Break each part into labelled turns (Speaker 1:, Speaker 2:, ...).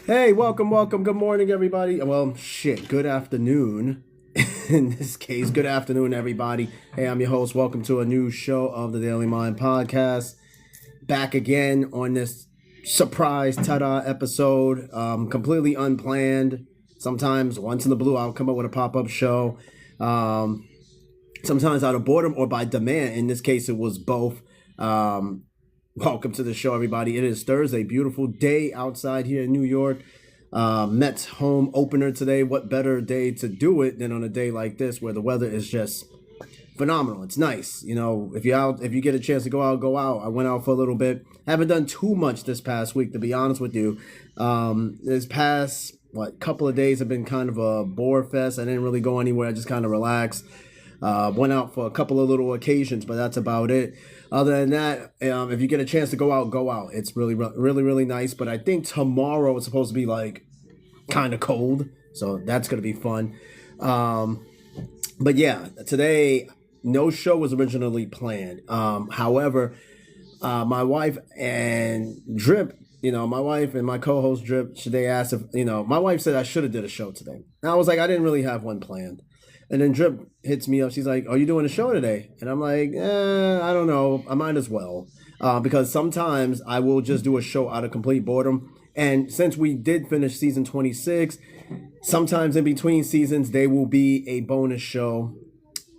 Speaker 1: Hey, welcome. Good morning, everybody. Well, shit, good afternoon. In this case, good afternoon, everybody. Hey, I'm your host. Welcome to a new show of the Daily Mind Podcast. Back again on this surprise ta-da episode. Completely unplanned. Sometimes, once in the blue, I'll come up with a pop-up show. Sometimes out of boredom or by demand. In this case, it was both. Welcome to the show, everybody. It is Thursday. Beautiful day outside here in New York. Mets home opener today. What better day to do it than on a day like this where the weather is just phenomenal. It's nice. You know, if you get a chance to go out, go out. I went out for a little bit. Haven't done too much this past week, to be honest with you. This past, couple of days have been kind of a bore fest. I didn't really go anywhere. I just kind of relaxed. Went out for a couple of little occasions, but that's about it. Other than that, if you get a chance to go out, go out. It's really nice. But I think tomorrow it's supposed to be like kind of cold, so that's gonna be fun. But yeah, today no show was originally planned. However, my wife and Drip, my wife and my co-host Drip, they asked if, my wife said I should have did a show today. And I was like, I didn't really have one planned. And then Drip hits me up. She's like, "Are you doing a show today?" And I'm like, I don't know. I might as well. Because sometimes I will just do a show out of complete boredom. And since we did finish season 26, sometimes in between seasons, there will be a bonus show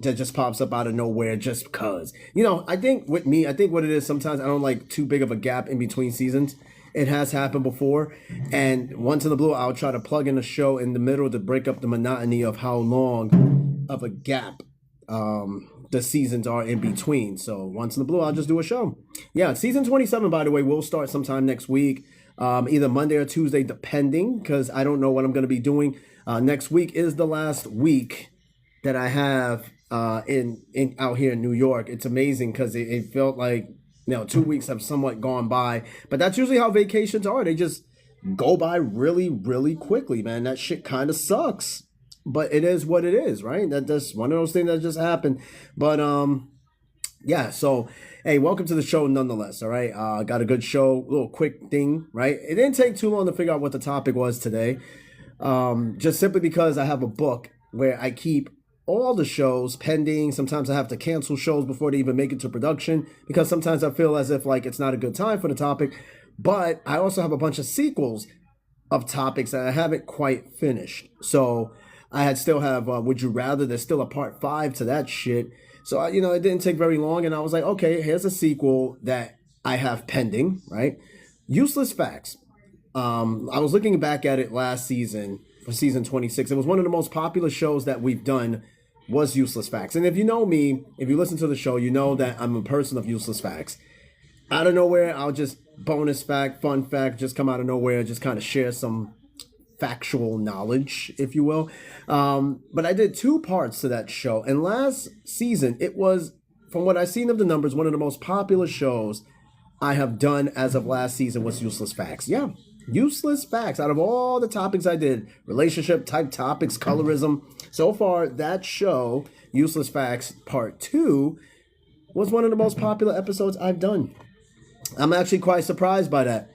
Speaker 1: that just pops up out of nowhere just because. I think with me, what it is, sometimes I don't like too big of a gap in between seasons. It has happened before. And once in the blue, I'll try to plug in a show in the middle to break up the monotony of how long of a gap the seasons are in between. So once in the blue, I'll just do a show. Yeah, season 27, by the way, will start sometime next week. Either Monday or Tuesday, depending, because I don't know what I'm going to be doing. Next week is the last week that I have in out here in New York. It's amazing because it felt like 2 weeks have somewhat gone by, but that's usually how vacations are. They just go by really quickly, man. That shit kind of sucks, but it is what it is, right? That's one of those things that just happened. But yeah. So hey, welcome to the show, nonetheless. All right, got a good show. A little quick thing, right? It didn't take too long to figure out what the topic was today. Just simply because I have a book where I keep all the shows pending. Sometimes I have to cancel shows before they even make it to production because sometimes I feel as if like it's not a good time for the topic. But I also have a bunch of sequels of topics that I haven't quite finished. So I still have Would You Rather. There's still a part 5 to that shit. So it didn't take very long, and I was like, okay, here's a sequel that I have pending, right? Useless Facts. I was looking back at it last season for season 26. It was one of the most popular shows that we've done was Useless Facts. And if you know me, if you listen to the show, you know that I'm a person of useless facts. Out of nowhere, I'll just bonus fact, fun fact, just come out of nowhere, just kind of share some factual knowledge, if you will. But I did 2 parts to that show. And last season, it was, from what I've seen of the numbers, one of the most popular shows I have done as of last season was Useless Facts. Yeah. Useless Facts. Out of all the topics I did, relationship type topics, colorism, so far that show, Useless Facts Part 2, was one of the most popular episodes I've done. I'm actually quite surprised by that.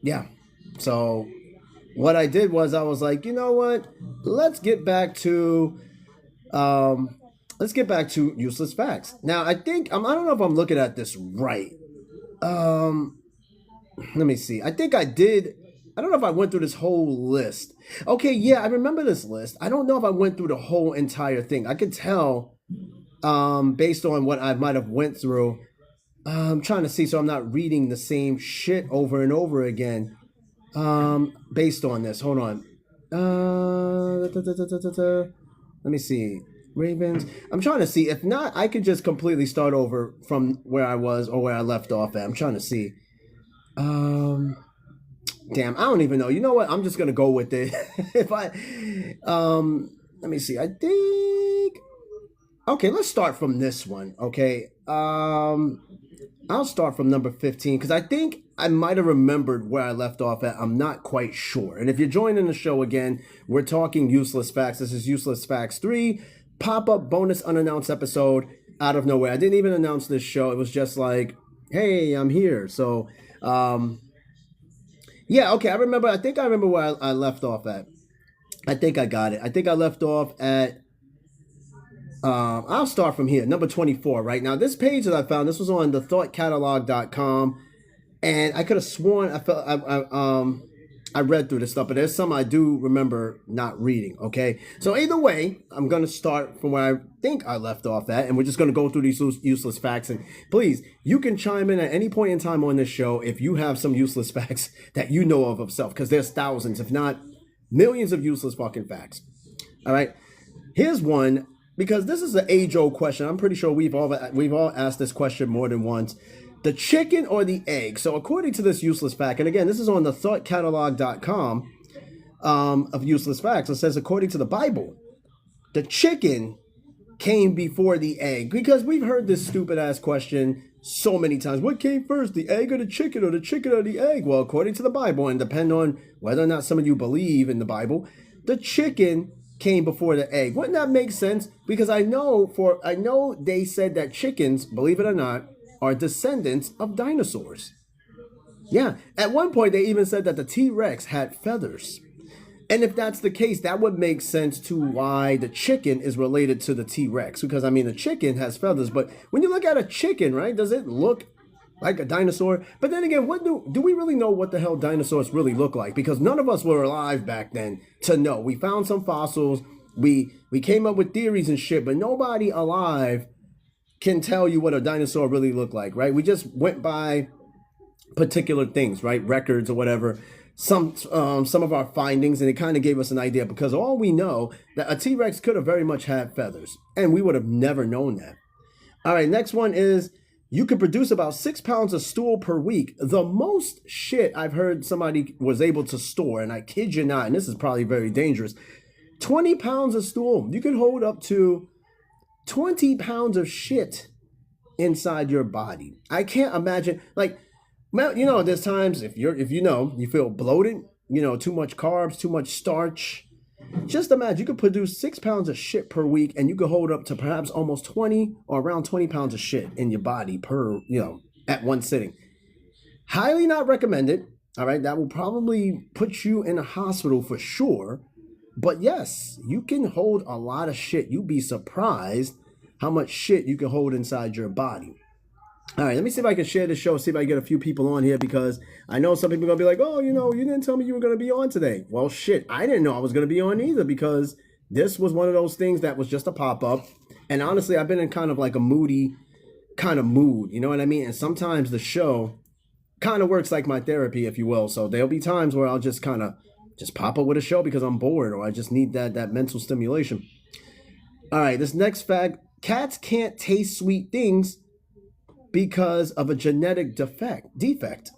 Speaker 1: Yeah. So what I did was I was like, you know what? Let's get back to Useless Facts. Now I think I don't know if I'm looking at this right. Let me see. I think I did. I don't know if I went through this whole list. Okay, yeah, I remember this list. I don't know if I went through the whole entire thing. I could tell based on what I might have went through. I'm trying to see so I'm not reading the same shit over and over again. Based on this. Hold on. Let me see. Ravens. I'm trying to see. If not, I could just completely start over from where I was or where I left off at. I'm trying to see. Damn, I don't even know. You know what? I'm just gonna go with it. If I, let me see. I think. Okay, let's start from this one. Okay. I'll start from number 15 because I think I might have remembered where I left off at. I'm not quite sure. And if you're joining the show again, we're talking Useless Facts. This is Useless Facts 3, pop-up bonus unannounced episode out of nowhere. I didn't even announce this show. It was just like, hey, I'm here. So, Yeah, okay, I remember. I think I remember where I left off at. I think I got it. I think I left off at. I'll start from here. Number 24, right? Now, this page that I found, this was on thethoughtcatalog.com. And I could have sworn I read through this stuff, but there's some I do remember not reading. Okay, so either way, I'm gonna start from where I think I left off at, and we're just gonna go through these useless facts. And please, you can chime in at any point in time on this show if you have some useless facts that you know of self, because there's thousands, if not millions, of useless fucking facts. All right, here's one, because this is an age-old question. I'm pretty sure we've all asked this question more than once. The chicken or the egg? So according to this useless fact, and again, this is on the thoughtcatalog.com of useless facts. It says, according to the Bible, the chicken came before the egg. Because we've heard this stupid ass question so many times. What came first, the egg or the chicken or the egg? Well, according to the Bible, and depend on whether or not some of you believe in the Bible, the chicken came before the egg. Wouldn't that make sense? Because I know they said that chickens, believe it or not, are descendants of dinosaurs. Yeah, at one point they even said that the T-Rex had feathers. And if that's the case, that would make sense to why the chicken is related to the T-Rex. Because, I mean, the chicken has feathers, but when you look at a chicken, right, does it look like a dinosaur? But then again, what do we really know what the hell dinosaurs really look like? Because none of us were alive back then to know. We found some fossils, we came up with theories and shit, but nobody alive can tell you what a dinosaur really looked like, right? We just went by particular things, right? Records or whatever. Some of our findings, and it kind of gave us an idea, because all we know that a T-Rex could have very much had feathers, and we would have never known that. All right, next one is, you could produce about 6 pounds of stool per week. The most shit I've heard somebody was able to store, and I kid you not, and this is probably very dangerous, 20 pounds of stool. You can hold up to 20 pounds of shit inside your body. I can't imagine, like, well, you know, there's times if you feel bloated, you know, too much carbs, too much starch. Just imagine you could produce 6 pounds of shit per week, and you could hold up to perhaps almost 20 or around 20 pounds of shit in your body per, at one sitting. Highly not recommended. All right. That will probably put you in a hospital for sure. But yes, you can hold a lot of shit. You'd be surprised how much shit you can hold inside your body. All right, let me see if I can share this show, see if I can get a few people on here, because I know some people are going to be like, oh, you didn't tell me you were going to be on today. Well, shit, I didn't know I was going to be on either, because this was one of those things that was just a pop-up. And honestly, I've been in kind of like a moody kind of mood, you know what I mean? And sometimes the show kind of works like my therapy, if you will. So there'll be times where I'll just kind of just pop up with a show because I'm bored, or I just need that mental stimulation. All right, this next fact, cats can't taste sweet things because of a genetic defect.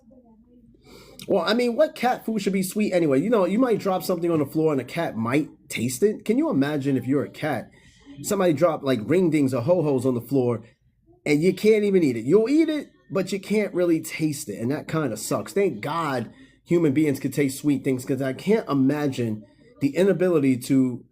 Speaker 1: Well, I mean, what cat food should be sweet anyway? You might drop something on the floor and a cat might taste it. Can you imagine if you're a cat, somebody dropped like ring dings or ho-hos on the floor and you can't even eat it? You'll eat it, but you can't really taste it. And that kind of sucks. Thank God human beings could taste sweet things, because I can't imagine the inability to,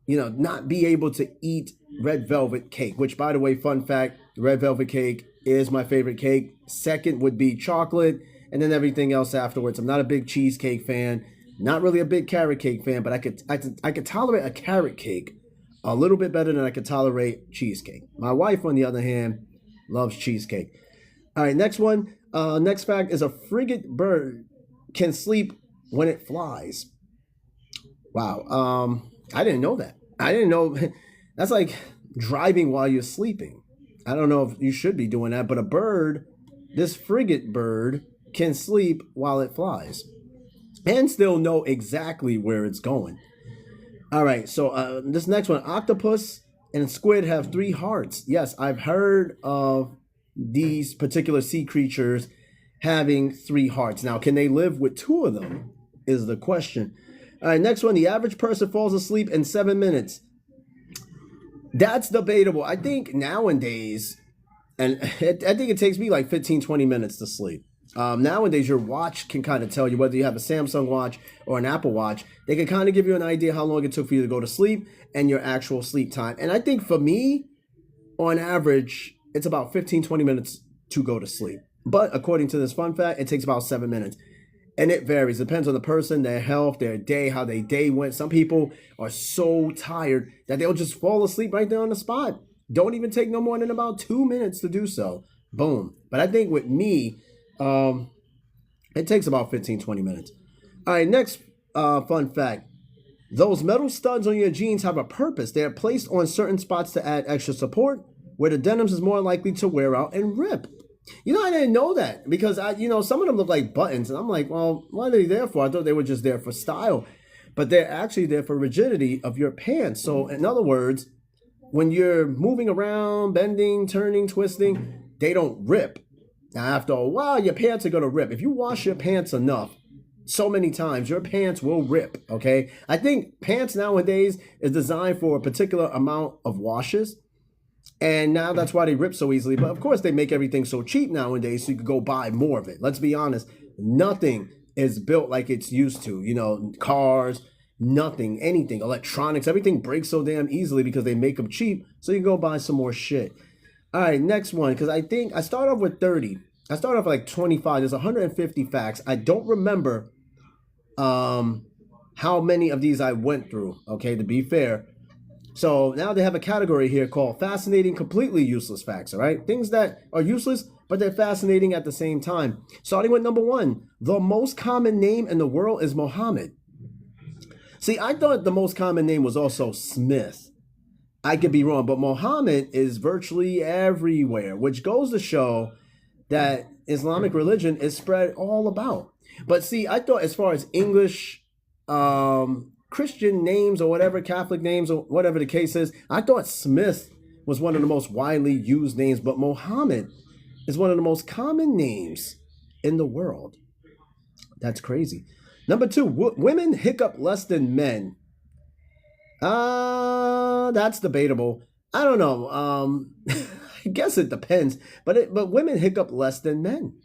Speaker 1: not be able to eat red velvet cake, which, by the way, fun fact, red velvet cake is my favorite cake. Second would be chocolate, and then everything else afterwards. I'm not a big cheesecake fan, not really a big carrot cake fan, but I could tolerate a carrot cake a little bit better than I could tolerate cheesecake. My wife, on the other hand, loves cheesecake. All right, next one. Next fact is, a frigate bird can sleep when it flies. Wow. I didn't know that. I didn't know. That's like driving while you're sleeping. I don't know if you should be doing that, but this frigate bird can sleep while it flies and still know exactly where it's going. All right, so this next one, octopus and squid have 3 hearts. Yes, I've heard of these particular sea creatures having 3 hearts. Now, can they live with 2 of them is the question. All right, next one, the average person falls asleep in 7 minutes. That's debatable. I think nowadays, and I think it takes me like 15, 20 minutes to sleep. Nowadays, your watch can kind of tell you, whether you have a Samsung watch or an Apple Watch, they can kind of give you an idea how long it took for you to go to sleep and your actual sleep time. And I think for me, on average, it's about 15, 20 minutes to go to sleep. But according to this fun fact, it takes about 7 minutes. And it varies. Depends on the person, their health, their day, how their day went. Some people are so tired that they'll just fall asleep right there on the spot. Don't even take no more than about 2 minutes to do so. Boom. But I think with me, it takes about 15, 20 minutes. All right, next fun fact. Those metal studs on your jeans have a purpose. They are placed on certain spots to add extra support, where the denims is more likely to wear out and rip. You know, I didn't know that because some of them look like buttons, and I'm like, well, what are they there for? I thought they were just there for style, but they're actually there for rigidity of your pants. So, in other words, when you're moving around, bending, turning, twisting, they don't rip. Now, after a while, your pants are gonna rip. If you wash your pants enough, so many times, your pants will rip. Okay, I think pants nowadays is designed for a particular amount of washes. And now that's why they rip so easily. But of course, they make everything so cheap nowadays, so you could go buy more of it. Let's be honest. Nothing is built like it's used to. You know, cars, nothing, anything, electronics, everything breaks so damn easily because they make them cheap. So you can go buy some more shit. All right, next one. Because I think I start off with 30. I start off with like 25. There's 150 facts. I don't remember how many of these I went through. Okay, to be fair. So now they have a category here called fascinating, completely useless facts, all right? Things that are useless, but they're fascinating at the same time. Starting with number 1, the most common name in the world is Mohammed. See, I thought the most common name was also Smith. I could be wrong, but Mohammed is virtually everywhere, which goes to show that Islamic religion is spread all about. But see, I thought as far as English, Christian names or whatever, Catholic names or whatever the case is, I thought Smith was one of the most widely used names, but Mohammed is one of the most common names in the world. That's crazy. Number 2, women hiccup less than men. That's debatable. I don't know. I guess it depends, but women hiccup less than men.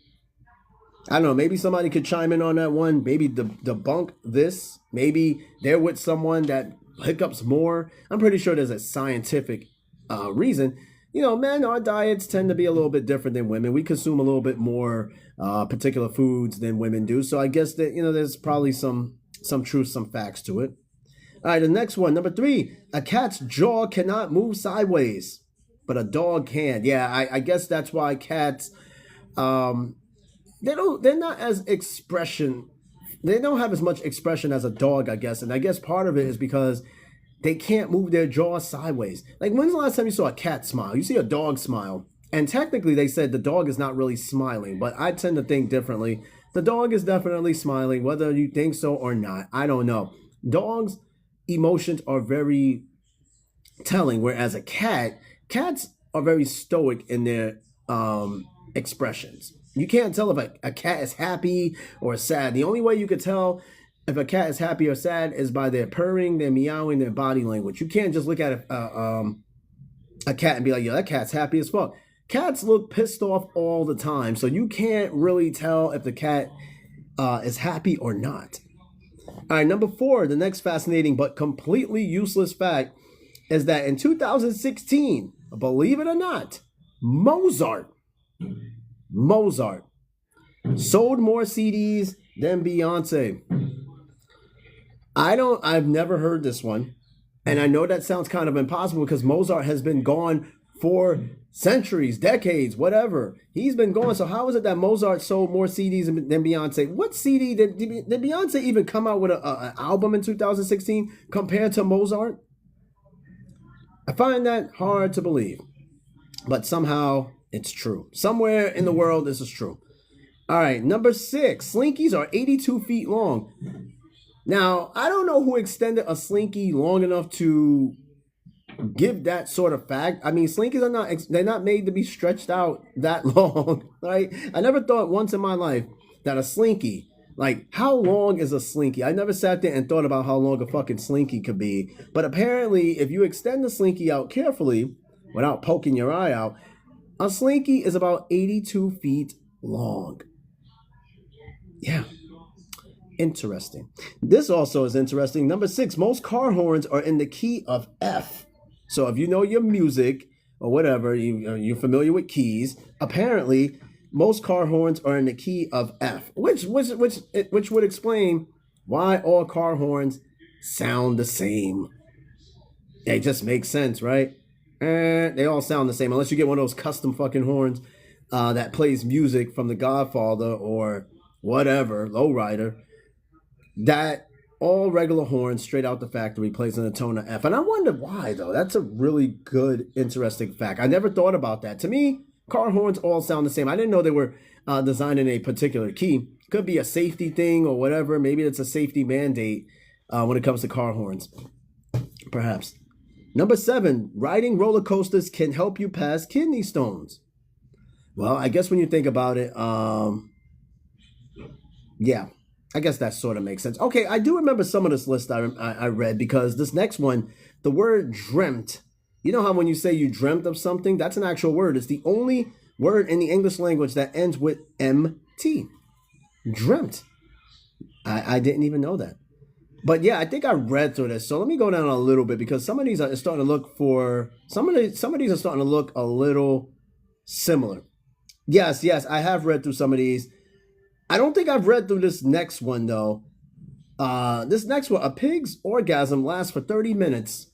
Speaker 1: I don't know, maybe somebody could chime in on that one, maybe debunk this. Maybe they're with someone that hiccups more. I'm pretty sure there's a scientific reason. You know, men, our diets tend to be a little bit different than women. We consume a little bit more particular foods than women do. So I guess that, there's probably some truth, some facts to it. All right, the next one, number 3, a cat's jaw cannot move sideways, but a dog can. Yeah, I guess that's why cats... they're not as expression. They don't have as much expression as a dog, I guess. And I guess part of it is because they can't move their jaw sideways. Like, when's the last time you saw a cat smile? You see a dog smile. And technically, they said the dog is not really smiling. But I tend to think differently. The dog is definitely smiling, whether you think so or not. I don't know. Dogs' emotions are very telling, whereas cats are very stoic in their expressions. You can't tell if a cat is happy or sad. The only way you could tell if a cat is happy or sad is by their purring, their meowing, their body language. You can't just look at a cat and be like, yo, that cat's happy as fuck. Cats look pissed off all the time, so you can't really tell if the cat is happy or not. All right, number 4, the next fascinating but completely useless fact is that in 2016, believe it or not, Mozart sold more CDs than Beyonce. I've never heard this one. And I know that sounds kind of impossible because Mozart has been gone for centuries, decades, whatever. He's been gone. So how is it that Mozart sold more CDs than Beyonce? What CD did Beyonce even come out with an album in 2016 compared to Mozart? I find that hard to believe. But somehow it's true. Somewhere in the world, this is true. All right, number 6. Slinkies are 82 feet long. Now, I don't know who extended a slinky long enough to give that sort of fact. I mean, slinkies are they're not made to be stretched out that long, right? I never thought once in my life that a slinky, like, how long is a slinky? I never sat there and thought about how long a fucking slinky could be. But apparently, if you extend the slinky out carefully, without poking your eye out, a slinky is about 82 feet long. Yeah. Interesting. This also is interesting. Number 6, most car horns are in the key of F. So if you know your music or whatever, you're familiar with keys, apparently Most car horns are in the key of F, which would explain why all car horns sound the same. It just makes sense, right? They all sound the same, unless you get one of those custom fucking horns that plays music from The Godfather or whatever, Lowrider. That all regular horns straight out the factory plays in the tone of F. And I wonder why, though. That's a really good, interesting fact. I never thought about that. To me, car horns all sound the same. I didn't know they were designed in a particular key. Could be a safety thing or whatever. Maybe it's a safety mandate when it comes to car horns. Perhaps. Number 7, riding roller coasters can help you pass kidney stones. Well, I guess when you think about it, yeah, I guess that sort of makes sense. Okay, I do remember some of this list I read, because this next one, the word dreamt. You know how when you say you dreamt of something, that's an actual word. It's the only word in the English language that ends with MT. Dreamt. I didn't even know that. But yeah, I think I read through this. So let me go down a little bit, because some of these are starting to look for some of these are starting to look a little similar. Yes, I have read through some of these. I don't think I've read through this next one though. This next one, a pig's orgasm lasts for 30 minutes.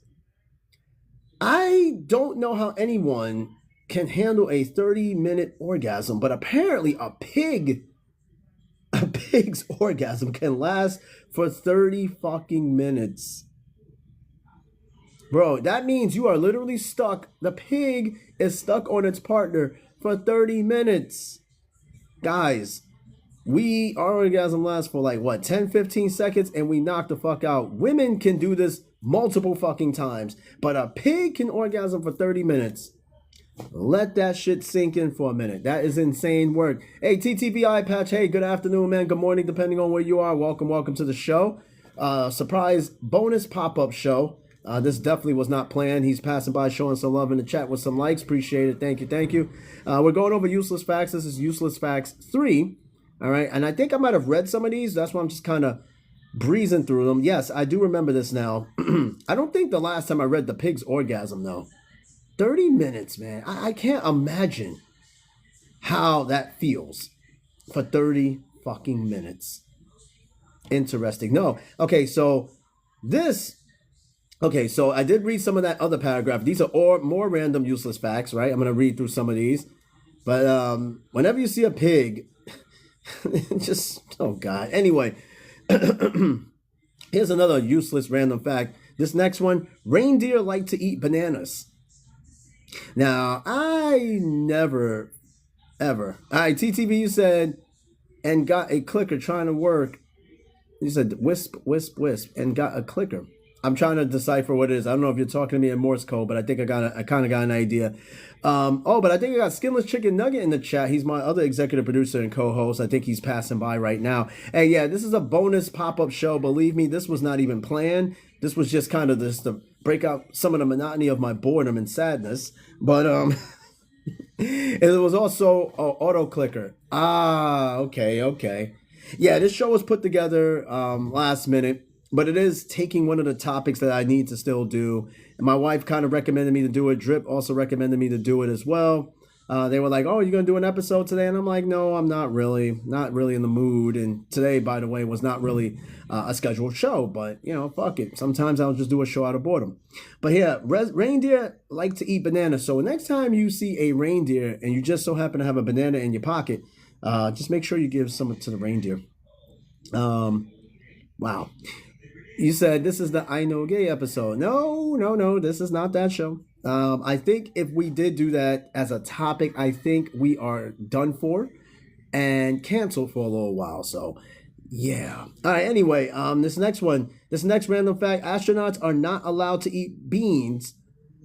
Speaker 1: I don't know how anyone can handle a 30-minute orgasm, but apparently a pig's orgasm can last for 30 fucking minutes. Bro, that means you are literally stuck. The pig is stuck on its partner for 30 minutes. Guys, our orgasm lasts for like, what, 10, 15 seconds, and we knock the fuck out. Women can do this multiple fucking times, but a pig can orgasm for 30 minutes. Let that shit sink in for a minute. That is insane work. Hey, TTVI Patch. Hey, good afternoon, man. Good morning, depending on where you are. Welcome to the show. Surprise bonus pop-up show. This definitely was not planned. He's passing by, showing some love in the chat with some likes. Appreciate it. Thank you. We're going over useless facts. This is useless facts 3. All right, and I think I might have read some of these. That's why I'm just kind of breezing through them. Yes, I do remember this now. I don't think the last time I read the pig's orgasm, though. 30 minutes, man. I can't imagine how that feels for 30 fucking minutes. Interesting. No. Okay, so I did read some of that other paragraph. These are more random useless facts, right? I'm going to read through some of these. But whenever you see a pig, just, oh God. Anyway, here's another useless random fact. This next one, reindeer like to eat bananas. Now, I never, ever. All right, TTV, you said, and got a clicker trying to work. You said wisp, and got a clicker. I'm trying to decipher what it is. I don't know if you're talking to me in Morse code, but I think I kind of got an idea. But I think I got Skinless Chicken Nugget in the chat. He's my other executive producer and co-host. I think he's passing by right now. Hey, yeah, this is a bonus pop-up show. Believe me, this was not even planned. This was just kind of this to break out some of the monotony of my boredom and sadness. But it was also auto clicker. Okay. Yeah, this show was put together last minute. But it is taking one of the topics that I need to still do. And my wife kind of recommended me to do it. Drip also recommended me to do it as well. They were like, oh, you're going to do an episode today? And I'm like, no, I'm not really in the mood. And today, by the way, was not really a scheduled show. But, fuck it. Sometimes I'll just do a show out of boredom. But yeah, reindeer like to eat bananas. So next time you see a reindeer and you just so happen to have a banana in your pocket, just make sure you give some to the reindeer. Wow. You said this is the I Know Gay episode. No, this is not that show. I think if we did do that as a topic, I think we are done for and canceled for a little while. So, yeah. All right, anyway, this next random fact, astronauts are not allowed to eat beans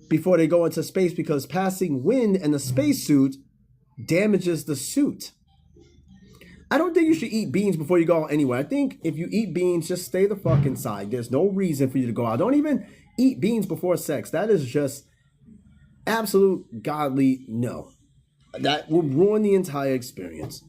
Speaker 1: before they go into space because passing wind in the spacesuit damages the suit. I don't think you should eat beans before you go out anywhere. I think if you eat beans, just stay the fuck inside. There's no reason for you to go out. Don't even eat beans before sex. That is just absolute godly no. That will ruin the entire experience.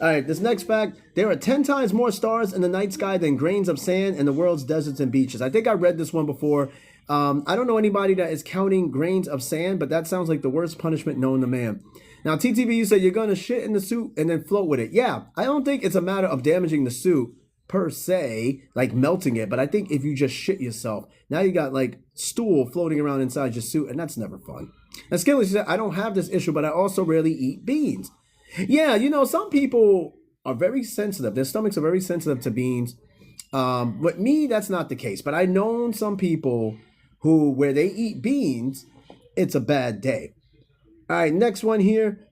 Speaker 1: All right, this next fact, there are 10 times more stars in the night sky than grains of sand in the world's deserts and beaches. I think I read this one before. I don't know anybody that is counting grains of sand, but that sounds like the worst punishment known to man. Now, TTV, you said you're going to shit in the suit and then float with it. Yeah, I don't think it's a matter of damaging the suit per se, like melting it. But I think if you just shit yourself, now you got like stool floating around inside your suit, and that's never fun. And Skilly said, I don't have this issue, but I also rarely eat beans. Yeah, some people are very sensitive. Their stomachs are very sensitive to beans. With me, that's not the case. But I've known some people who, where they eat beans, it's a bad day. All right, next one here.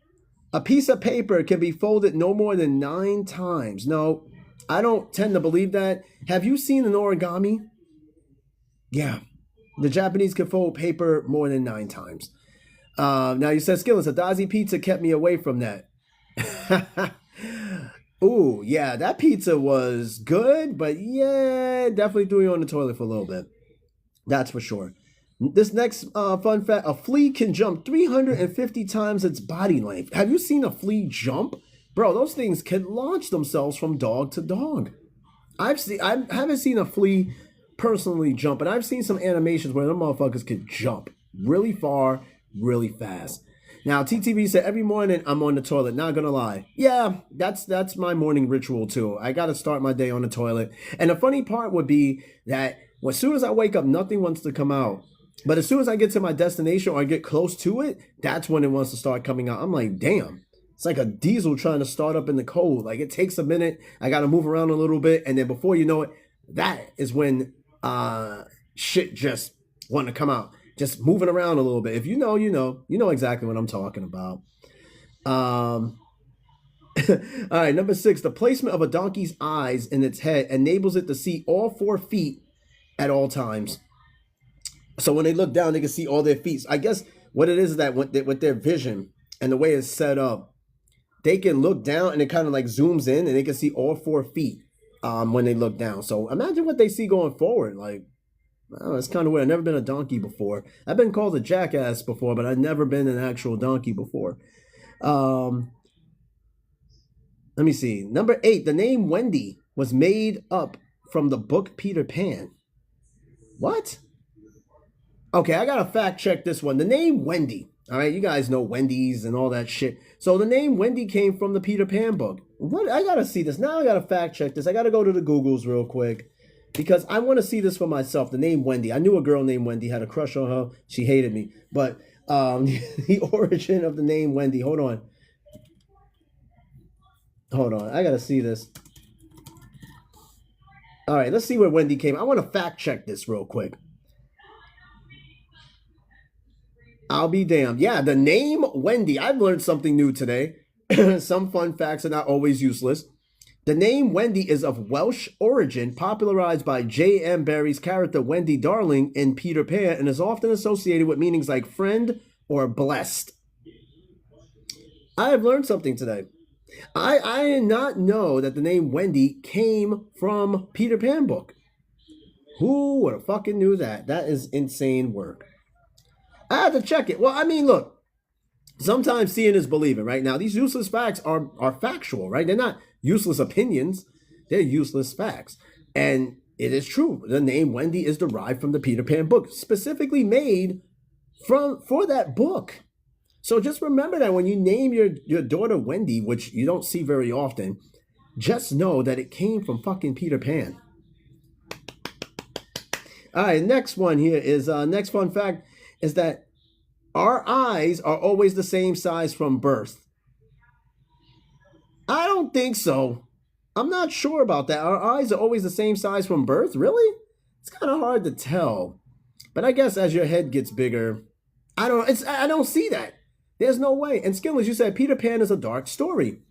Speaker 1: A piece of paper can be folded no more than 9 times. No, I don't tend to believe that. Have you seen an origami? Yeah. The Japanese can fold paper more than 9 times. Now you said, Skillets, a Dazi pizza kept me away from that. Ooh, yeah, that pizza was good, but yeah, definitely threw you on the toilet for a little bit. That's for sure. This next fun fact, a flea can jump 350 times its body length. Have you seen a flea jump? Bro, those things can launch themselves from dog to dog. I haven't seen a flea personally jump, but I've seen some animations where them motherfuckers could jump really far, really fast. Now, TTV said, every morning I'm on the toilet, not gonna lie. Yeah, that's my morning ritual too. I gotta start my day on the toilet. And the funny part would be that as soon as I wake up, nothing wants to come out. But as soon as I get to my destination or I get close to it, that's when it wants to start coming out. I'm like, damn. It's like a diesel trying to start up in the cold. Like, it takes a minute. I got to move around a little bit. And then before you know it, that is when shit just want to come out. Just moving around a little bit. If you know, you know. You know exactly what I'm talking about. All right, number 6. The placement of a donkey's eyes in its head enables it to see all 4 feet at all times. So when they look down, they can see all their feet. I guess what it is that with their vision and the way it's set up, they can look down and it kind of like zooms in and they can see all 4 feet when they look down. So imagine what they see going forward. Like, oh, it's kind of weird. I've never been a donkey before. I've been called a jackass before, but I've never been an actual donkey before. Let me see. Number 8, the name Wendy was made up from the book Peter Pan. What? Okay, I gotta fact check this one. The name Wendy. All right, you guys know Wendy's and all that shit. So the name Wendy came from the Peter Pan book. What? I gotta see this. Now I gotta fact check this. I gotta go to the Googles real quick because I want to see this for myself. The name Wendy. I knew a girl named Wendy, had a crush on her. She hated me. But the origin of the name Wendy. Hold on. I gotta see this. All right, let's see where Wendy came. I want to fact check this real quick. I'll be damned. Yeah, the name Wendy. I've learned something new today. Some fun facts are not always useless. The name Wendy is of Welsh origin, popularized by J.M. Barrie's character Wendy Darling in Peter Pan, and is often associated with meanings like friend or blessed. I have learned something today. I did not know that the name Wendy came from Peter Pan book. Who would have fucking knew that? That is insane work. I had to check it. Well, I mean, look, sometimes seeing is believing, right? Now, these useless facts are factual, right? They're not useless opinions. They're useless facts. And it is true. The name Wendy is derived from the Peter Pan book, specifically made for that book. So just remember that when you name your daughter Wendy, which you don't see very often, just know that it came from fucking Peter Pan. All right, next one here is, next fun fact is that our eyes are always the same size from birth. I don't think so. I'm not sure about that. Our eyes are always the same size from birth? Really? It's kind of hard to tell. But I guess as your head gets bigger, I don't see that. There's no way. And Skillers, you said Peter Pan is a dark story.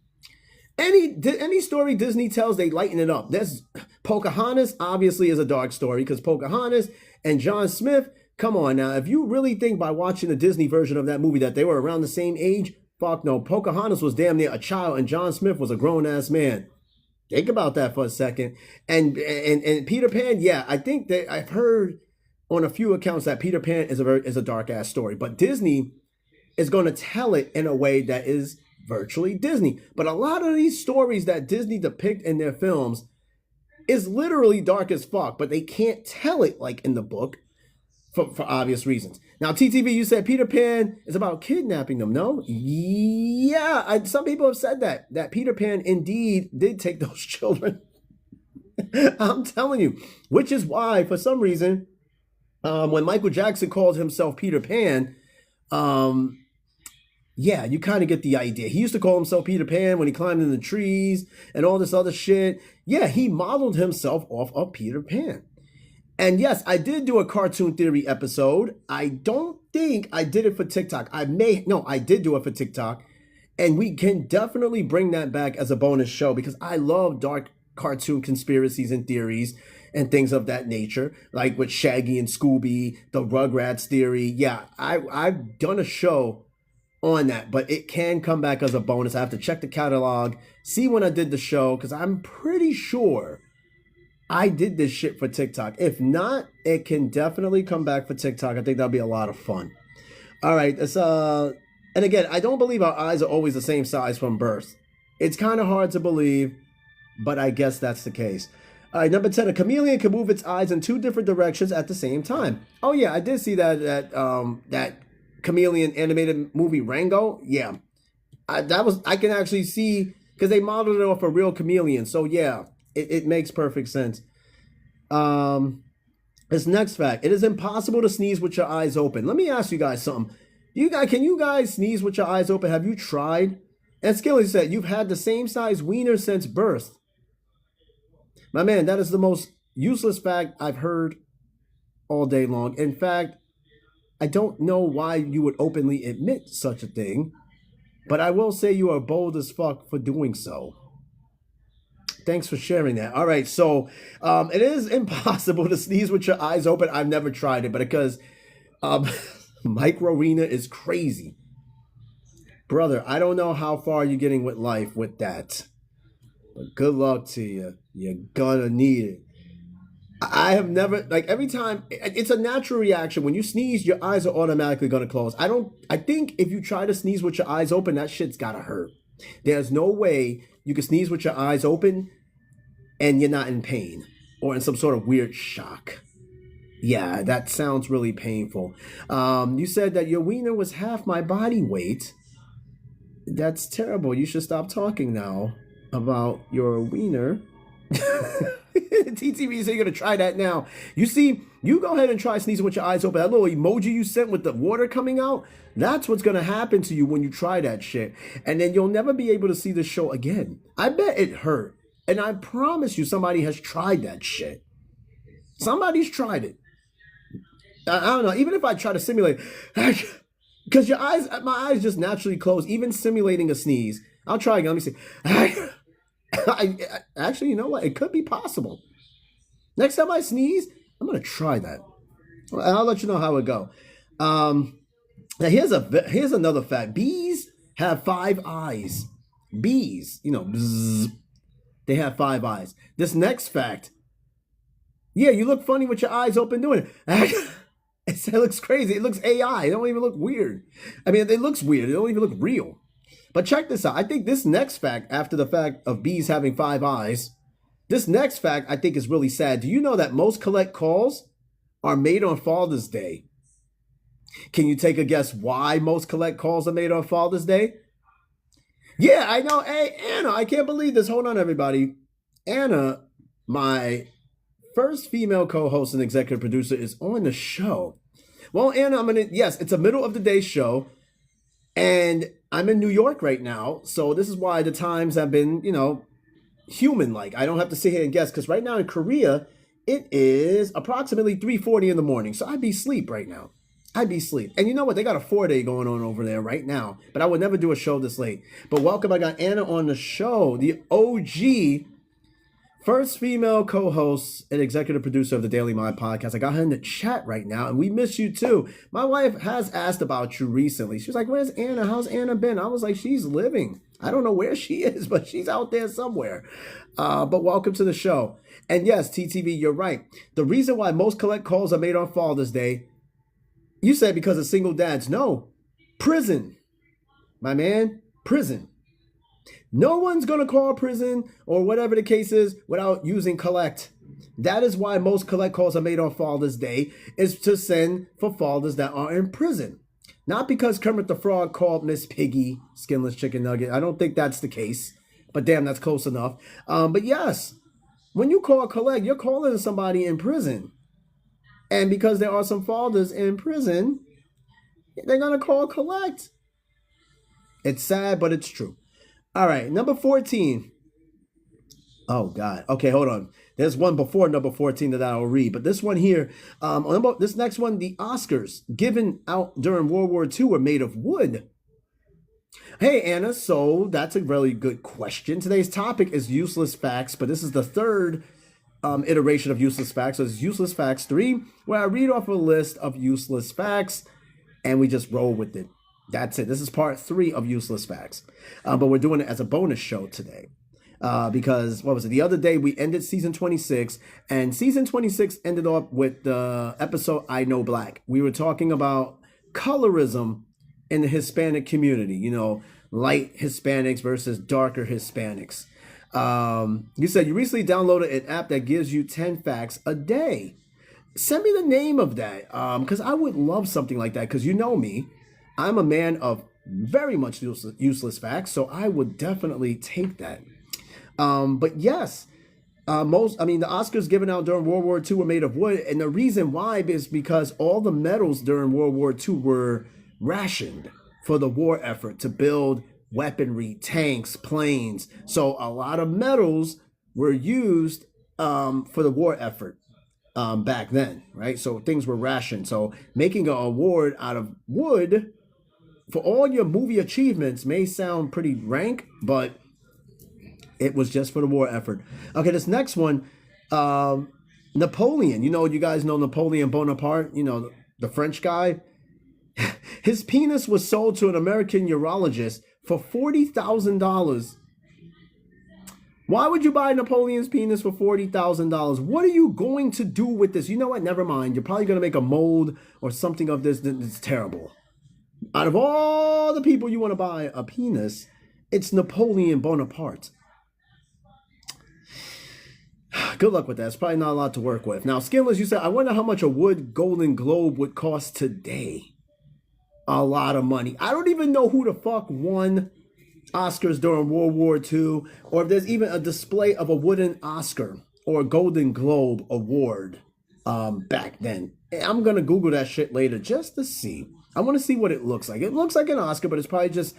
Speaker 1: Any story Disney tells, they lighten it up. There's Pocahontas obviously is a dark story because Pocahontas and John Smith, come on now. If you really think by watching the Disney version of that movie that they were around the same age, fuck no. Pocahontas was damn near a child and John Smith was a grown-ass man. Think about that for a second. And Peter Pan, yeah, I think that I've heard on a few accounts that Peter Pan is a dark-ass story. But Disney is going to tell it in a way that is virtually Disney. But a lot of these stories that Disney depict in their films is literally dark as fuck, but they can't tell it like in the book for obvious reasons. Now, TTV, you said Peter Pan is about kidnapping them, no? Yeah, some people have said that Peter Pan indeed did take those children. I'm telling you, which is why, for some reason, when Michael Jackson called himself Peter Pan, yeah, you kind of get the idea. He used to call himself Peter Pan when he climbed in the trees and all this other shit. Yeah, he modeled himself off of Peter Pan. And yes, I did do a cartoon theory episode. I don't think I did it for TikTok. I did do it for TikTok. And we can definitely bring that back as a bonus show because I love dark cartoon conspiracies and theories and things of that nature, like with Shaggy and Scooby, the Rugrats theory. Yeah, I've done a show on that, but it can come back as a bonus. I have to check the catalog, see when I did the show, because I'm pretty sure I did this shit for TikTok. If not, it can definitely come back for TikTok. I think that'll be a lot of fun. All right, and again, I don't believe our eyes are always the same size from birth. It's kind of hard to believe, but I guess that's the case. All right, number 10, a chameleon can move its eyes in 2 different directions at the same time. Oh yeah, I did see that chameleon animated movie Rango. Yeah, I can actually see because they modeled it off a real chameleon. So yeah, it makes perfect sense. This next fact: it is impossible to sneeze with your eyes open. Let me ask you guys something. Can you guys sneeze with your eyes open? Have you tried? And Skilly said you've had the same size wiener since birth. My man, that is the most useless fact I've heard all day long. In fact, I don't know why you would openly admit such a thing, but I will say you are bold as fuck for doing so. Thanks for sharing that. All right, so it is impossible to sneeze with your eyes open. I've never tried it, but because Mike Rowena is crazy. Brother, I don't know how far you're getting with life with that, but good luck to you. You're gonna need it. I have never, like, every time, it's a natural reaction. When you sneeze, your eyes are automatically going to close. I think if you try to sneeze with your eyes open, that shit's got to hurt. There's no way you can sneeze with your eyes open and you're not in pain or in some sort of weird shock. Yeah, that sounds really painful. You said that your wiener was half my body weight. That's terrible. You should stop talking now about your wiener. TTV said you're gonna try that now. You see, you go ahead and try sneezing with your eyes open. That little emoji you sent with the water coming out, that's what's gonna happen to you when you try that shit. And then you'll never be able to see the show again. I bet it hurt. And I promise you somebody has tried that shit. Somebody's tried it. I don't know, even if I try to simulate, because my eyes just naturally close, even simulating a sneeze. I'll try again, let me see. Actually, you know what? It could be possible. Next time I sneeze, I'm going to try that. I'll let you know how it go. Now, here's another fact. Bees have 5 eyes. Bees, bzzz, they have 5 eyes. This next fact. Yeah, you look funny with your eyes open doing it. It looks crazy. It looks AI. It don't even look weird. I mean, it looks weird. It don't even look real. But check this out. I think this next fact, after the fact of bees having 5 eyes, this next fact I think is really sad. Do you know that most collect calls are made on Father's Day? Can you take a guess why most collect calls are made on Father's Day? Yeah, I know. Hey, Anna, I can't believe this. Hold on, everybody. Anna, my first female co-host and executive producer, is on the show. Well, Anna, yes, it's a middle of the day show. And I'm in New York right now, so this is why the times have been, human-like. I don't have to sit here and guess, because right now in Korea, it is approximately 3:40 in the morning, so I'd be asleep right now. I'd be asleep. And you know what? They got a 4-day going on over there right now, but I would never do a show this late. But welcome, I got Anna on the show, the OG, first female co-host and executive producer of the Daily Mind podcast. I got her in the chat right now, and we miss you too. My wife has asked about you recently. She was like, where's Anna? How's Anna been? I was like, she's living. I don't know where she is, but she's out there somewhere. But welcome to the show. And yes, TTV, you're right. The reason why most collect calls are made on Father's Day, you said because of single dads. No, prison. My man, prison. No one's going to call prison or whatever the case is without using collect. That is why most collect calls are made on Father's Day, is to send for fathers that are in prison. Not because Kermit the Frog called Miss Piggy skinless chicken nugget. I don't think that's the case. But damn, that's close enough. But yes, when you call collect, you're calling somebody in prison. And because there are some fathers in prison, they're going to call collect. It's sad, but it's true. All right, number 14. Oh, God. Okay, hold on. There's one before number 14 that I'll read. But this one here, this next one, the Oscars given out during World War II were made of wood. Hey, Anna, so that's a really good question. Today's topic is useless facts, but this is the third iteration of useless facts. So it's useless facts 3, where I read off a list of useless facts, and we just roll with it. That's it. This is part 3 of useless facts. But we're doing it as a bonus show today. Because, what was it? The other day, we ended season 26, and season 26 ended off with the episode I Know Black. We were talking about colorism in the Hispanic community, you know, light Hispanics versus darker Hispanics. You said you recently downloaded an app that gives you 10 facts a day. Send me the name of that, because I would love something like that, because you know me. I'm a man of very much useless facts, so I would definitely take that. But yes, the Oscars given out during World War II were made of wood. And the reason why is because all the metals during World War II were rationed for the war effort to build weaponry, tanks, planes. So a lot of metals were used for the war effort back then, right? So things were rationed. So making an award out of wood for all your movie achievements may sound pretty rank, but it was just for the war effort. Okay, this next one, Napoleon. You guys know Napoleon Bonaparte, the French guy. His penis was sold to an American urologist for $40,000. Why would you buy Napoleon's penis for $40,000? What are you going to do with this? You know what? Never mind. You're probably going to make a mold or something of this. It's terrible. Out of all the people you want to buy a penis, it's Napoleon Bonaparte. Good luck with that. It's probably not a lot to work with. Now, Skinless, you said, I wonder how much a wood Golden Globe would cost today. A lot of money. I don't even know who the fuck won Oscars during World War II, or if there's even a display of a wooden Oscar or a Golden Globe award back then. I'm going to Google that shit later just to see. I want to see what it looks like. It looks like an Oscar, but it's probably just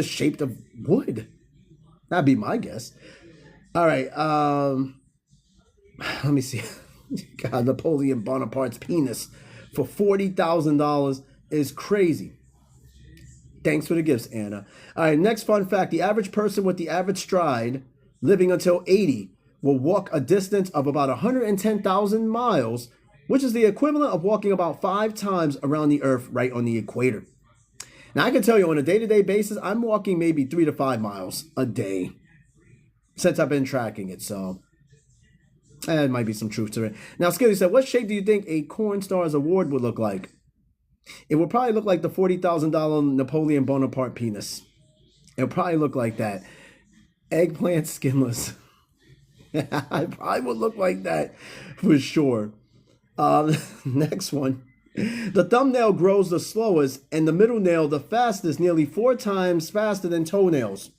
Speaker 1: shaped of wood. That'd be my guess. All right, let me see. God, Napoleon Bonaparte's penis for $40,000 is crazy. Thanks for the gifts, Anna. All right, next fun fact. The average person with the average stride living until 80 will walk a distance of about 110,000 miles, which is the equivalent of walking about 5 times around the Earth right on the equator. Now, I can tell you on a day-to-day basis, I'm walking maybe 3 to 5 miles a day since I've been tracking it, so it might be some truth to it. Now, Skilly said, what shape do you think a Corn Stars award would look like? It would probably look like the $40,000 Napoleon Bonaparte penis. It would probably look like that. Eggplant Skinless. It probably would look like that for sure. Next one. The thumbnail grows the slowest and the middle nail the fastest, nearly 4 times faster than toenails.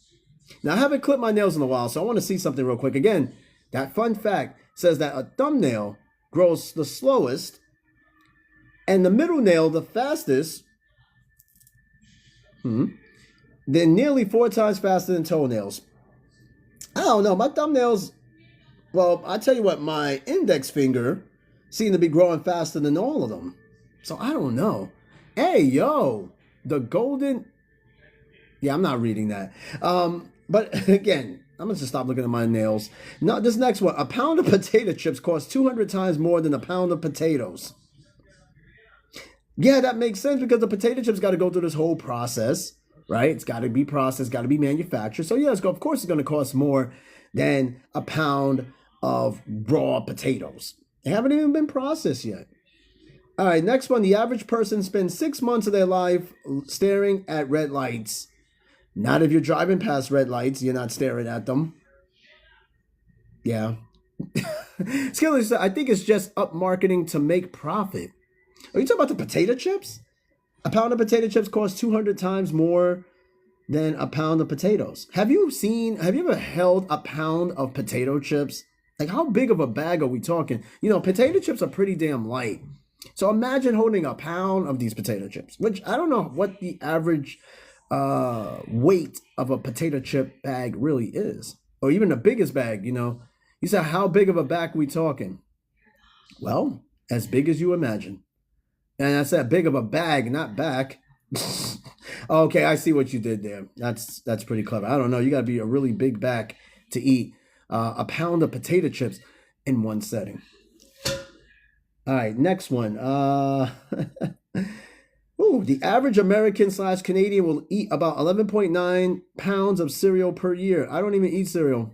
Speaker 1: Now, I haven't clipped my nails in a while, so I want to see something real quick. Again, that fun fact says that a thumbnail grows the slowest and the middle nail the fastest, then nearly 4 times faster than toenails. I don't know. My thumbnails, well, I tell you what, my index finger seem to be growing faster than all of them. So I don't know. Hey, yo, the golden... Yeah, I'm not reading that. But again, I'm going to just stop looking at my nails. Now, this next one. A pound of potato chips costs 200 times more than a pound of potatoes. Yeah, that makes sense because the potato chips got to go through this whole process, right? It's got to be processed, got to be manufactured. So yeah, of course it's going to cost more than a pound of raw potatoes. They haven't even been processed yet. All right, next one. The average person spends 6 months of their life staring at red lights. Not if you're driving past red lights, you're not staring at them. Yeah, Skilly said, I think it's just up marketing to make profit. Are you talking about the potato chips? A pound of potato chips costs 200 times more than a pound of potatoes. Have you ever held a pound of potato chips? Like, how big of a bag are we talking? You know, potato chips are pretty damn light. So imagine holding a pound of these potato chips, which I don't know what the average weight of a potato chip bag really is, or even the biggest bag. You know, you said how big of a bag we talking? Well, as big as you imagine. And I said big of a bag, not back. Okay, I see what you did there. That's pretty clever. I don't know. You got to be a really big back to eat a pound of potato chips in one setting. All right, next one. Ooh, the average American / Canadian will eat about 11.9 pounds of cereal per year. I don't even eat cereal.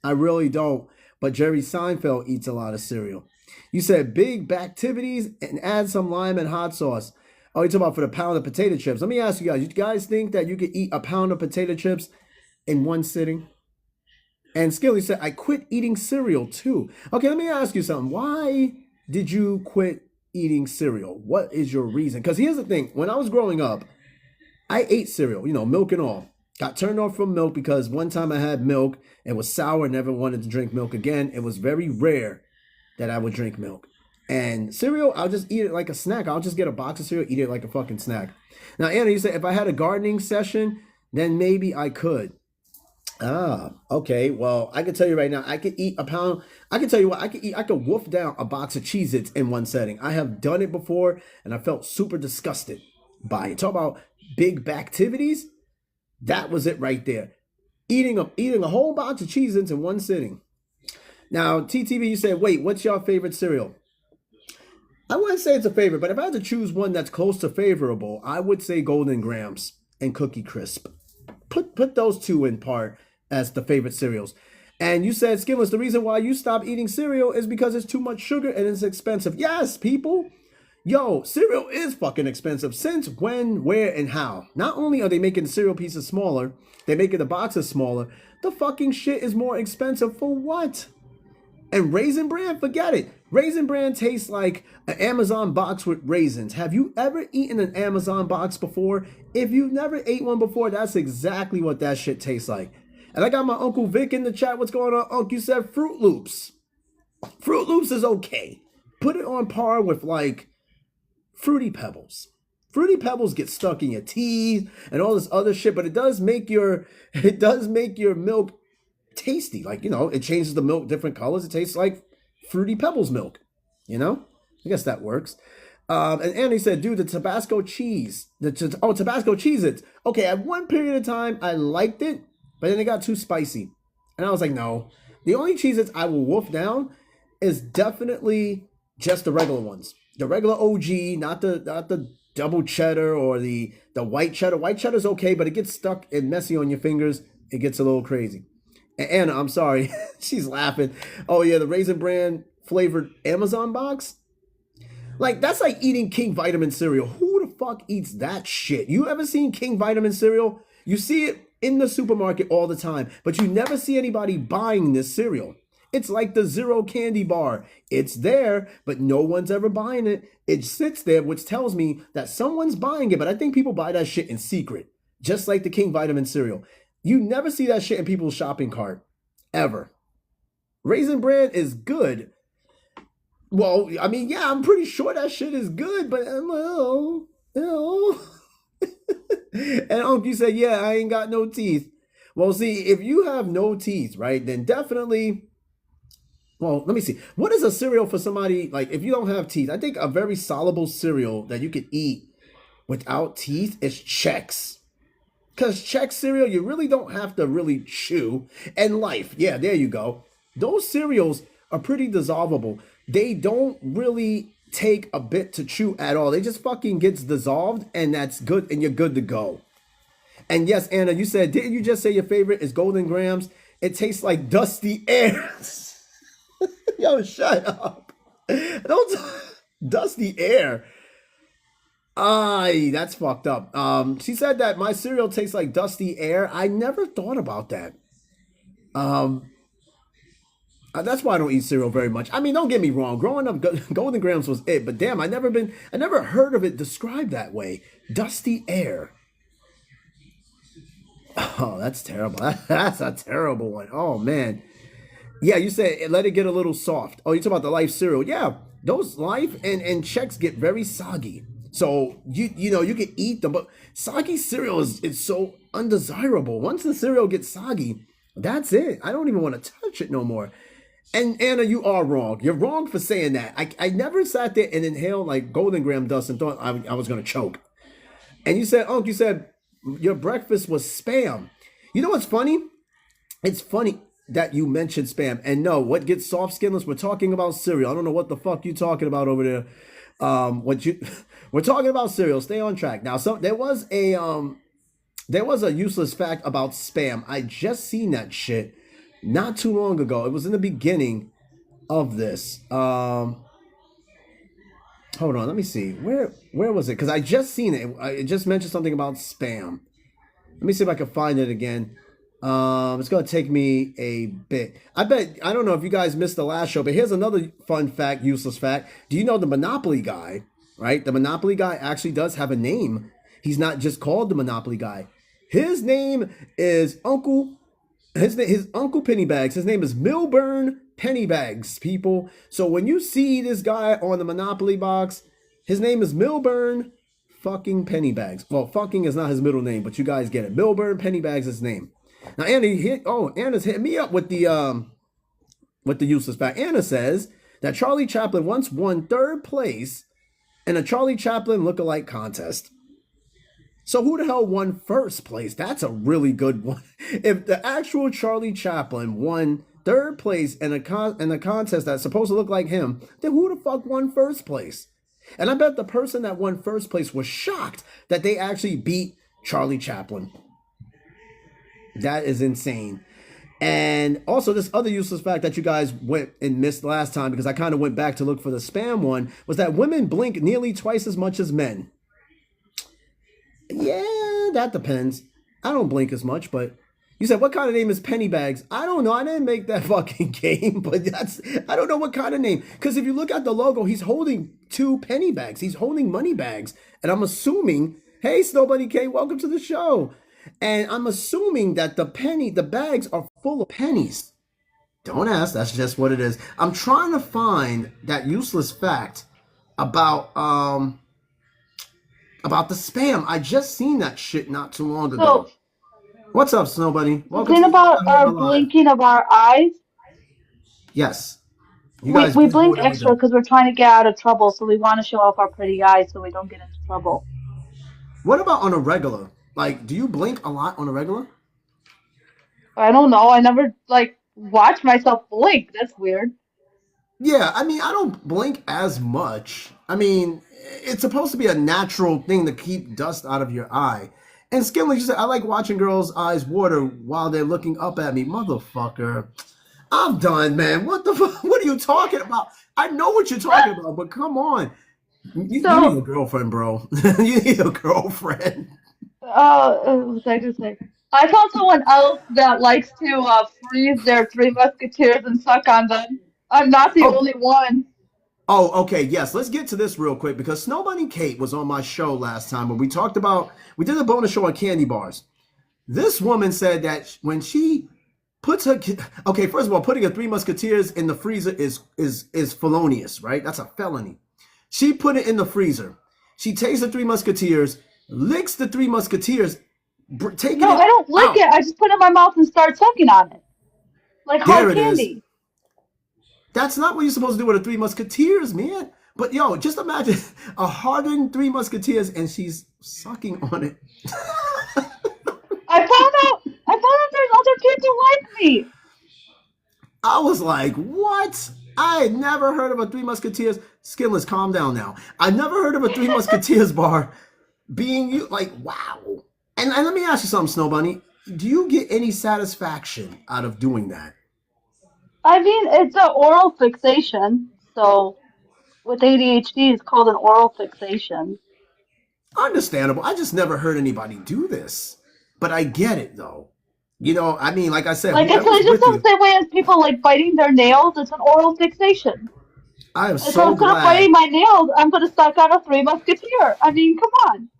Speaker 1: I really don't. But Jerry Seinfeld eats a lot of cereal. You said big activities and add some lime and hot sauce. Oh, you're talking about for the pound of potato chips. Let me ask you guys think that you could eat a pound of potato chips in one sitting? And Skilly said, I quit eating cereal too. Okay, let me ask you something. Why did you quit eating cereal? What is your reason? Because here's the thing. When I was growing up, I ate cereal, you know, milk and all. Got turned off from milk because one time I had milk. It was sour. Never wanted to drink milk again. It was very rare that I would drink milk. And cereal, I'll just eat it like a snack. I'll just get a box of cereal, eat it like a fucking snack. Now, Anna, you said if I had a gardening session, then maybe I could. Ah, okay. Well, I can tell you right now, I could eat a pound. I can tell you what, I could wolf down a box of Cheez-Its in one setting. I have done it before, and I felt super disgusted by it. Talk about big activities. That was it right there. Eating a whole box of Cheez-Its in one sitting. Now, TTV, you said, wait, what's your favorite cereal? I wouldn't say it's a favorite, but if I had to choose one that's close to favorable, I would say Golden Grams and Cookie Crisp. Put those two in part as the favorite cereals. And you said, Skimless, the reason why you stopped eating cereal is because it's too much sugar and it's expensive. Yes, people. Yo, cereal is fucking expensive. Since when, where, and how? Not only are they making the cereal pieces smaller, they're making the boxes smaller. The fucking shit is more expensive for what? And Raisin Bran, forget it. Raisin Bran tastes like an Amazon box with raisins. Have you ever eaten an Amazon box before? If you've never ate one before, that's exactly what that shit tastes like. And I got my Uncle Vic in the chat. What's going on, Uncle? You said Fruit Loops. Fruit Loops is okay. Put it on par with like Fruity Pebbles. Fruity Pebbles get stuck in your teeth and all this other shit, but it does make your milk tasty. Like, you know, it changes the milk different colors. It tastes like Fruity Pebbles milk. You know? I guess that works. And Andy said, dude, the Tabasco cheese. Tabasco Cheez-Its. Okay, at one period of time, I liked it, but then it got too spicy. And I was like, no. The only Cheez-Its I will wolf down is definitely just the regular ones. The regular OG, not the double cheddar or the white cheddar. White cheddar's okay, but it gets stuck and messy on your fingers. It gets a little crazy. And Anna, I'm sorry. She's laughing. Oh, yeah, the Raisin Bran flavored Amazon box? Like, that's like eating King Vitamin cereal. Who the fuck eats that shit? You ever seen King Vitamin cereal? You see it in the supermarket all the time, but you never see anybody buying this cereal. It's like the Zero candy bar. It's there, but no one's ever buying it. It sits there, which tells me that someone's buying it, but I think people buy that shit in secret, just like the King Vitamin cereal. You never see that shit in people's shopping cart, ever. Raisin Bran is good. Well, I mean, yeah, I'm pretty sure that shit is good, but and Uncle said, yeah, I ain't got no teeth. Well, see, if you have no teeth, right, then definitely... Well, let me see. What is a cereal for somebody, like, if you don't have teeth? I think a very soluble cereal that you could eat without teeth is Chex. Because Chex cereal, you really don't have to really chew. And Life, yeah, there you go. Those cereals are pretty dissolvable. They don't really take a bit to chew at all. They just fucking gets dissolved, and that's good, and you're good to go. And yes, Anna, you said, didn't you just say your favorite is Golden Grams? It tastes like dusty air. Yo, shut up. Don't dusty air. Ay, that's fucked up. She said that my cereal tastes like dusty air. I never thought about that. I That's why I don't eat cereal very much. I mean, don't get me wrong. Growing up, Golden Grams was it, but damn, I never heard of it described that way. Dusty air. Oh, that's terrible. That's a terrible one. Oh man. Yeah, you said let it get a little soft. Oh, you talk about the Life cereal. Yeah, those Life and Chex get very soggy. So you know you can eat them, but soggy cereal is so undesirable. Once the cereal gets soggy, that's it. I don't even want to touch it no more. And Anna, you are wrong. You're wrong for saying that. I never sat there and inhaled like Golden Graham dust and thought I was gonna choke. And you said, Unc, you said your breakfast was spam. You know what's funny? It's funny that you mentioned spam. And no, what gets soft skinless? We're talking about cereal. I don't know what the fuck you talking about over there. What you we're talking about cereal. Stay on track. Now, so there was a useless fact about spam. I just seen that shit not too long ago. It was in the beginning of this. Hold on, let me see. Where was it? Because I just seen it. I just mentioned something about spam. Let me see if I can find it again. It's gonna take me a bit. I don't know if you guys missed the last show, but here's another fun fact, useless fact. Do you know the Monopoly guy, right? The Monopoly guy actually does have a name. He's not just called the Monopoly guy. His name is his Uncle Pennybags. His name is Milburn Pennybags, people. So when you see this guy on the Monopoly box, his name is Milburn fucking Pennybags. Well, fucking is not his middle name, but you guys get it. Milburn Pennybags is his name. Now Anna's hit me up with the useless fact. Anna says that Charlie Chaplin once won third place in a Charlie Chaplin look-alike contest. So who the hell won first place? That's a really good one. If the actual Charlie Chaplin won third place in a contest that's supposed to look like him, then who the fuck won first place? And I bet the person that won first place was shocked that they actually beat Charlie Chaplin. That is insane. And also this other useless fact that you guys went and missed last time, because I kind of went back to look for the spam one, was that women blink nearly twice as much as men. Yeah, that depends. I don't blink as much, but you said, what kind of name is Pennybags? I don't know. I didn't make that fucking game, but I don't know what kind of name. Because if you look at the logo, he's holding two penny bags. He's holding money bags. And I'm assuming, hey, Snowbunny K, welcome to the show. And I'm assuming that the bags are full of pennies. Don't ask. That's just what it is. I'm trying to find that useless fact about the spam. I just seen that shit not too long ago.
Speaker 2: So,
Speaker 1: What's up, Snowbunny?
Speaker 2: the
Speaker 1: Welcome
Speaker 2: thing
Speaker 1: to the
Speaker 2: about our
Speaker 1: Live.
Speaker 2: blinking of our eyes,
Speaker 1: Yes. You
Speaker 2: we,
Speaker 1: guys
Speaker 2: we
Speaker 1: please do
Speaker 2: blink
Speaker 1: whatever you
Speaker 2: extra
Speaker 1: do.
Speaker 2: because we're trying to get out of trouble, so we want to show off our pretty eyes so we don't get into trouble.
Speaker 1: What about on a regular? Like, do you blink a lot on a regular?
Speaker 2: I don't know. I never like watch myself blink. That's weird.
Speaker 1: Yeah, I mean, I don't blink as much. I mean, it's supposed to be a natural thing to keep dust out of your eye. And Skinley just said, I like watching girls' eyes water while they're looking up at me. Motherfucker. I'm done, man. What the fuck? What are you talking about? I know what you're talking about, but come on. You need
Speaker 2: So,
Speaker 1: a girlfriend, bro. You need a girlfriend.
Speaker 2: what was I gonna say? I found someone else that likes to freeze their Three Musketeers and suck on them. I'm not the
Speaker 1: Oh,
Speaker 2: only one.
Speaker 1: oh, okay. Yes, let's get to this real quick because Snow Bunny Kate was on my show last time when we did a bonus show on candy bars. This woman said that when she puts her, okay, first of all, putting a Three Musketeers in the freezer is felonious, right? That's a felony. She put it in the freezer. She takes the Three Musketeers, licks the Three Musketeers, taking
Speaker 2: No,
Speaker 1: it
Speaker 2: I don't lick
Speaker 1: out.
Speaker 2: it. I just put it in my mouth and start sucking on it like
Speaker 1: There
Speaker 2: hard
Speaker 1: it is.
Speaker 2: candy.
Speaker 1: That's not what you're supposed to do with the Three Musketeers, man. But yo, just imagine a hardened Three Musketeers and she's sucking on it.
Speaker 2: I found out there's other kids who like me.
Speaker 1: I was like, what? I had never heard of a Three Musketeers. Skinless, calm down now. I never heard of a Three Musketeers bar being you. Like, wow. And let me ask you something, Snow Bunny. Do you get any satisfaction out of doing that?
Speaker 2: I mean, it's an oral fixation. So with ADHD, it's called an oral fixation.
Speaker 1: Understandable. I just never heard anybody do this. But I get it, though. I mean, like I said,
Speaker 2: Like it's
Speaker 1: whoever's
Speaker 2: like just
Speaker 1: with
Speaker 2: the
Speaker 1: you,
Speaker 2: same way as people like biting their nails. It's an oral fixation.
Speaker 1: I am
Speaker 2: And so
Speaker 1: so
Speaker 2: instead of
Speaker 1: glad
Speaker 2: biting my nails, I'm gonna suck on a Three Musketeer. I mean, come on,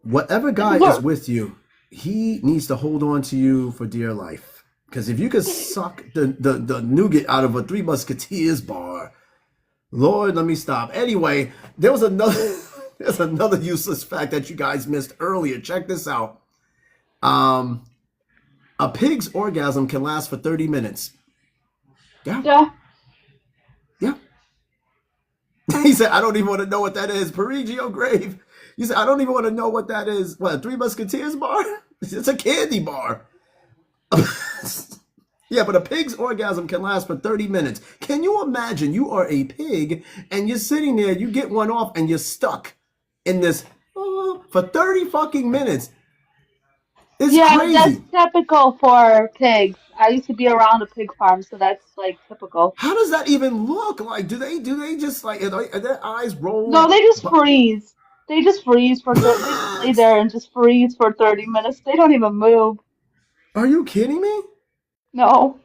Speaker 1: whatever
Speaker 2: it's
Speaker 1: guy is
Speaker 2: worse.
Speaker 1: with you, he needs to hold on to you for dear life. Because if you could suck the nougat out of a Three Musketeers bar, Lord, let me stop. Anyway, there was another there's another useless fact that you guys missed earlier. Check this out. Um, a pig's orgasm can last for 30 minutes. Yeah,
Speaker 2: Yeah,
Speaker 1: yeah. He said, I don't even want to know what that is. Perigio Grave. He said, I don't even want to know what that is. What, a Three Musketeers bar? It's a candy bar. Yeah, but a pig's orgasm can last for 30 minutes. Can you imagine you are a pig and you're sitting there, you get one off and you're stuck in this for 30 fucking minutes? It's
Speaker 2: yeah, that's
Speaker 1: crazy.
Speaker 2: typical for pigs. I used to be around a pig farm, so that's like typical.
Speaker 1: How does that even look? Like, do they just like are their eyes
Speaker 2: No,
Speaker 1: rolled?
Speaker 2: they just freeze. They just freeze for they just lay there and just freeze for 30 minutes. They don't even move.
Speaker 1: Are you kidding me?
Speaker 2: No.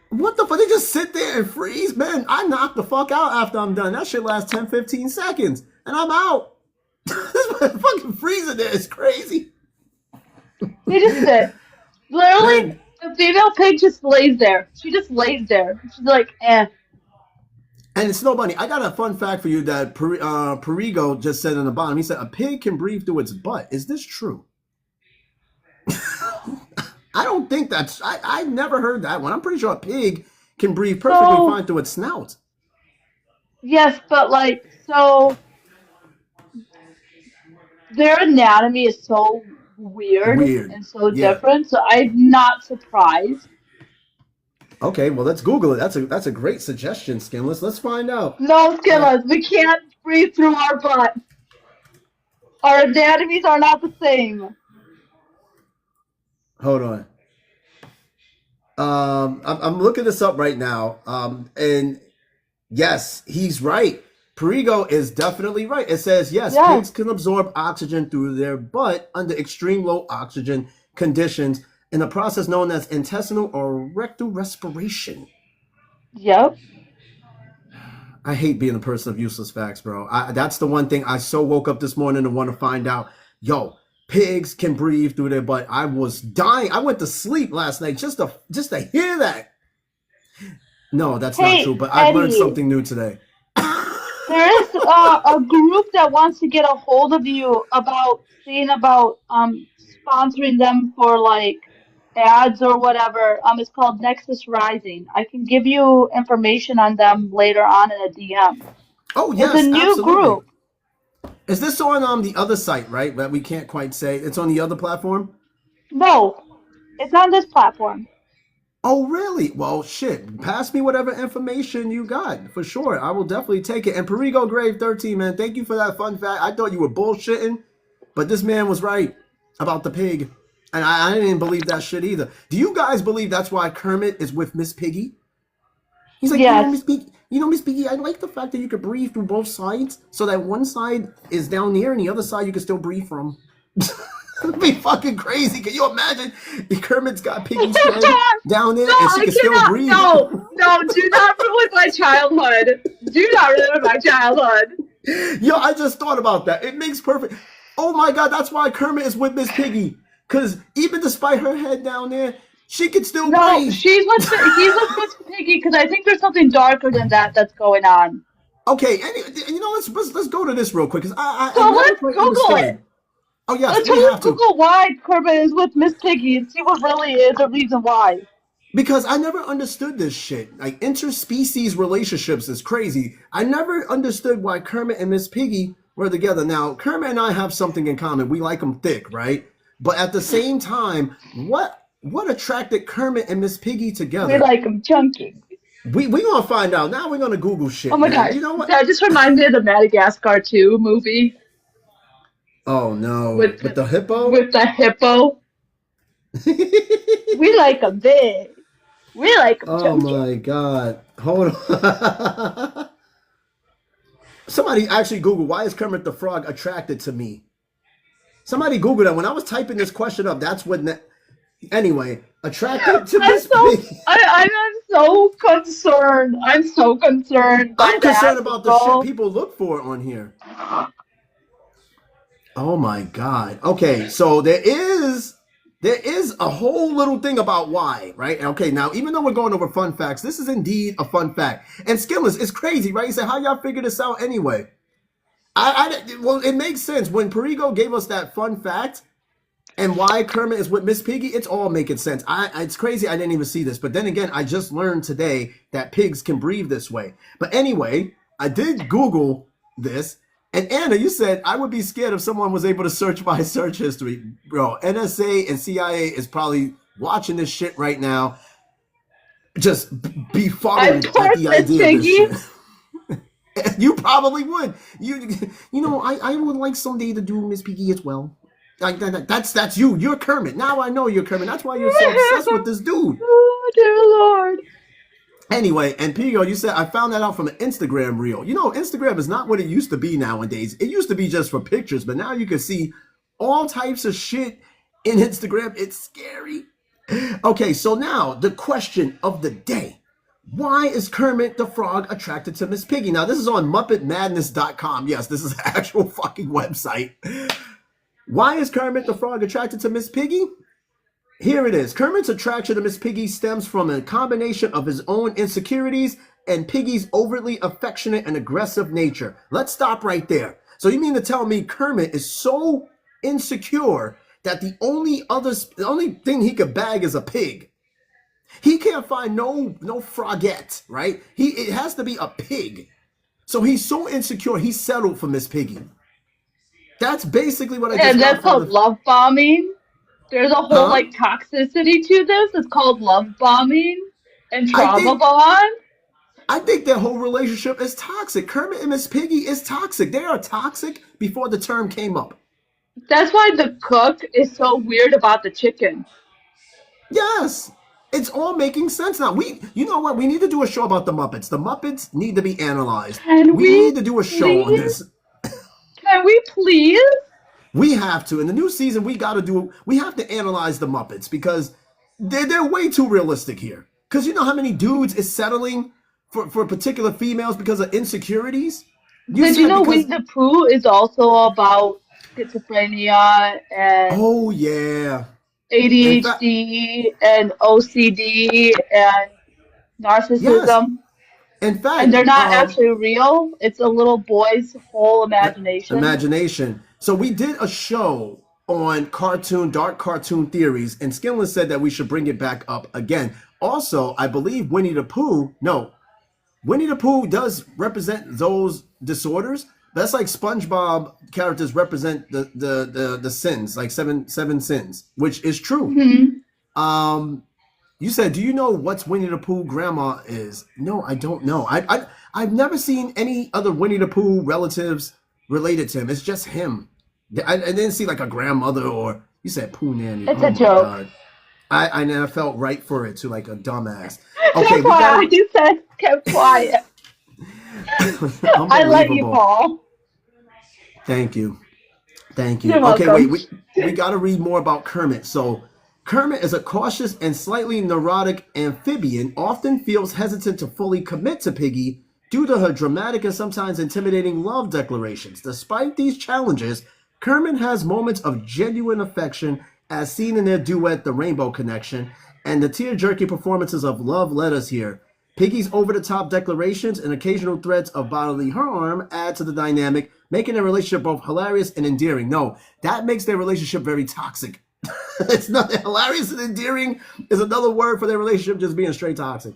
Speaker 1: What the fuck? They just sit there and freeze? Man, I knock the fuck out after I'm done. That shit lasts 10, 15 seconds. And I'm out. This fucking freezing there is crazy.
Speaker 2: They just sit. Literally,
Speaker 1: Man,
Speaker 2: the female pig just lays there. She just lays there. She's like, eh.
Speaker 1: and it's no bunny. I got a fun fact for you that Perigo just said in the bottom. He said, a pig can breathe through its butt. Is this true? I don't think I never heard that one. I'm pretty sure a pig can breathe perfectly
Speaker 2: So,
Speaker 1: fine through its snout.
Speaker 2: yes, but like, so their anatomy is so weird
Speaker 1: Weird.
Speaker 2: and so
Speaker 1: Yeah.
Speaker 2: different. So I'm not surprised.
Speaker 1: Okay, well let's Google it. That's a great suggestion, Skinless. Let's find out.
Speaker 2: No,
Speaker 1: Uh,
Speaker 2: Skillas, we can't breathe through our butt. Our anatomies are not the same.
Speaker 1: hold on. I'm looking this up right now. And yes, he's right. Perigo is definitely right. It says, yes,
Speaker 2: Yeah.
Speaker 1: pigs can absorb oxygen through their butt under extreme low oxygen conditions in a process known as intestinal or rectal respiration.
Speaker 2: Yep.
Speaker 1: I hate being a person of useless facts, bro. That's the one thing I so woke up this morning to want to find out. Yo, pigs can breathe through their butt. I was dying. I went to sleep last night just to hear that. No, that's not true,
Speaker 2: Hey,
Speaker 1: but I've learned
Speaker 2: Eddie,
Speaker 1: something new today.
Speaker 2: there is a group that wants to get a hold of you about seeing about sponsoring them for like ads or whatever. It's called Nexus Rising. I can give you information on them later on in a DM.
Speaker 1: Oh
Speaker 2: It's a
Speaker 1: yes,
Speaker 2: new
Speaker 1: absolutely.
Speaker 2: group.
Speaker 1: Is this on the other site, right? That we can't quite say. It's on the other platform?
Speaker 2: No, it's on this platform.
Speaker 1: Oh, really? Well, shit. Pass me whatever information you got for sure. I will definitely take it. And Perigo Grave 13, man, thank you for that fun fact. I thought you were bullshitting, but this man was right about the pig. And I didn't believe that shit either. Do you guys believe that's why Kermit is with Miss Piggy? He's like,
Speaker 2: Yes.
Speaker 1: Miss Piggy, I like the fact that you could breathe through both sides so that one side is down there and the other side you can still breathe from. It'd be fucking crazy. Can you imagine if Kermit's got Piggy's head down there
Speaker 2: No,
Speaker 1: and she
Speaker 2: I
Speaker 1: can still
Speaker 2: cannot.
Speaker 1: breathe?
Speaker 2: No, no, do not ruin my childhood. Do not ruin my childhood.
Speaker 1: Yo, I just thought about that. It makes perfect. Oh my god, that's why Kermit is with Miss Piggy. Because even despite her head down there, she can still
Speaker 2: No,
Speaker 1: breathe.
Speaker 2: he's with Miss Piggy because I think there's something darker than that that's going on.
Speaker 1: Okay, and let's go to this real quick because I
Speaker 2: So
Speaker 1: never
Speaker 2: let's
Speaker 1: quite
Speaker 2: Google it.
Speaker 1: understood. Oh yes,
Speaker 2: Let's
Speaker 1: we
Speaker 2: totally
Speaker 1: have to.
Speaker 2: Google why Kermit is with Miss Piggy and see what really is the reason why.
Speaker 1: Because I never understood this shit. Like interspecies relationships is crazy. I never understood why Kermit and Miss Piggy were together. Now, Kermit and I have something in common. We like them thick, right? But at the same time, what attracted Kermit and Miss Piggy
Speaker 2: We
Speaker 1: together?
Speaker 2: like him chunky.
Speaker 1: We gonna find out. Now we're gonna Google
Speaker 2: Oh
Speaker 1: shit,
Speaker 2: my
Speaker 1: man.
Speaker 2: gosh,
Speaker 1: You know what?
Speaker 2: that just reminded me of the Madagascar 2 movie
Speaker 1: Oh no,
Speaker 2: with
Speaker 1: with
Speaker 2: the
Speaker 1: the hippo.
Speaker 2: with the hippo. We like him big. We like him
Speaker 1: Oh
Speaker 2: chunky.
Speaker 1: my god. Hold on. Somebody actually Google why is Kermit the Frog attracted to me? Somebody Google that. When I was typing this question up, that's when. Anyway, attracted to
Speaker 2: I'm
Speaker 1: Miss
Speaker 2: so
Speaker 1: Piggy.
Speaker 2: I'm so concerned. I'm so concerned by
Speaker 1: I'm
Speaker 2: that,
Speaker 1: concerned about the shit
Speaker 2: Google.
Speaker 1: people look for on here. Oh my god. Okay, so there is a whole little thing about why, right? Okay, now even though we're going over fun facts, this is indeed a fun fact. And Skillers, it's crazy, right? You say, how y'all figure this out anyway? Well, it makes sense when Perigo gave us that fun fact and why Kermit is with Miss Piggy. It's all making sense. It's crazy. I didn't even see this, but then again, I just learned today that pigs can breathe this way. But anyway, I did Google this, and Anna, you said I would be scared if someone was able to search my search history, bro. NSA and CIA is probably watching this shit right now, just
Speaker 2: I'm
Speaker 1: befuddled at
Speaker 2: poor
Speaker 1: the
Speaker 2: Miss
Speaker 1: idea of this
Speaker 2: Piggy.
Speaker 1: shit. You probably would. I would like someday to do Miss Piggy as well. Like that's you. You're Kermit. Now I know you're Kermit. That's why you're so obsessed with this dude.
Speaker 2: Oh, dear Lord.
Speaker 1: Anyway, and Pigo, you said I found that out from an Instagram reel. Instagram is not what it used to be nowadays. It used to be just for pictures, but now you can see all types of shit in Instagram. It's scary. Okay, so now the question of the day. Why is Kermit the Frog attracted to Miss Piggy? Now, this is on MuppetMadness.com. Yes, this is an actual fucking website. Why is Kermit the Frog attracted to Miss Piggy? Here it is. Kermit's attraction to Miss Piggy stems from a combination of his own insecurities and Piggy's overtly affectionate and aggressive nature. Let's stop right there. So you mean to tell me Kermit is so insecure that the only thing he could bag is a pig? He can't find no frogette, right? It has to be a pig. So he's so insecure, he settled for Miss Piggy. That's basically what I just
Speaker 2: And
Speaker 1: got
Speaker 2: that's
Speaker 1: from
Speaker 2: called
Speaker 1: the.
Speaker 2: love bombing. There's a whole
Speaker 1: Huh?
Speaker 2: like toxicity to this. It's called love bombing and
Speaker 1: I
Speaker 2: trauma
Speaker 1: think
Speaker 2: bond.
Speaker 1: I think their whole relationship is toxic. Kermit and Miss Piggy is toxic. They are toxic before the term came up.
Speaker 2: That's why the cook is so weird about the chicken.
Speaker 1: Yes. It's all making sense now. You know what? We need to do a show about the Muppets. The Muppets need to be analyzed.
Speaker 2: Can
Speaker 1: We
Speaker 2: we
Speaker 1: need to do a show on
Speaker 2: please?
Speaker 1: this.
Speaker 2: Can we please?
Speaker 1: We have to. In the new season, we have to analyze the Muppets because they're way too realistic here. Because you know how many dudes is settling for particular females because of insecurities? You
Speaker 2: Did you
Speaker 1: said
Speaker 2: know
Speaker 1: because,
Speaker 2: Winnie the Pooh is also about schizophrenia and
Speaker 1: oh yeah. In fact,
Speaker 2: ADHD and OCD and
Speaker 1: yes.
Speaker 2: narcissism?
Speaker 1: In
Speaker 2: And
Speaker 1: fact,
Speaker 2: they're not actually real. It's a little boy's whole imagination.
Speaker 1: imagination. So we did a show on dark cartoon theories, and Skinless said that we should bring it back up again. Also, I believe Winnie the Pooh does represent those disorders. That's like SpongeBob characters represent the sins, like seven sins, which is true.
Speaker 2: Hmm.
Speaker 1: Um, you said, do you know what's Winnie the Pooh grandma is? No, I don't know. I've never seen any other Winnie the Pooh relatives related to him. It's just him. I didn't see like a grandmother or you said Pooh Nanny.
Speaker 2: It's
Speaker 1: Oh
Speaker 2: a
Speaker 1: my
Speaker 2: joke.
Speaker 1: god. I never felt right for it to like a dumbass. Okay,
Speaker 2: Kept
Speaker 1: we
Speaker 2: quiet.
Speaker 1: got
Speaker 2: You said kept quiet. I let you,
Speaker 1: unbelievable.
Speaker 2: Paul.
Speaker 1: Thank you. Thank you.
Speaker 2: You're
Speaker 1: Okay, wait,
Speaker 2: welcome.
Speaker 1: we got to read more about Kermit. So, Kermit is a cautious and slightly neurotic amphibian, often feels hesitant to fully commit to Piggy due to her dramatic and sometimes intimidating love declarations. Despite these challenges, Kermit has moments of genuine affection, as seen in their duet, The Rainbow Connection, and the tear-jerking performances of Love Letters here. Piggy's over-the-top declarations and occasional threats of bodily harm add to the dynamic, making their relationship both hilarious and endearing. No, that makes their relationship very toxic. It's not hilarious and endearing is another word for their relationship just being straight toxic.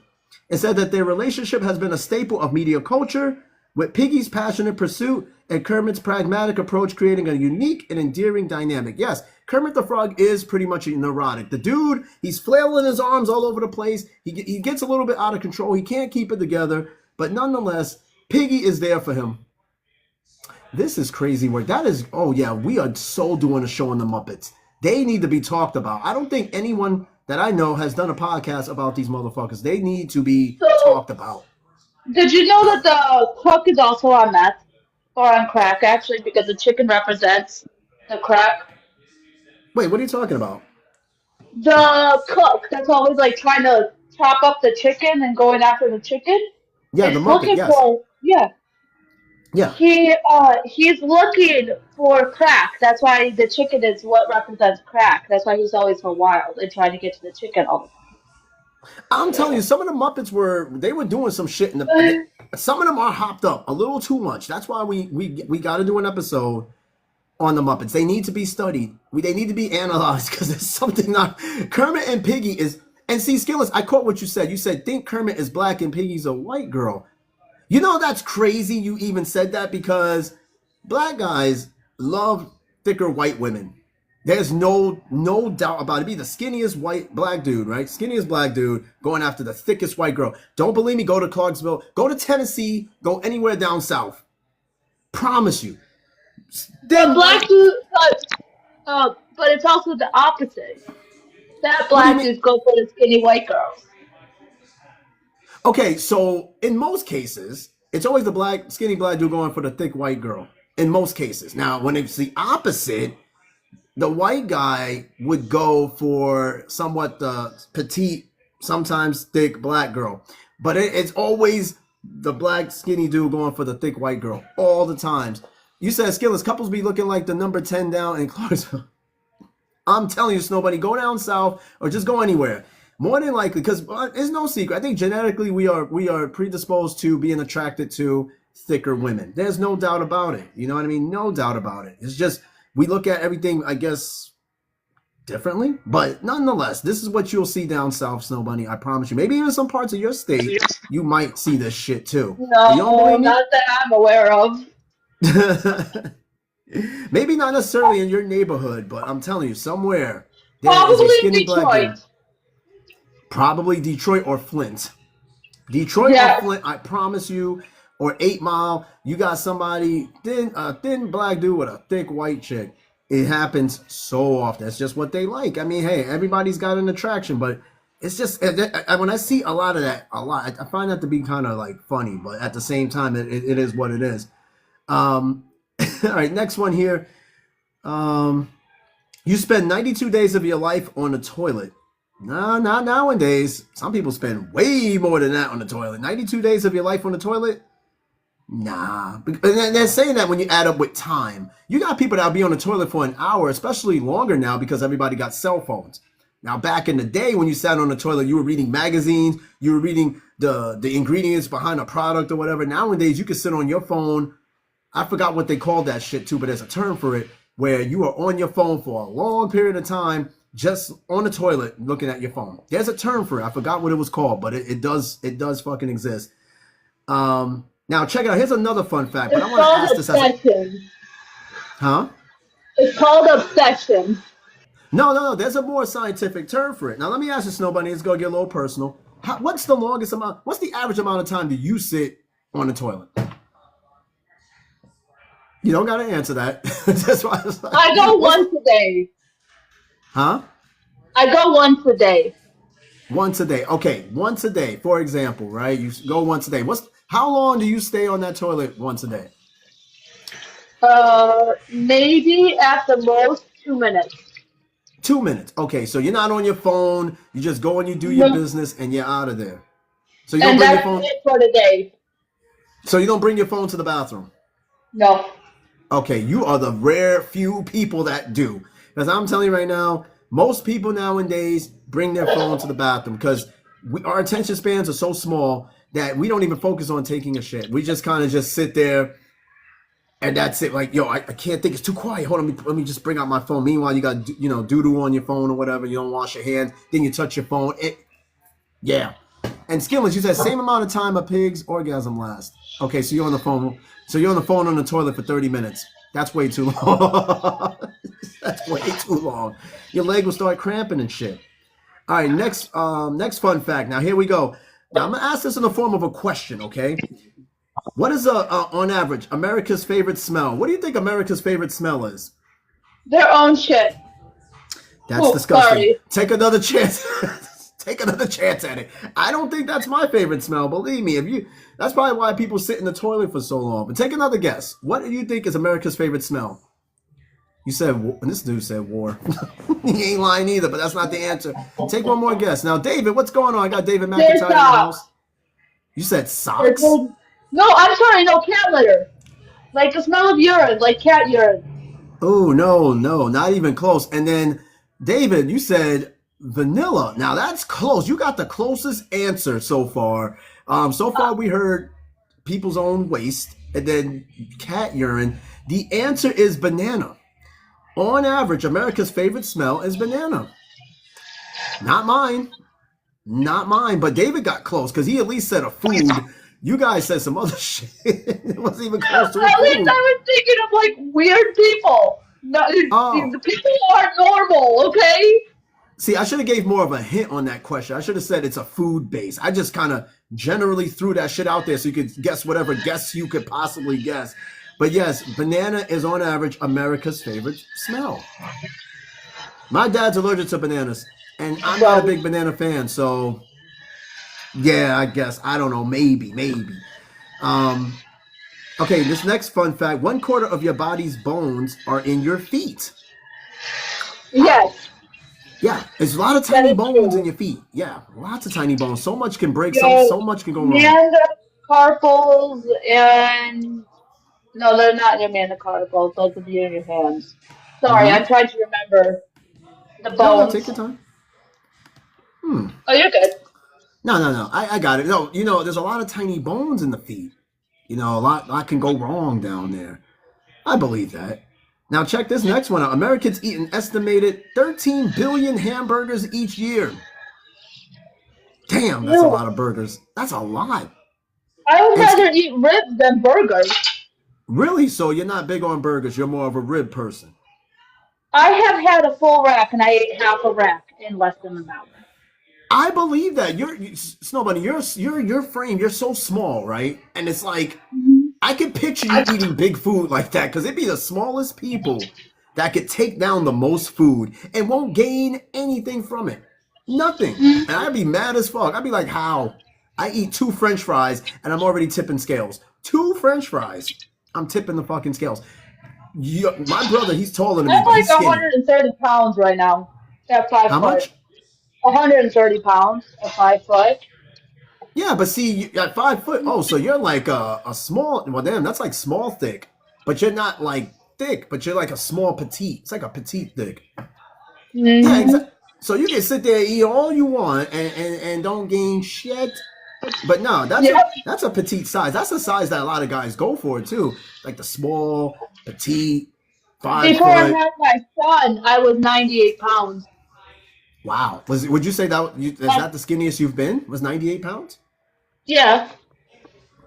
Speaker 1: It said that their relationship has been a staple of media culture, with Piggy's passionate pursuit and Kermit's pragmatic approach creating a unique and endearing dynamic. Yes, Kermit the Frog is pretty much neurotic. The dude, he's flailing his arms all over the place. He gets a little bit out of control. He can't keep it together. But nonetheless, Piggy is there for him. This is crazy work. That is, oh yeah, we are so doing a show on the Muppets. They need to be talked about. I don't think anyone that I know has done a podcast about these motherfuckers. They need to be
Speaker 2: So,
Speaker 1: talked about.
Speaker 2: did you know that the cook is also on meth or on crack, actually, because the chicken represents the crack?
Speaker 1: Wait, what are you talking about?
Speaker 2: The cook that's always like trying to chop up the chicken and going after the chicken
Speaker 1: Yeah, the
Speaker 2: is
Speaker 1: Muppet.
Speaker 2: looking
Speaker 1: Yes.
Speaker 2: for, yeah.
Speaker 1: Yeah.
Speaker 2: He's looking for crack. That's why the chicken is what represents crack. That's why he's always so wild and trying to get to the chicken all
Speaker 1: I'm telling you, some of the Muppets were doing some shit in
Speaker 2: the
Speaker 1: some of them are hopped up a little too much. That's why we got to do an episode on the Muppets. They need to be studied. They need to be analyzed because there's something not. Kermit and Piggy is. And see, Skillers, I caught what you said. You said think Kermit is black and Piggy's a white girl. You know that's crazy. You even said that because black guys love thicker white women. There's no doubt about it. Be the skinniest white black dude, right? Skinniest black dude going after the thickest white girl. Don't believe me? Go to Clarksville. Go to Tennessee. Go anywhere down south. Promise you.
Speaker 2: But
Speaker 1: Then
Speaker 2: black
Speaker 1: white.
Speaker 2: dude, but it's also the opposite. That
Speaker 1: What do you
Speaker 2: black
Speaker 1: mean?
Speaker 2: dudes go for the skinny white girls.
Speaker 1: Okay, so in most cases, it's always the skinny black dude going for the thick white girl. In most cases. Now, when it's the opposite, the white guy would go for somewhat the petite, sometimes thick black girl. But it's always the black skinny dude going for the thick white girl all the times. You said Skillers couples be looking like the number 10 down in Clarksville. I'm telling you, Snowbunny, go down south or just go anywhere. More than likely, because it's no secret. I think genetically we are predisposed to being attracted to thicker women. There's no doubt about it. You know what I mean? No doubt about it. It's just we look at everything, I guess, differently. But nonetheless, this is what you'll see down south, Snow Bunny. I promise you. Maybe even some parts of your state, you might see this shit too. But you don't
Speaker 2: No,
Speaker 1: believe me?
Speaker 2: not that I'm aware of.
Speaker 1: Maybe not necessarily in your neighborhood, but I'm telling you, somewhere there is a
Speaker 2: Probably
Speaker 1: skinny black
Speaker 2: Detroit.
Speaker 1: dude. Probably Detroit or Flint. Detroit or
Speaker 2: Yes.
Speaker 1: Flint, I promise you, or 8 Mile, you got somebody thin black dude with a thick white chick. It happens so often. That's just what they like. I mean, hey, everybody's got an attraction, but it's just when I see a lot of that, I find that to be kind of like funny, but at the same time, it is what it is. All right, next one here. You spend 92 days of your life on the toilet. Nah, not nowadays. Some people spend way more than that on the toilet. 92 days of your life on the toilet? Nah. And they're saying that when you add up with time. You got people that'll be on the toilet for an hour, especially longer now because everybody got cell phones. Now, back in the day when you sat on the toilet, you were reading magazines, you were reading the ingredients behind a product or whatever. Nowadays, you can sit on your phone. I forgot what they called that shit too, but there's a term for it where you are on your phone for a long period of time just on the toilet looking at your phone. There's a term for it. I forgot what it was called, but it does fucking exist. Now check it out. Here's another fun fact, but I
Speaker 2: It's
Speaker 1: want to
Speaker 2: called
Speaker 1: ask this as a
Speaker 2: obsession.
Speaker 1: huh?
Speaker 2: It's called obsession.
Speaker 1: No. There's a more scientific term for it. Now let me ask you, Snow Bunny. It's gonna get a little personal. What's the average amount of time do you sit on the toilet? You don't gotta answer that. That's why I was like,
Speaker 2: I go once a day.
Speaker 1: huh?
Speaker 2: I go once a day.
Speaker 1: Once a day. Okay, once a day, for example, right? You go once a day. How long do you stay on that toilet once a day?
Speaker 2: Maybe at the most 2 minutes.
Speaker 1: 2 minutes. Okay, so you're not on your phone. You just go and you do your
Speaker 2: No,
Speaker 1: business and you're out of there. So you don't
Speaker 2: and
Speaker 1: bring your
Speaker 2: that's
Speaker 1: phone.
Speaker 2: it for the day.
Speaker 1: So you don't bring your phone to the bathroom.
Speaker 2: No.
Speaker 1: Okay, you are the rare few people that do. Because I'm telling you right now, most people nowadays bring their phone to the bathroom because our attention spans are so small that we don't even focus on taking a shit. We just kind of just sit there and that's it. Like, yo, I can't think. It's too quiet. Hold on, let me just bring out my phone. Meanwhile, you got doo-doo on your phone or whatever. You don't wash your hands. Then you touch your phone. Yeah. And Skillers, you said same amount of time a pig's orgasm lasts. Okay, so you're on the phone. So you're on the phone on the toilet for 30 minutes. That's way too long. That's way too long. Your leg will start cramping and shit. All right, next fun fact. Now here we go. Now I'm gonna ask this in the form of a question, okay? What is on average America's favorite smell? What do you think America's favorite smell is?
Speaker 2: Their own shit.
Speaker 1: That's
Speaker 2: Oh,
Speaker 1: disgusting.
Speaker 2: sorry.
Speaker 1: Take another chance. Take another chance at it. I don't think that's my favorite smell. Believe me, that's probably why people sit in the toilet for so long. But take another guess. What do you think is America's favorite smell? You said, and this dude said war. He ain't lying either, but that's not the answer. Take one more guess. Now, David, what's going on? I got David
Speaker 2: There's
Speaker 1: McIntyre in the house. You said
Speaker 2: there's
Speaker 1: socks?
Speaker 2: no, I'm sorry, no cat litter. Like the smell of urine, like cat urine.
Speaker 1: Oh, no, no, not even close. And then, David, you said vanilla. Now, that's close. You got the closest answer so far. So far, we heard people's own waste and then cat urine. The answer is banana. On average, America's favorite smell is banana. Not mine. Not mine. But David got close because he at least said a food. You guys said some other shit. It wasn't even close to a
Speaker 2: At least
Speaker 1: food.
Speaker 2: I was thinking of like weird people. No,
Speaker 1: Oh,
Speaker 2: the people aren't normal, okay?
Speaker 1: see, I should have gave more of a hint on that question. I should have said it's a food base. I just kind of generally threw that shit out there so you could guess whatever guess you could possibly guess. But yes, banana is on average America's favorite smell. My dad's allergic to bananas, and I'm not a big banana fan, so yeah, I guess. I don't know, maybe. Um, okay, this next fun fact, 1/4 of your body's bones are in your feet.
Speaker 2: Yes,
Speaker 1: Yeah, there's a lot of
Speaker 2: that
Speaker 1: tiny
Speaker 2: is
Speaker 1: bones in
Speaker 2: true.
Speaker 1: your feet. Yeah, lots of tiny bones. So much can break,
Speaker 2: Your
Speaker 1: so much can go wrong.
Speaker 2: metacarpals and no, they're not your metacarpals. Those would be in your hands. Sorry,
Speaker 1: Mm-hmm.
Speaker 2: I'm trying to remember the
Speaker 1: No, take
Speaker 2: bones.
Speaker 1: your time. Hmm.
Speaker 2: Oh, you're good.
Speaker 1: No. I got it. No, there's a lot of tiny bones in the feet. A lot can go wrong down there. I believe that. Now check this next one out. Americans eat an estimated 13 billion hamburgers each year. Damn, that's a
Speaker 2: Ew.
Speaker 1: lot of burgers. That's a lot.
Speaker 2: I would
Speaker 1: And
Speaker 2: rather eat ribs than burgers.
Speaker 1: really, so you're not big on burgers. You're more of a rib person.
Speaker 2: I have had a full rack and I ate half a rack in less than an hour.
Speaker 1: I believe that Snow Bunny. Your frame. You're so small, right? And it's like
Speaker 2: Mhm.
Speaker 1: I could picture you
Speaker 2: I,
Speaker 1: eating big food like that because it'd be the smallest people that could take down the most food and won't gain anything from it. Nothing. And
Speaker 2: Mhm.
Speaker 1: I'd be mad as fuck. I'd be like, how? I eat 2 French fries and I'm already tipping scales. 2 French fries. I'm tipping the fucking scales. My brother, he's taller than me,
Speaker 2: I'm
Speaker 1: but
Speaker 2: like
Speaker 1: he's skinny.
Speaker 2: 130 pounds right now at
Speaker 1: How
Speaker 2: 5 foot.
Speaker 1: much?
Speaker 2: 130 pounds at 5 foot.
Speaker 1: Yeah, but see, at 5 foot, oh, so you're like a small, well, damn, that's like small thick. But you're not like thick, but you're like a small petite. It's like a petite thick. Yeah,
Speaker 2: Hmm.
Speaker 1: exactly. So you can sit there and eat all you want and don't gain shit. But no, that's a
Speaker 2: Yep.
Speaker 1: that's a petite size. That's a size that a lot of guys go for too. Like the small, petite, five
Speaker 2: Before I
Speaker 1: foot.
Speaker 2: had my son, I was 98 pounds.
Speaker 1: Wow. Would you say is
Speaker 2: Um,
Speaker 1: that the skinniest you've been? Was 98 pounds?
Speaker 2: yeah,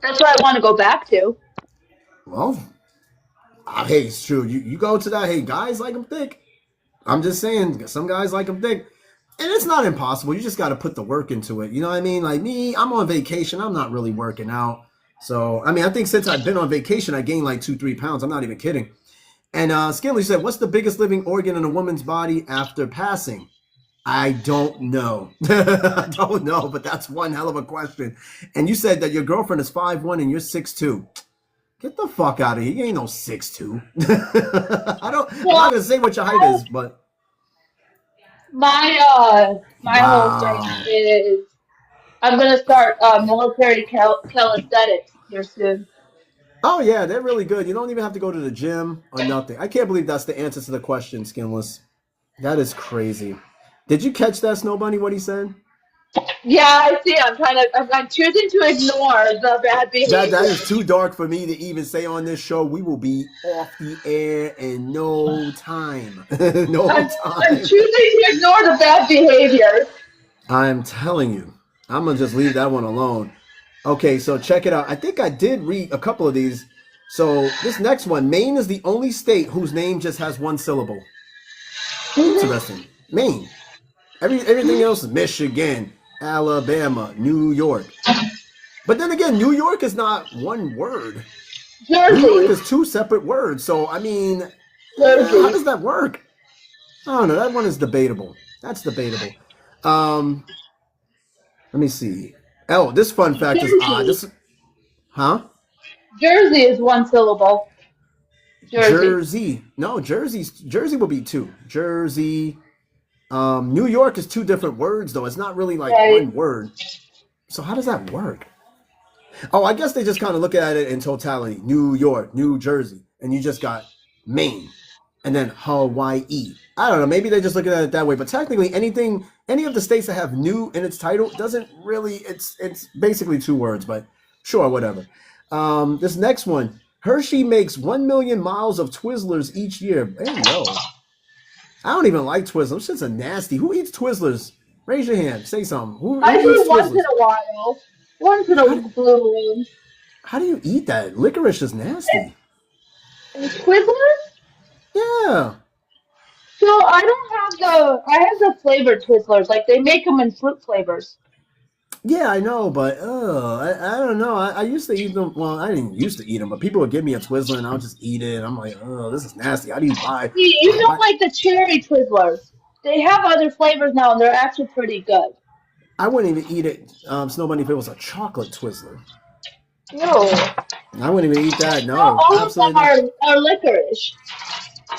Speaker 2: that's what I want to go back to.
Speaker 1: Well, hey, it's true. You go to that. Hey, guys like them thick. I'm just saying, some guys like them thick. And it's not impossible. You just got to put the work into it. You know what I mean? Like me, I'm on vacation. I'm not really working out. So, I mean, I think since I've been on vacation, I gained like 2, 3 pounds. I'm not even kidding. And Skinley said, what's the biggest living organ in a woman's body after passing? I don't know. I don't know, but that's one hell of a question. And you said that your girlfriend is 5'1" and you're 6'2". Get the fuck out of here. You ain't no 6'2". I'm
Speaker 2: Well,
Speaker 1: not gonna say what your height is, but
Speaker 2: my whole thing
Speaker 1: wow.
Speaker 2: is I'm gonna start military calisthenics here soon.
Speaker 1: Oh yeah, they're really good. You don't even have to go to the gym or nothing. I can't believe that's the answer to the question, Skinless. That is crazy. Did you catch that, Snow Bunny? What he said?
Speaker 2: Yeah, I see. I'm choosing to ignore the bad
Speaker 1: That
Speaker 2: behavior.
Speaker 1: is too dark for me to even say on this show. We will be off the air in no time. No
Speaker 2: I'm
Speaker 1: time.
Speaker 2: choosing to ignore the bad behavior.
Speaker 1: I'm telling you. I'm gonna just leave that one alone. Okay, so check it out. I think I did read a couple of these. So this next one, Maine is the only state whose name just has one syllable. Interesting. Maine. Everything else is Michigan, Alabama, New York. But then again, New York is not one word. New York
Speaker 2: Jersey,
Speaker 1: is two separate words. So I mean, how
Speaker 2: Jersey,
Speaker 1: does that work? I don't know. That one is debatable. That's debatable. Um, Let me see. Oh, this fun fact is odd.
Speaker 2: Jersey,
Speaker 1: This, huh?
Speaker 2: Jersey is one syllable. Jersey.
Speaker 1: Jersey. No, Jersey will be two. Jersey. New York is two different words though. It's not really like
Speaker 2: Right.
Speaker 1: one word. So how does that work? Oh, I guess they just kind of look at it in totality. New York, New Jersey, and you just got Maine, and then Hawaii. I don't know. Maybe they're just looking at it that way. But technically, any of the states that have "new" in its title doesn't really. It's basically two words. But sure, whatever. This next one, Hershey makes 1 million miles of Twizzlers each year. Hey yo, I don't even like Twizzlers. Shit's a nasty. Who eats Twizzlers? Raise your hand. Say something.
Speaker 2: I
Speaker 1: Who
Speaker 2: do
Speaker 1: eats
Speaker 2: once in
Speaker 1: Twizzlers?
Speaker 2: a while. Once in a
Speaker 1: How,
Speaker 2: blue moon.
Speaker 1: how do you eat that? Licorice is nasty.
Speaker 2: And Twizzlers?
Speaker 1: Yeah.
Speaker 2: So I have the flavored Twizzlers. Like they make them in fruit flavors.
Speaker 1: Yeah, I know, but I don't know. I used to eat them. Well, I didn't used to eat them, but people would give me a Twizzler and I would just eat it. And I'm like, oh, this is nasty. How do you buy?
Speaker 2: See, you don't
Speaker 1: buy
Speaker 2: like the cherry Twizzlers. They have other flavors now, and they're actually pretty good.
Speaker 1: I wouldn't even eat it, Snow Bunny, if it was a chocolate Twizzler.
Speaker 2: No,
Speaker 1: I wouldn't even eat that.
Speaker 2: not
Speaker 1: No,
Speaker 2: all of them
Speaker 1: absolutely not.
Speaker 2: are licorice.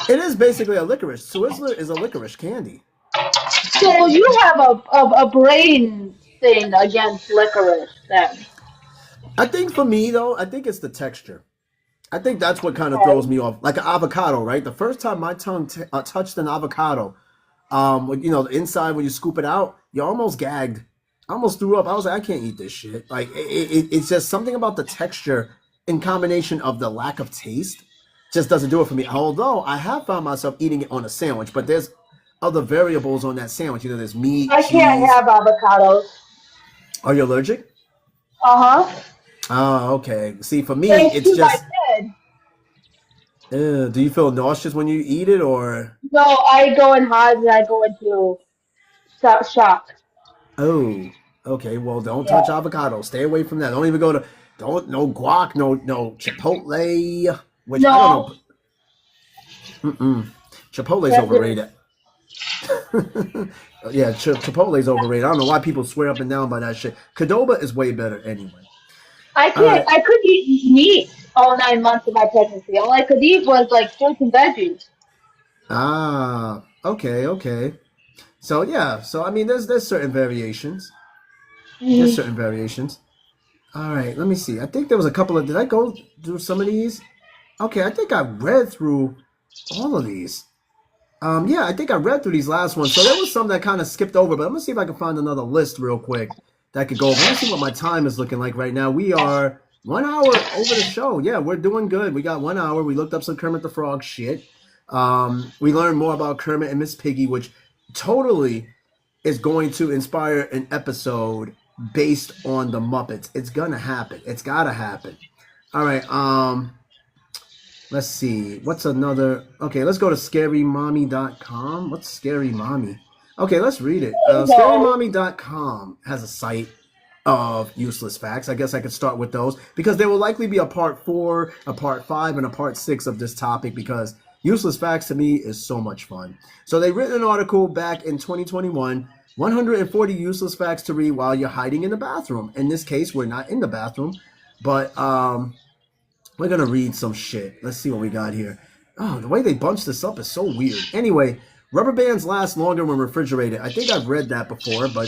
Speaker 1: It is basically a licorice. Twizzler is a licorice candy.
Speaker 2: So you have a brain thing against licorice then.
Speaker 1: I think for me though, I think it's the texture. I think that's what kind of throws
Speaker 2: Okay.
Speaker 1: me off. Like an avocado, right? The first time my tongue touched an avocado, the inside when you scoop it out, you almost gagged. I almost threw up. I was like, I can't eat this shit. Like it's just something about the texture in combination of the lack of taste just doesn't do it for me. Although I have found myself eating it on a sandwich, but there's other variables on that sandwich. There's meat,
Speaker 2: I can't
Speaker 1: cheese.
Speaker 2: have avocados.
Speaker 1: Are you allergic?
Speaker 2: Uh-huh.
Speaker 1: Oh, okay. See, for me,
Speaker 2: Thanks
Speaker 1: it's
Speaker 2: to my
Speaker 1: just.
Speaker 2: kid.
Speaker 1: Do you feel nauseous when you eat it, or?
Speaker 2: No, I go in hives and I go into shock.
Speaker 1: Oh, okay. Well, don't touch
Speaker 2: Yeah.
Speaker 1: avocado. Stay away from that. Don't even go to. Don't no guac. No chipotle. Which I don't
Speaker 2: No,
Speaker 1: know. Mm-mm. Chipotle's
Speaker 2: can't do it.
Speaker 1: overrated. Yeah, Chipotle's overrated. I don't know why people swear up and down by that shit. Qdoba is way better anyway.
Speaker 2: I
Speaker 1: All
Speaker 2: can't.
Speaker 1: right.
Speaker 2: I couldn't eat meat all 9 months of my pregnancy. All I could eat was like fruits and veggies.
Speaker 1: Ah. Okay. Okay. So yeah. So I mean, there's certain variations. There's
Speaker 2: Mhm.
Speaker 1: certain variations. All right. Let me see. I think there was a couple of. Did I go through some of these? Okay. I think I read through all of these. Yeah, I think I read through these last ones. So there was some that kind of skipped over, but I'm gonna see if I can find another list real quick that could go over. Let's see what my time is looking like right now. We are 1 hour over the show. Yeah, we're doing good. We got 1 hour. We looked up some Kermit the Frog shit. We learned more about Kermit and Miss Piggy, which totally is going to inspire an episode based on the Muppets. It's gonna happen. It's gotta happen. All right. Let's see. What's another? Okay, let's go to scarymommy.com. What's Scary Mommy? Okay, let's read it.
Speaker 2: No.
Speaker 1: Scarymommy.com has a site of useless facts. I guess I could start with those because there will likely be a part 4, a part 5, and a part 6 of this topic because useless facts to me is so much fun. So they written an article back in 2021, 140 useless facts to read while you're hiding in the bathroom. In this case, we're not in the bathroom, but we're gonna read some shit. Let's see what we got here. Oh, the way they bunched this up is so weird. Anyway, rubber bands last longer when refrigerated. I think I've read that before, but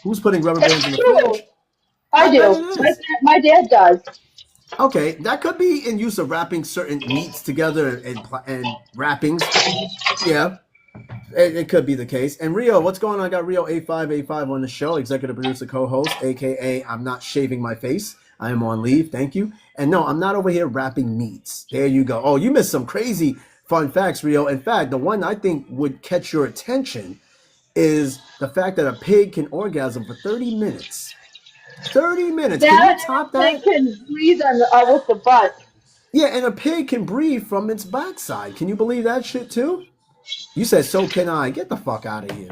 Speaker 1: who's putting rubber bands in
Speaker 2: It's
Speaker 1: the
Speaker 2: true.
Speaker 1: fridge?
Speaker 2: I
Speaker 1: I bet
Speaker 2: do.
Speaker 1: it
Speaker 2: My,
Speaker 1: is.
Speaker 2: my dad does.
Speaker 1: Okay, that could be in use of wrapping certain meats together and wrappings. Yeah, it could be the case. And Rio, what's going on? I got Rio 8585 on the show, executive producer, co-host, aka I'm not shaving my face. I am on leave. Thank you. And no, I'm not over here wrapping meats. There you go. Oh, you missed some crazy fun facts, Rio. In fact, the one I think would catch your attention is the fact that a pig can orgasm for 30 minutes. 30 minutes. Can you
Speaker 2: That
Speaker 1: top
Speaker 2: they
Speaker 1: that?
Speaker 2: can breathe on with the butt.
Speaker 1: Yeah, and a pig can breathe from its backside. Can you believe that shit too? You said, so can I. Get the fuck out of here.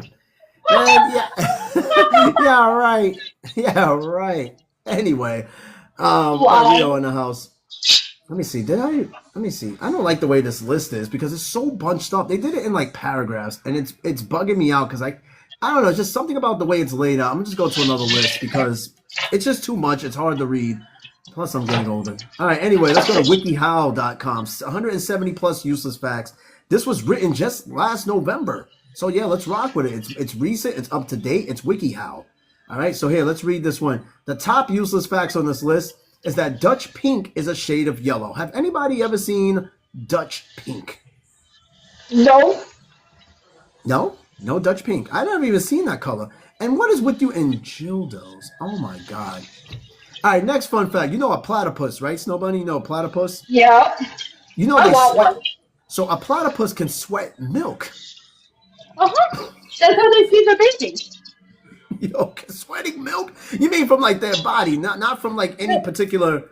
Speaker 1: Man, yeah. Yeah, right. Yeah, right. Anyway, got
Speaker 2: Why?
Speaker 1: Rio in the house. Let me see. Let me see. I don't like the way this list is because it's so bunched up. They did it in like paragraphs, and it's bugging me out because I don't know. Just something about the way it's laid out. I'm gonna just go to another list because it's just too much. It's hard to read. Plus, I'm getting older. All right, anyway, let's go to wikihow.com. 170 plus useless facts. This was written just last November. So, yeah, let's rock with it. It's recent, it's up to date, it's WikiHow. All right, so here, let's read this one. The top useless facts on this list is that Dutch pink is a shade of yellow. Have anybody ever seen Dutch pink?
Speaker 2: No.
Speaker 1: No? No Dutch pink. I've never even seen that color. And what is with you and dildos? Oh, my God. All right, next fun fact. You know a platypus, right, Snow Bunny? You know a platypus?
Speaker 2: Yeah.
Speaker 1: You know
Speaker 2: I
Speaker 1: they
Speaker 2: want
Speaker 1: sweat.
Speaker 2: one.
Speaker 1: So a platypus can sweat milk.
Speaker 2: Uh-huh. That's how they feed their babies.
Speaker 1: Yo, sweating milk? You mean from like their body, not from like any particular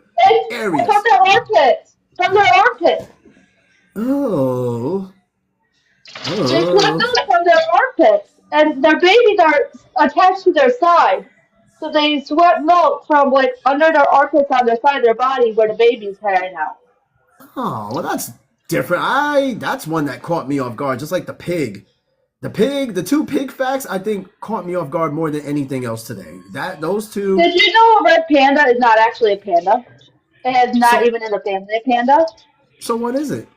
Speaker 1: areas?
Speaker 2: From their armpits. From their armpits.
Speaker 1: Oh.
Speaker 2: They sweat milk from their armpits. And their babies are attached to their side. So they sweat milk from like under their armpits on their side of their body where the baby's hanging out.
Speaker 1: Oh, well, that's different. That's one that caught me off guard, just like the pig. The two pig facts, I think, caught me off guard more than anything else today. Those two.
Speaker 2: Did you know a red panda is not actually a panda? It is not even in the family of panda.
Speaker 1: So what is it?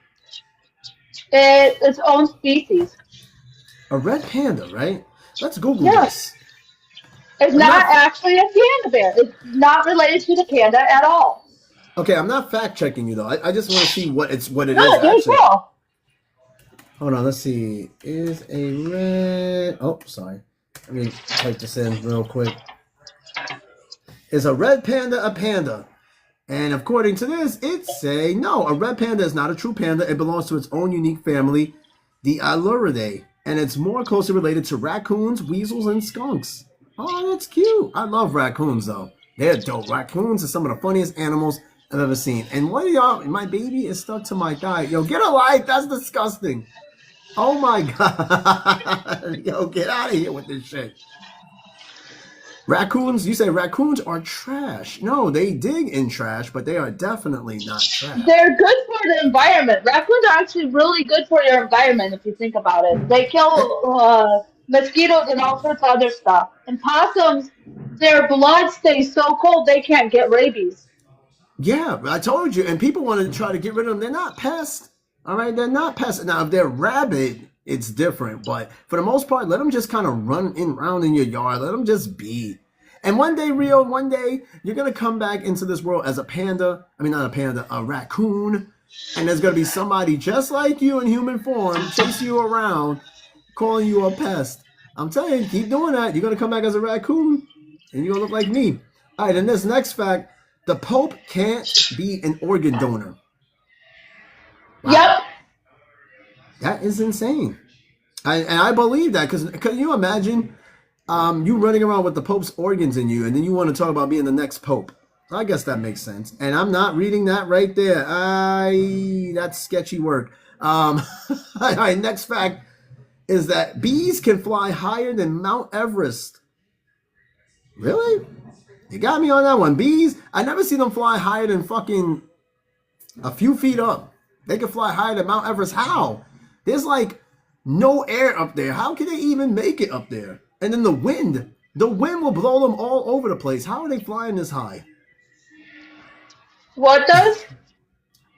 Speaker 2: It's its own species.
Speaker 1: A red panda, right? Let's Google
Speaker 2: Yes.
Speaker 1: this.
Speaker 2: It's not actually a panda bear. It's not related to the panda at all.
Speaker 1: Okay, I'm not fact checking you though. I just want to see what it is
Speaker 2: No, very
Speaker 1: actually.
Speaker 2: cool.
Speaker 1: Hold on, let's see. Is a red... Oh, sorry. Let me type this in real quick. Is a red panda a panda? And according to this, it's saying no. A red panda is not a true panda. It belongs to its own unique family, the Aluridae. And it's more closely related to raccoons, weasels, and skunks. Oh, that's cute. I love raccoons, though. They're dope. Raccoons are some of the funniest animals I've ever seen. And what are y'all? My baby is stuck to my thigh. Yo, get a life. That's disgusting. Oh, my God. Yo, get out of here with this shit. Raccoons, you say raccoons are trash. No, they dig in trash, but they are definitely not trash.
Speaker 2: They're good for the environment. Raccoons are actually really good for your environment if you think about it. They kill mosquitoes and all sorts of other stuff. And possums, their blood stays so cold they can't get rabies.
Speaker 1: Yeah, I told you. And people want to try to get rid of them. They're not pests. All right, they're not pests. Now, if they're rabid, it's different. But for the most part, let them just kind of run around in your yard. Let them just be. And one day, Rio, one day, you're going to come back into this world as a panda. I mean, not a panda, a raccoon. And there's going to be somebody just like you in human form chasing you around, calling you a pest. I'm telling you, keep doing that. You're going to come back as a raccoon, and you're going to look like me. All right, and this next fact, the Pope can't be an organ donor. Wow.
Speaker 2: Yep.
Speaker 1: That is insane. And I believe that because can you imagine you running around with the Pope's organs in you and then you want to talk about being the next Pope? I guess that makes sense. And I'm not reading that right there. That's sketchy work. All right, next fact is that bees can fly higher than Mount Everest. Really? You got me on that one. Bees, I never see them fly higher than fucking a few feet up. They can fly higher than Mount Everest. How? There's like no air up there. How can they even make it up there? And then the wind will blow them all over the place. How are they flying this high?
Speaker 2: What does?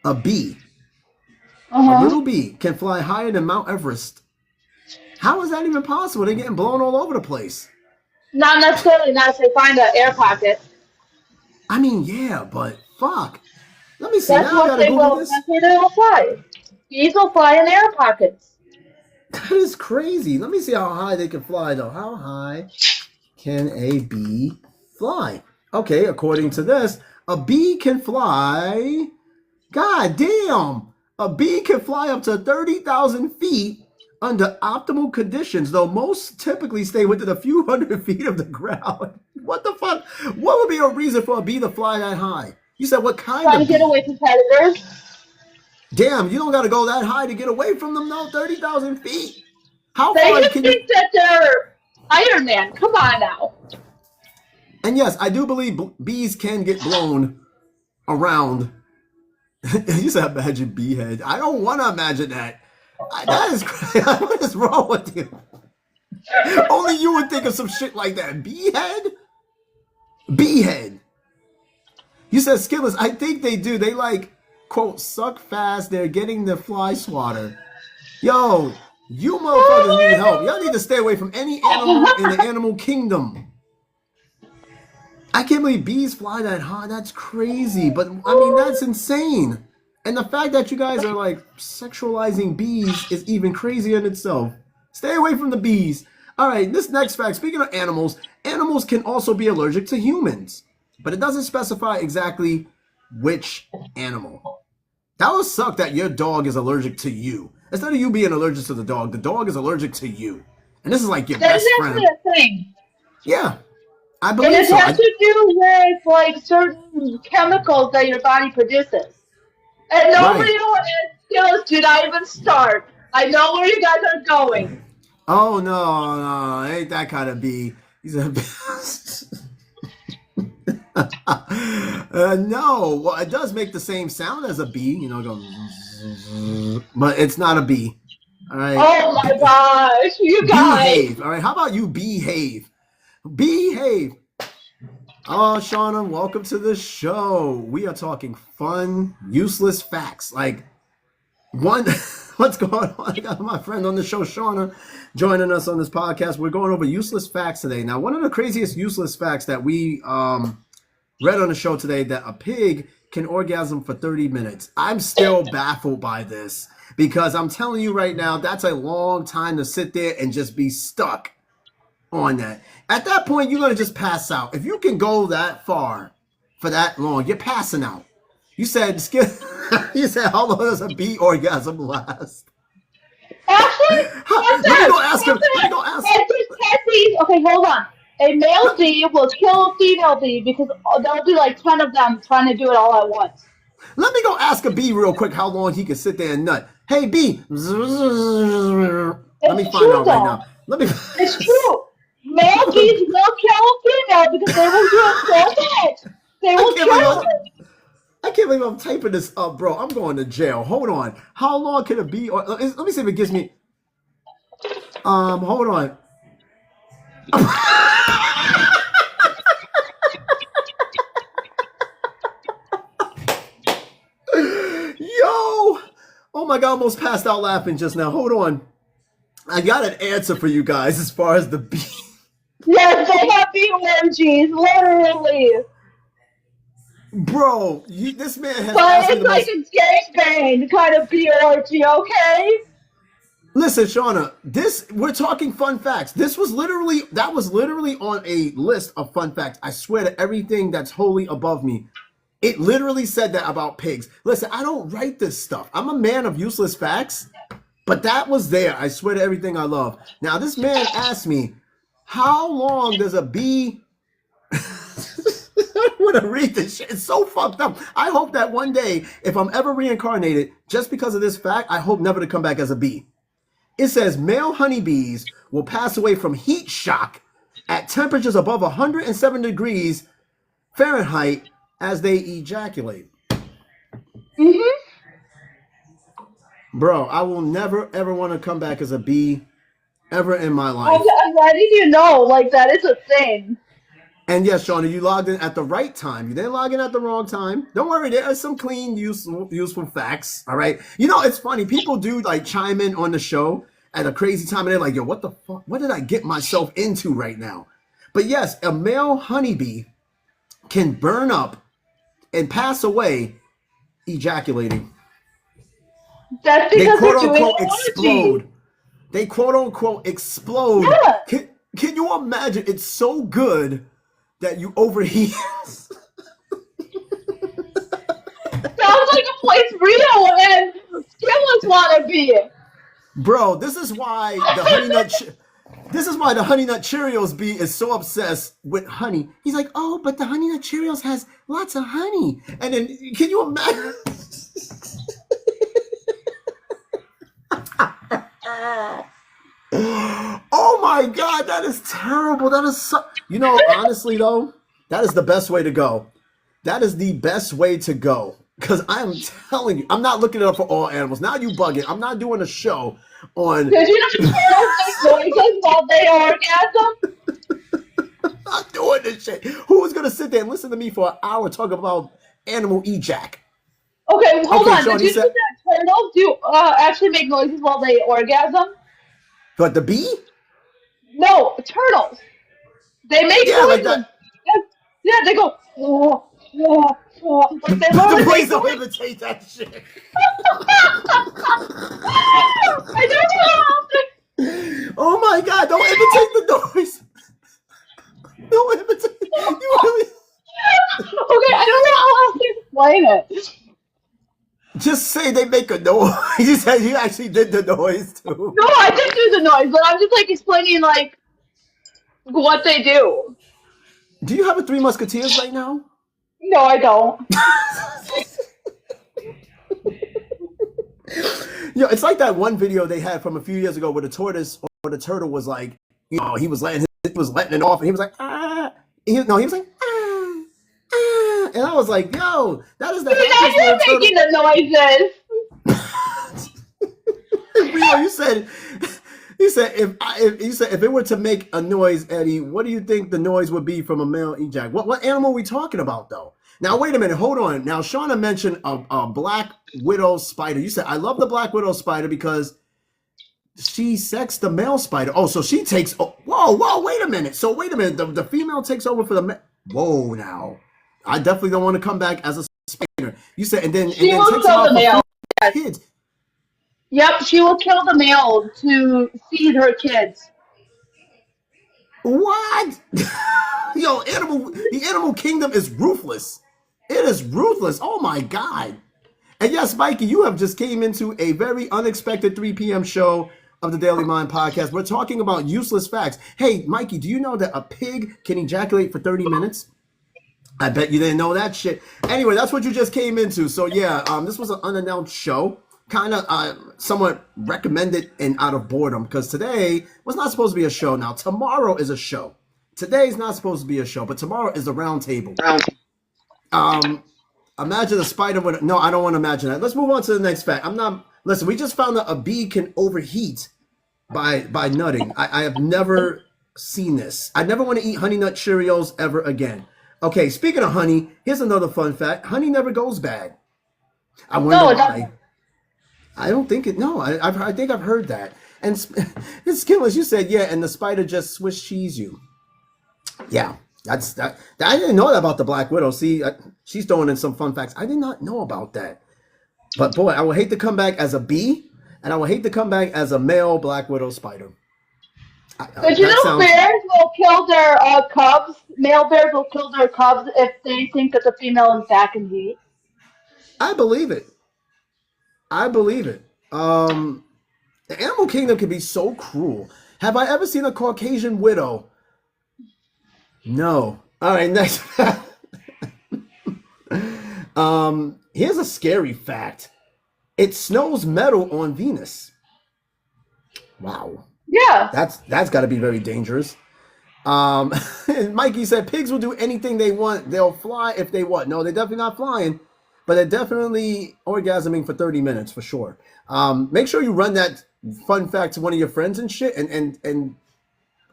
Speaker 1: A bee, a
Speaker 2: Uh-huh.
Speaker 1: little bee, can fly higher than Mount Everest. How is that even possible? They're getting blown all over the place.
Speaker 2: Not necessarily not if they find an air pocket.
Speaker 1: I mean, yeah, but fuck. Let me see.
Speaker 2: That's
Speaker 1: Now I
Speaker 2: what
Speaker 1: gotta
Speaker 2: they
Speaker 1: Google
Speaker 2: will.
Speaker 1: this.
Speaker 2: That's where they will fly. Bees will fly in air pockets.
Speaker 1: That is crazy. Let me see how high they can fly, though. How high can a bee fly? Okay, according to this, a bee can fly. God damn. A bee can fly up to 30,000 feet under optimal conditions, though most typically stay within a few hundred feet of the ground. What the fuck? What would be a reason for a bee to fly that high? You said what kind
Speaker 2: Trying
Speaker 1: of
Speaker 2: to get
Speaker 1: bee?
Speaker 2: away from predators.
Speaker 1: Damn, you don't got to go that high to get away from them, though. 30,000 feet. How
Speaker 2: They
Speaker 1: far
Speaker 2: just
Speaker 1: can you...
Speaker 2: think that they're Iron Man. Come on now.
Speaker 1: And yes, I do believe bees can get blown around. You said imagine bee head. I don't want to imagine that. That is crazy. What is wrong with you? Only you would think of some shit like that. Bee head? Bee head. You said skinless. I think they do. They like, quote, suck fast. They're getting the fly swatter. Yo, you motherfuckers need help. Y'all need to stay away from any animal in the animal kingdom. I can't believe bees fly that high. That's crazy. But I mean, that's insane. And the fact that you guys are like sexualizing bees is even crazier in itself. Stay away from the bees. All right, this next fact, speaking of animals, animals can also be allergic to humans, but it doesn't specify exactly which animal. That would suck that your dog is allergic to you. Instead of you being allergic to the dog is allergic to you. And this is like your
Speaker 2: That is
Speaker 1: best
Speaker 2: actually
Speaker 1: friend.
Speaker 2: a thing.
Speaker 1: Yeah, I
Speaker 2: And
Speaker 1: believe
Speaker 2: it
Speaker 1: so.
Speaker 2: has to do with like certain chemicals that your body produces. And nobody
Speaker 1: Right.
Speaker 2: skills do not even start. I know where you guys are going.
Speaker 1: Oh, no, ain't that kind of bee. He's a no, well, it does make the same sound as a bee, go, but it's not a bee. All right.
Speaker 2: Oh my gosh, you guys.
Speaker 1: Behave. All right. How about you behave? Behave. Oh, Shauna, welcome to the show. We are talking fun, useless facts. Like, one, what's going on? I got my friend on the show, Shauna, joining us on this podcast. We're going over useless facts today. Now, one of the craziest useless facts that we read on the show today, that a pig can orgasm for 30 minutes. I'm still baffled by this because I'm telling you right now, that's a long time to sit there and just be stuck on that. At that point, you're going to just pass out. If you can go that far for that long, you're passing out. You said, you said, how long does a bee orgasm last?
Speaker 2: Actually,
Speaker 1: Let me go ask him. Let me go ask him.
Speaker 2: Okay, hold on. A male bee will kill a female bee because there'll be like 10 of them trying to do it all at once.
Speaker 1: Let me go ask a bee real quick how long he can sit there and nut. Hey, bee. Let me find out right now.
Speaker 2: It's true. Male bees will kill a female because they will do it so fast. They will kill her.
Speaker 1: I can't believe I'm typing this up, bro. I'm going to jail. Hold on. How long can a bee? Let me see if it gives me. Hold on. Yo! Oh my God, I almost passed out laughing just now. Hold on. I got an answer for you guys as far as the bee.
Speaker 2: Yes, they have bee orgies, literally.
Speaker 1: Bro, this man has
Speaker 2: But
Speaker 1: asked me
Speaker 2: it's
Speaker 1: the
Speaker 2: like
Speaker 1: most...
Speaker 2: a gangbang kind of bee orgy, okay?
Speaker 1: Listen, Shauna, we're talking fun facts. That was literally on a list of fun facts. I swear to everything that's wholly above me. It literally said that about pigs. Listen, I don't write this stuff. I'm a man of useless facts, but that was there. I swear to everything I love. Now, this man asked me, how long does a bee... I want to read this shit. It's so fucked up. I hope that one day, if I'm ever reincarnated, just because of this fact, I hope never to come back as a bee. It says male honeybees will pass away from heat shock at temperatures above 107 degrees Fahrenheit as they ejaculate.
Speaker 2: Mm-hmm.
Speaker 1: Bro, I will never, ever want to come back as a bee ever in my life.
Speaker 2: I'm letting you know, like, that is a thing.
Speaker 1: And yes, Shauna, you logged in at the right time. You didn't log in at the wrong time. Don't worry, there are some clean, useful facts. All right. You know, it's funny. People do like chime in on the show at a crazy time, and they're like, "Yo, what the fuck? What did I get myself into right now?" But yes, a male honeybee can burn up and pass away ejaculating.
Speaker 2: That's because
Speaker 1: They quote
Speaker 2: they're doing
Speaker 1: unquote explode. They quote unquote explode.
Speaker 2: Yeah.
Speaker 1: Can you imagine? It's so good that you overheat.
Speaker 2: Sounds like a place real and skillets want to be.
Speaker 1: Bro, this is why the honey nut Cheerios bee is so obsessed with honey. He's like, oh, but the honey nut Cheerios has lots of honey. And then, can you imagine? Oh my God, that is terrible. That is so... You know, honestly though, that is the best way to go. That is the best way to go. Because I'm telling you, I'm not looking it up for all animals. Now you bugging. I'm not doing a show on...
Speaker 2: Did you know noises while they orgasm?
Speaker 1: I'm not doing this shit. Who's going to sit there and listen to me for an hour talk about animal ejac?
Speaker 2: Okay, hold
Speaker 1: Okay,
Speaker 2: on.
Speaker 1: Sean,
Speaker 2: Did
Speaker 1: he
Speaker 2: you know
Speaker 1: said,
Speaker 2: that turtles do actually make noises while they orgasm?
Speaker 1: but the bee?
Speaker 2: No, turtles. They make
Speaker 1: Yeah, like
Speaker 2: noises.
Speaker 1: that.
Speaker 2: Yeah, yeah, they go. Like they
Speaker 1: But the
Speaker 2: literally
Speaker 1: boys
Speaker 2: make
Speaker 1: don't
Speaker 2: noises.
Speaker 1: imitate that shit.
Speaker 2: I don't know.
Speaker 1: Oh my God, don't imitate the noise. Don't imitate. You really.
Speaker 2: Okay, I don't know how else to explain it.
Speaker 1: Just say they make a noise. You said you actually did the noise too.
Speaker 2: No, I didn't do the noise, but I'm just like explaining like what they do.
Speaker 1: Do you have a Three Musketeers right now?
Speaker 2: No, I don't.
Speaker 1: It's like that one video they had from a few years ago where the tortoise or the turtle was like, he was letting it off, and he was like, ah. He was like, ah, ah, and I was like, yo, that is the
Speaker 2: Dude, now
Speaker 1: happiest little
Speaker 2: you're
Speaker 1: turtle.
Speaker 2: making the noises.
Speaker 1: Rio, you said if it were to make a noise, Eddie, what do you think the noise would be from a male ejac? What animal are we talking about though? Now wait a minute, hold on. Now Shauna mentioned a black widow spider. You said I love the black widow spider because she sexed the male spider. Oh, so she takes. Oh, whoa, wait a minute. So wait a minute. The female takes over for the male. Whoa, now I definitely don't want to come back as a spider. You said and then
Speaker 2: She will
Speaker 1: takes them
Speaker 2: kill
Speaker 1: out
Speaker 2: the
Speaker 1: for
Speaker 2: male.
Speaker 1: food, kids.
Speaker 2: Yep, she will kill the male to feed her kids.
Speaker 1: What? Yo, the animal kingdom is ruthless. It is ruthless. Oh my God. And yes, Mikey, you have just came into a very unexpected 3 p.m. show of the Daily Mind podcast. We're talking about useless facts. Hey, Mikey, do you know that a pig can ejaculate for 30 minutes? I bet you didn't know that shit. Anyway, that's what you just came into. So yeah, this was an unannounced show. Kind of somewhat recommended and out of boredom because today was not supposed to be a show. Now, tomorrow is a show. Today is not supposed to be a show, but tomorrow is the round table. Imagine a spider with. No, I don't want to imagine that. Let's move on to the next fact. Listen, we just found out a bee can overheat by nutting. I have never seen this. I never want to eat Honey Nut Cheerios ever again. Okay, speaking of honey, here's another fun fact. Honey never goes bad. I wonder why. I don't think it. No, I think I've heard that. And it's Skinless. You said yeah, and the spider just Swiss cheese you. Yeah, that's that. I didn't know that about the Black Widow. See, she's throwing in some fun facts. I did not know about that. But boy, I would hate to come back as a bee, and I would hate to come back as a male Black Widow spider.
Speaker 2: But you know, bears will kill their cubs. Male bears will kill their cubs if they think that the female is back in heat.
Speaker 1: I believe it. I believe it. The animal kingdom can be so cruel. Have I ever seen a Caucasian widow? No. All right, next. Here's a scary fact. It snows metal on Venus. Wow.
Speaker 2: Yeah.
Speaker 1: That's got to be very dangerous. Mikey said pigs will do anything they want. They'll fly if they want. No, they're definitely not flying, but they're definitely orgasming for 30 minutes for sure. Make sure you run that fun fact to one of your friends and shit, and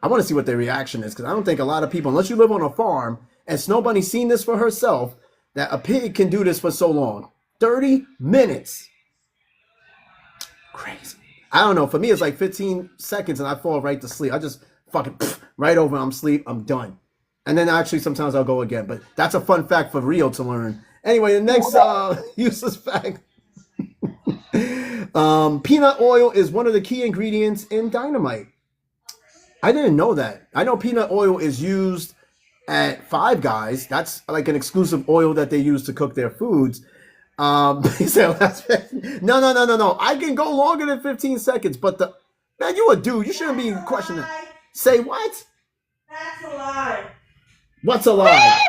Speaker 1: I want to see what their reaction is because I don't think a lot of people, unless you live on a farm and Snow Bunny's seen this for herself, that a pig can do this for so long. 30 minutes. Crazy. I don't know. For me, it's like 15 seconds and I fall right to sleep. I just fucking right over. I'm asleep. I'm done. And then actually sometimes I'll go again. But that's a fun fact for Rio to learn. Anyway, the next useless fact. Peanut oil is one of the key ingredients in dynamite. I didn't know that. I know peanut oil is used at Five Guys. That's like an exclusive oil that they use to cook their foods. He said, no. I can go longer than 15 seconds, but man, you a dude. You shouldn't be questioning. Say what?
Speaker 3: That's a lie.
Speaker 1: What's a lie?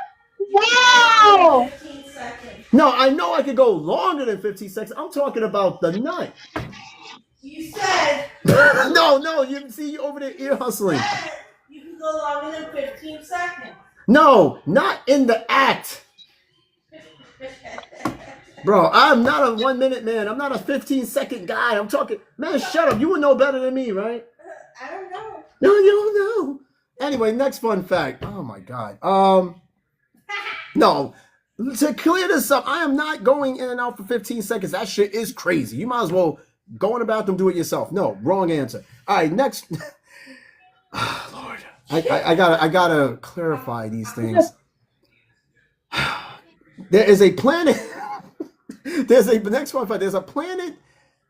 Speaker 2: Wow.
Speaker 3: 15 seconds.
Speaker 1: No, I know I could go longer than 15 seconds. I'm talking about the nut.
Speaker 3: You said.
Speaker 1: No, you see you over there ear hustling.
Speaker 3: You can go longer than 15 seconds.
Speaker 1: No, not in the act. Bro, I'm not a 1 minute man. I'm not a 15-second guy. I'm talking, man, shut up. You would know better than me, right?
Speaker 3: I don't know.
Speaker 1: No, you don't know. Anyway, next fun fact. Oh my God. No, To clear this up, I am not going in and out for 15 seconds. That shit is crazy. You might as well go in the bathroom, do it yourself. No, wrong answer. All right, next. Oh, Lord, I gotta clarify these things. There is a planet. There's a planet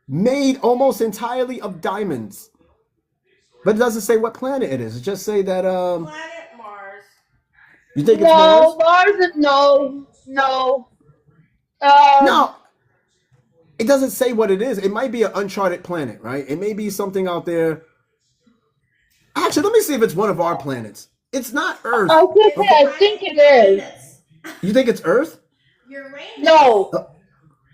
Speaker 1: made almost entirely of diamonds, but it doesn't say what planet it is. It just say that
Speaker 3: Planet Mars.
Speaker 1: You think it's Mars?
Speaker 2: No.
Speaker 1: No. It doesn't say what it is. It might be an uncharted planet, right? It may be something out there. Actually, let me see if it's one of our planets. It's not Earth.
Speaker 2: I think it is.
Speaker 1: You think it's Earth?
Speaker 3: Uranus.
Speaker 2: No.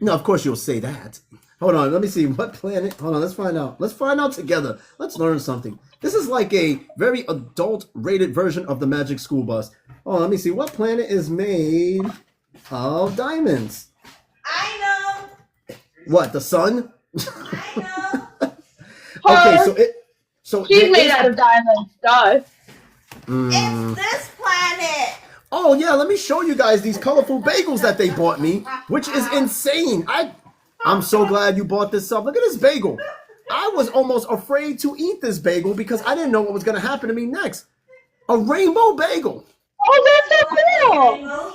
Speaker 1: No, of course you'll say that. Hold on, let me see what planet. Hold on, let's find out. Let's find out together. Let's learn something. This is like a very adult-rated version of the Magic School Bus. Oh, let me see. What planet is made of diamonds?
Speaker 3: I know.
Speaker 1: What, the sun?
Speaker 3: I know.
Speaker 1: Okay, so
Speaker 2: She's made out of diamonds. Duh.
Speaker 3: It's this planet.
Speaker 1: Oh yeah, let me show you guys these colorful bagels that they bought me, which is insane. I'm so glad you bought this up. Look at this bagel. I was almost afraid to eat this bagel because I didn't know what was going to happen to me next. A rainbow bagel.
Speaker 2: Oh, that's so cool.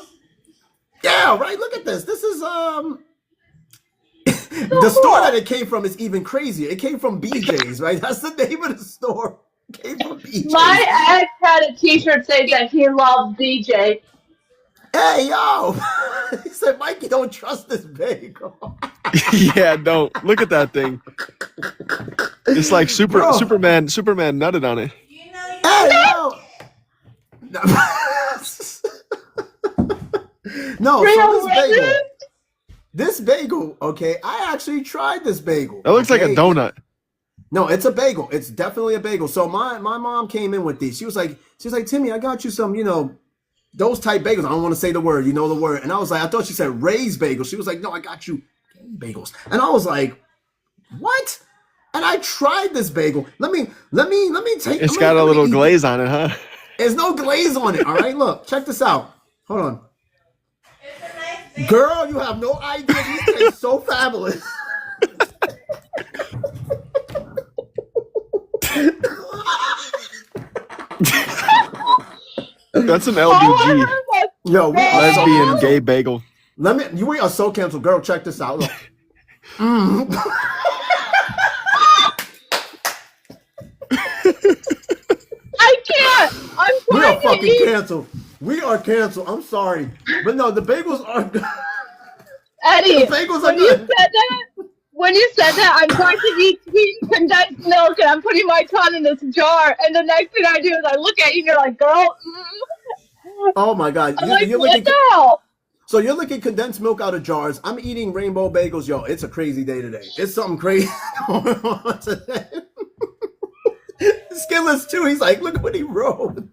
Speaker 1: Yeah, right. Look at this. This is the store that it came from is even crazier. It came from BJ's, right? That's the name of the store. It came from BJ's.
Speaker 2: My ex had a T-shirt saying that he loved BJ.
Speaker 1: Hey yo! He said, "Mikey, don't trust this bagel."
Speaker 4: Yeah, don't look at that thing. It's like Superman. Superman nutted on it.
Speaker 3: You know.
Speaker 1: Hey yo! No, so this bagel, okay, I actually tried this bagel.
Speaker 4: That looks like a donut.
Speaker 1: No, it's a bagel. It's definitely a bagel. So my mom came in with these. She was like, Timmy, I got you some, those type bagels. I don't want to say the word, you know the word. And I was like, I thought she said Ray's bagels. She was like, no, I got you bagels. And I was like, what? And I tried this bagel. Let me take.
Speaker 4: It's got a little glaze on it, huh?
Speaker 1: There's no glaze on it. All right, look, check this out. Hold on.
Speaker 3: It's a nice bagel.
Speaker 1: Girl, you have no idea. These taste so fabulous.
Speaker 4: That's an LBG.
Speaker 1: Yo,
Speaker 4: Lesbian gay bagel.
Speaker 1: We are so canceled. Girl, check this out. Look.
Speaker 2: I can't. I'm
Speaker 1: We are
Speaker 2: trying to
Speaker 1: fucking
Speaker 2: eat.
Speaker 1: canceled. We are canceled. I'm sorry. But no, the bagels are good.
Speaker 2: Eddie,
Speaker 1: The bagels are good.
Speaker 2: when you said that, I'm trying to eat sweet condensed milk, and I'm putting my tongue in this jar, and the next thing I do is I look at you, and you're like, girl,
Speaker 1: Oh my God.
Speaker 2: I'm like,
Speaker 1: You're
Speaker 2: what
Speaker 1: licking,
Speaker 2: the hell?
Speaker 1: so you're licking condensed milk out of jars. I'm eating rainbow bagels. Yo, it's a crazy day today. It's something crazy going on today. Skinless too. He's like, look what he wrote.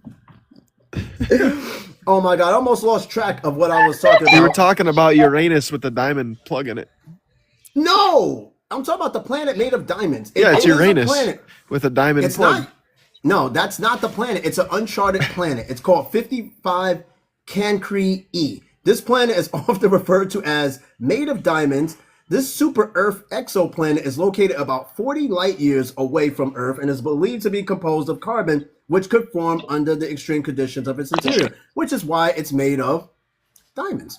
Speaker 1: Oh my God. I almost lost track of what I was talking about.
Speaker 4: You were talking about Uranus with the diamond plug in it.
Speaker 1: No, I'm talking about the planet made of diamonds.
Speaker 4: Yeah, it's
Speaker 1: is a
Speaker 4: Uranus
Speaker 1: planet.
Speaker 4: with a diamond
Speaker 1: It's
Speaker 4: plug.
Speaker 1: not. No, that's not the planet. It's an uncharted planet. It's called 55 Cancri E. This planet is often referred to as made of diamonds. This super Earth exoplanet is located about 40 light years away from Earth and is believed to be composed of carbon, which could form under the extreme conditions of its interior, which is why it's made of diamonds,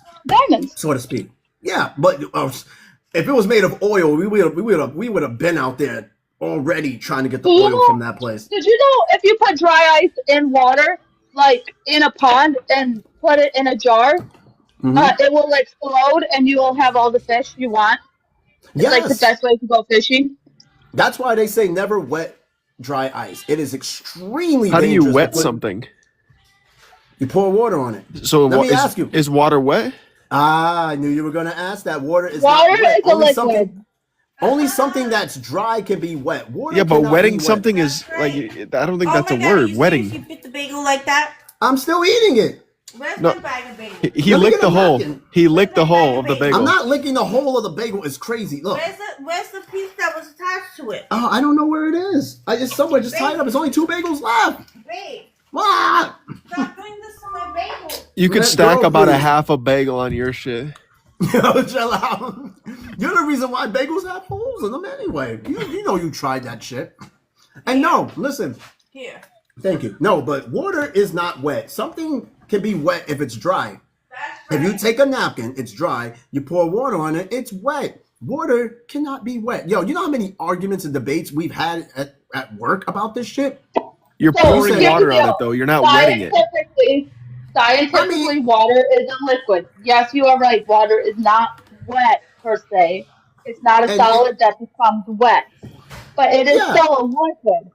Speaker 1: so to speak. Yeah, but if it was made of oil, we would have been out there already trying to get the oil from that place.
Speaker 2: Did you know if you put dry ice in water, like in a pond, and put it in a jar, it will explode and you will have all the fish you want? It's like the best way to go fishing.
Speaker 1: That's why they say never wet dry ice. It is extremely
Speaker 4: How do
Speaker 1: dangerous.
Speaker 4: you wet something?
Speaker 1: You pour water on it.
Speaker 4: So
Speaker 1: Let me ask you.
Speaker 4: Is water wet?
Speaker 1: Ah, I knew you were going to ask that. Water is
Speaker 2: Water
Speaker 1: not wet.
Speaker 2: is a liquid.
Speaker 1: Only something that's dry can be wet. Water
Speaker 4: Yeah, but
Speaker 1: cannot
Speaker 4: wetting
Speaker 1: be wet.
Speaker 4: something is like, I don't think that's a word. Wetting.
Speaker 3: You bit the bagel like that?
Speaker 1: I'm still eating it.
Speaker 3: Where's
Speaker 4: No.
Speaker 3: my bag of bagel?
Speaker 4: He
Speaker 1: Let me
Speaker 4: licked
Speaker 1: get a
Speaker 4: the hole.
Speaker 1: napkin.
Speaker 4: He licked the hole of the bagel.
Speaker 1: I'm not licking the whole of the bagel. It's crazy. Look.
Speaker 3: Where's the piece that was attached to it?
Speaker 1: Oh, I don't know where it is. It's somewhere just tied up. There's only 2 bagels left.
Speaker 3: Babe.
Speaker 1: What?
Speaker 3: Stop doing this to my bagel.
Speaker 4: You could
Speaker 1: Let
Speaker 4: stack
Speaker 1: go,
Speaker 4: about a
Speaker 1: please.
Speaker 4: half a bagel on your shit.
Speaker 1: Yo, chill out. You're the reason why bagels have holes in them anyway. You know you tried that shit. And no, listen.
Speaker 3: Here.
Speaker 1: Thank you. No, but water is not wet. Something can be wet if it's dry.
Speaker 3: That's
Speaker 1: If
Speaker 3: right.
Speaker 1: you take a napkin, it's dry. You pour water on it, it's wet. Water cannot be wet. Yo, you know how many arguments and debates we've had at work about this shit?
Speaker 4: You're
Speaker 2: So,
Speaker 4: pouring
Speaker 2: here's
Speaker 4: water
Speaker 2: the
Speaker 4: on
Speaker 2: deal.
Speaker 4: it though. You're not wetting it.
Speaker 2: Scientifically, water is a liquid. Yes, you are right. Water is not wet per se. It's not a
Speaker 1: And
Speaker 2: solid that becomes wet, but it is
Speaker 1: yeah,
Speaker 2: still a liquid.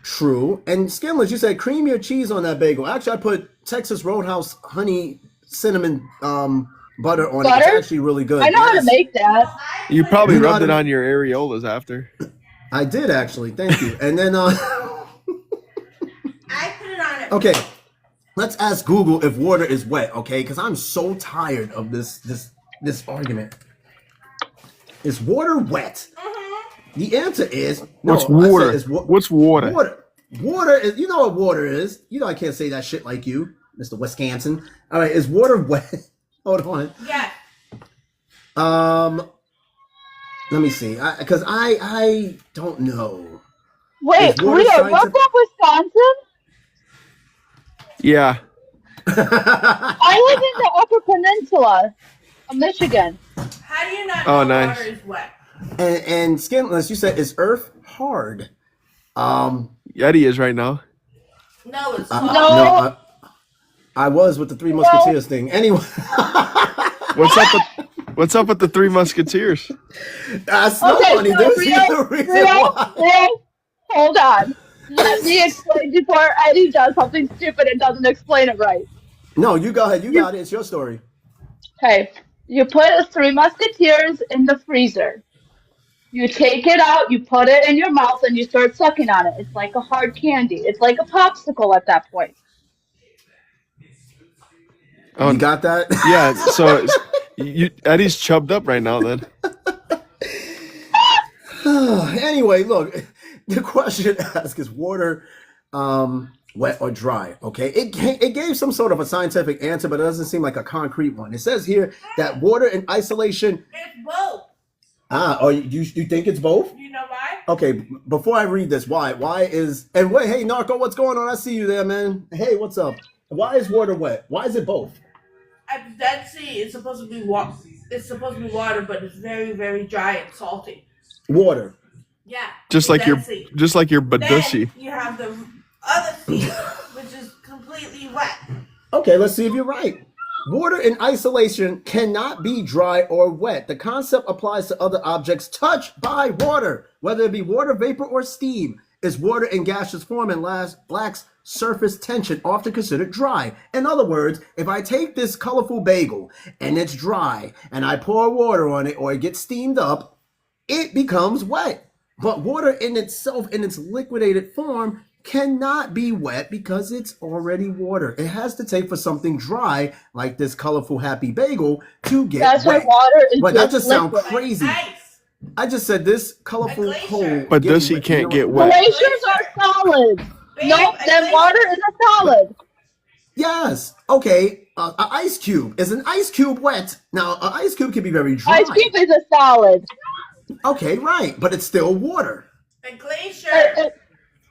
Speaker 1: true. And Skinless, you said cream your cheese on that bagel. Actually, I put Texas Roadhouse honey cinnamon butter on it. It's
Speaker 2: Butter?
Speaker 1: actually really good.
Speaker 2: I know how to make that.
Speaker 4: You probably
Speaker 1: You know
Speaker 4: rubbed
Speaker 1: how
Speaker 4: it
Speaker 1: to-
Speaker 4: on your areolas after.
Speaker 1: I did actually. Thank you. And then
Speaker 3: I put it on it.
Speaker 1: okay, let's ask Google if water is wet, okay? Because I'm so tired of this argument. Is water wet? The answer is no.
Speaker 4: What's
Speaker 1: I said
Speaker 4: water?
Speaker 1: it's
Speaker 4: What's water?
Speaker 1: Water. Water is. You know what water is. You know I can't say that shit like you, Mr. Wisconsin. All right, is water wet? Hold on.
Speaker 3: Yeah.
Speaker 1: Let me see. Because I don't know.
Speaker 2: Wait,
Speaker 1: Is water
Speaker 2: Leo, what's up, Wisconsin?
Speaker 4: Yeah.
Speaker 2: I live in the Upper Peninsula of Michigan.
Speaker 3: How do you not
Speaker 4: Oh,
Speaker 3: know
Speaker 4: nice.
Speaker 3: water is wet?
Speaker 1: and Skinless, you said is Earth hard?
Speaker 4: Eddie is right now.
Speaker 3: No, it's
Speaker 1: No,
Speaker 3: soft.
Speaker 1: I was with the Three Musketeers thing. Anyway,
Speaker 4: What's up with the Three Musketeers?
Speaker 1: that's no
Speaker 2: Okay,
Speaker 1: funny.
Speaker 2: so
Speaker 1: There's
Speaker 2: Leo,
Speaker 1: the reason why.
Speaker 2: Leo, hold on. Let me explain before Eddie does something stupid and doesn't explain it right.
Speaker 1: No, you go ahead. You got it. It's your story.
Speaker 2: Okay, you put the Three Musketeers in the freezer. You take it out, you put it in your mouth, and you start sucking on it. It's like a hard candy. It's like a popsicle at that point.
Speaker 1: You got that?
Speaker 4: Yeah. So Eddie's chubbed up right now. Then
Speaker 1: Anyway, look, the question asked is water wet or dry? Okay, it gave some sort of a scientific answer, but it doesn't seem like a concrete one. It says here that water in isolation.
Speaker 3: It's both.
Speaker 1: You think it's both?
Speaker 3: You know why?
Speaker 1: Okay, before I read this, why is and wait, hey Narco, what's going on? I see you there, man. Hey, what's up? Why is water wet? Why is it both?
Speaker 3: At the Dead Sea, it's supposed to be water. It's supposed to be water, but it's very, very dry and salty.
Speaker 1: Water.
Speaker 3: Yeah.
Speaker 4: just
Speaker 3: the
Speaker 4: like your
Speaker 3: Dead Sea.
Speaker 4: Badushi.
Speaker 3: Then you have the other sea, which is completely wet.
Speaker 1: Okay, let's see if you're right. Water in isolation cannot be dry or wet. The concept applies to other objects touched by water, whether it be water vapor or steam. Is water in gaseous form and lacks surface tension, often considered dry. In other words, if I take this colorful bagel and it's dry and I pour water on it or it gets steamed up, it becomes wet. But water in itself, in its liquidated form, cannot be wet because it's already water. It has to take for something dry, like this colorful happy bagel, to get
Speaker 2: That's why
Speaker 1: wet.
Speaker 2: water is
Speaker 1: But that just sounds
Speaker 2: liquid.
Speaker 1: crazy.
Speaker 3: Ice.
Speaker 1: I just said this colorful
Speaker 3: glacier.
Speaker 1: hole.
Speaker 4: But
Speaker 1: getting
Speaker 4: Dusty
Speaker 1: wet.
Speaker 4: can't
Speaker 1: You know
Speaker 4: get
Speaker 1: what?
Speaker 4: wet.
Speaker 2: Glaciers are solid.
Speaker 3: Babe,
Speaker 2: Nope,
Speaker 3: a
Speaker 2: then
Speaker 3: glacier-
Speaker 2: water is a solid.
Speaker 1: Yes. Okay. An ice cube. Is an ice cube wet? Now, an ice cube can be very dry.
Speaker 2: Ice cube is a solid.
Speaker 1: Okay, right. But it's still water.
Speaker 3: A glacier.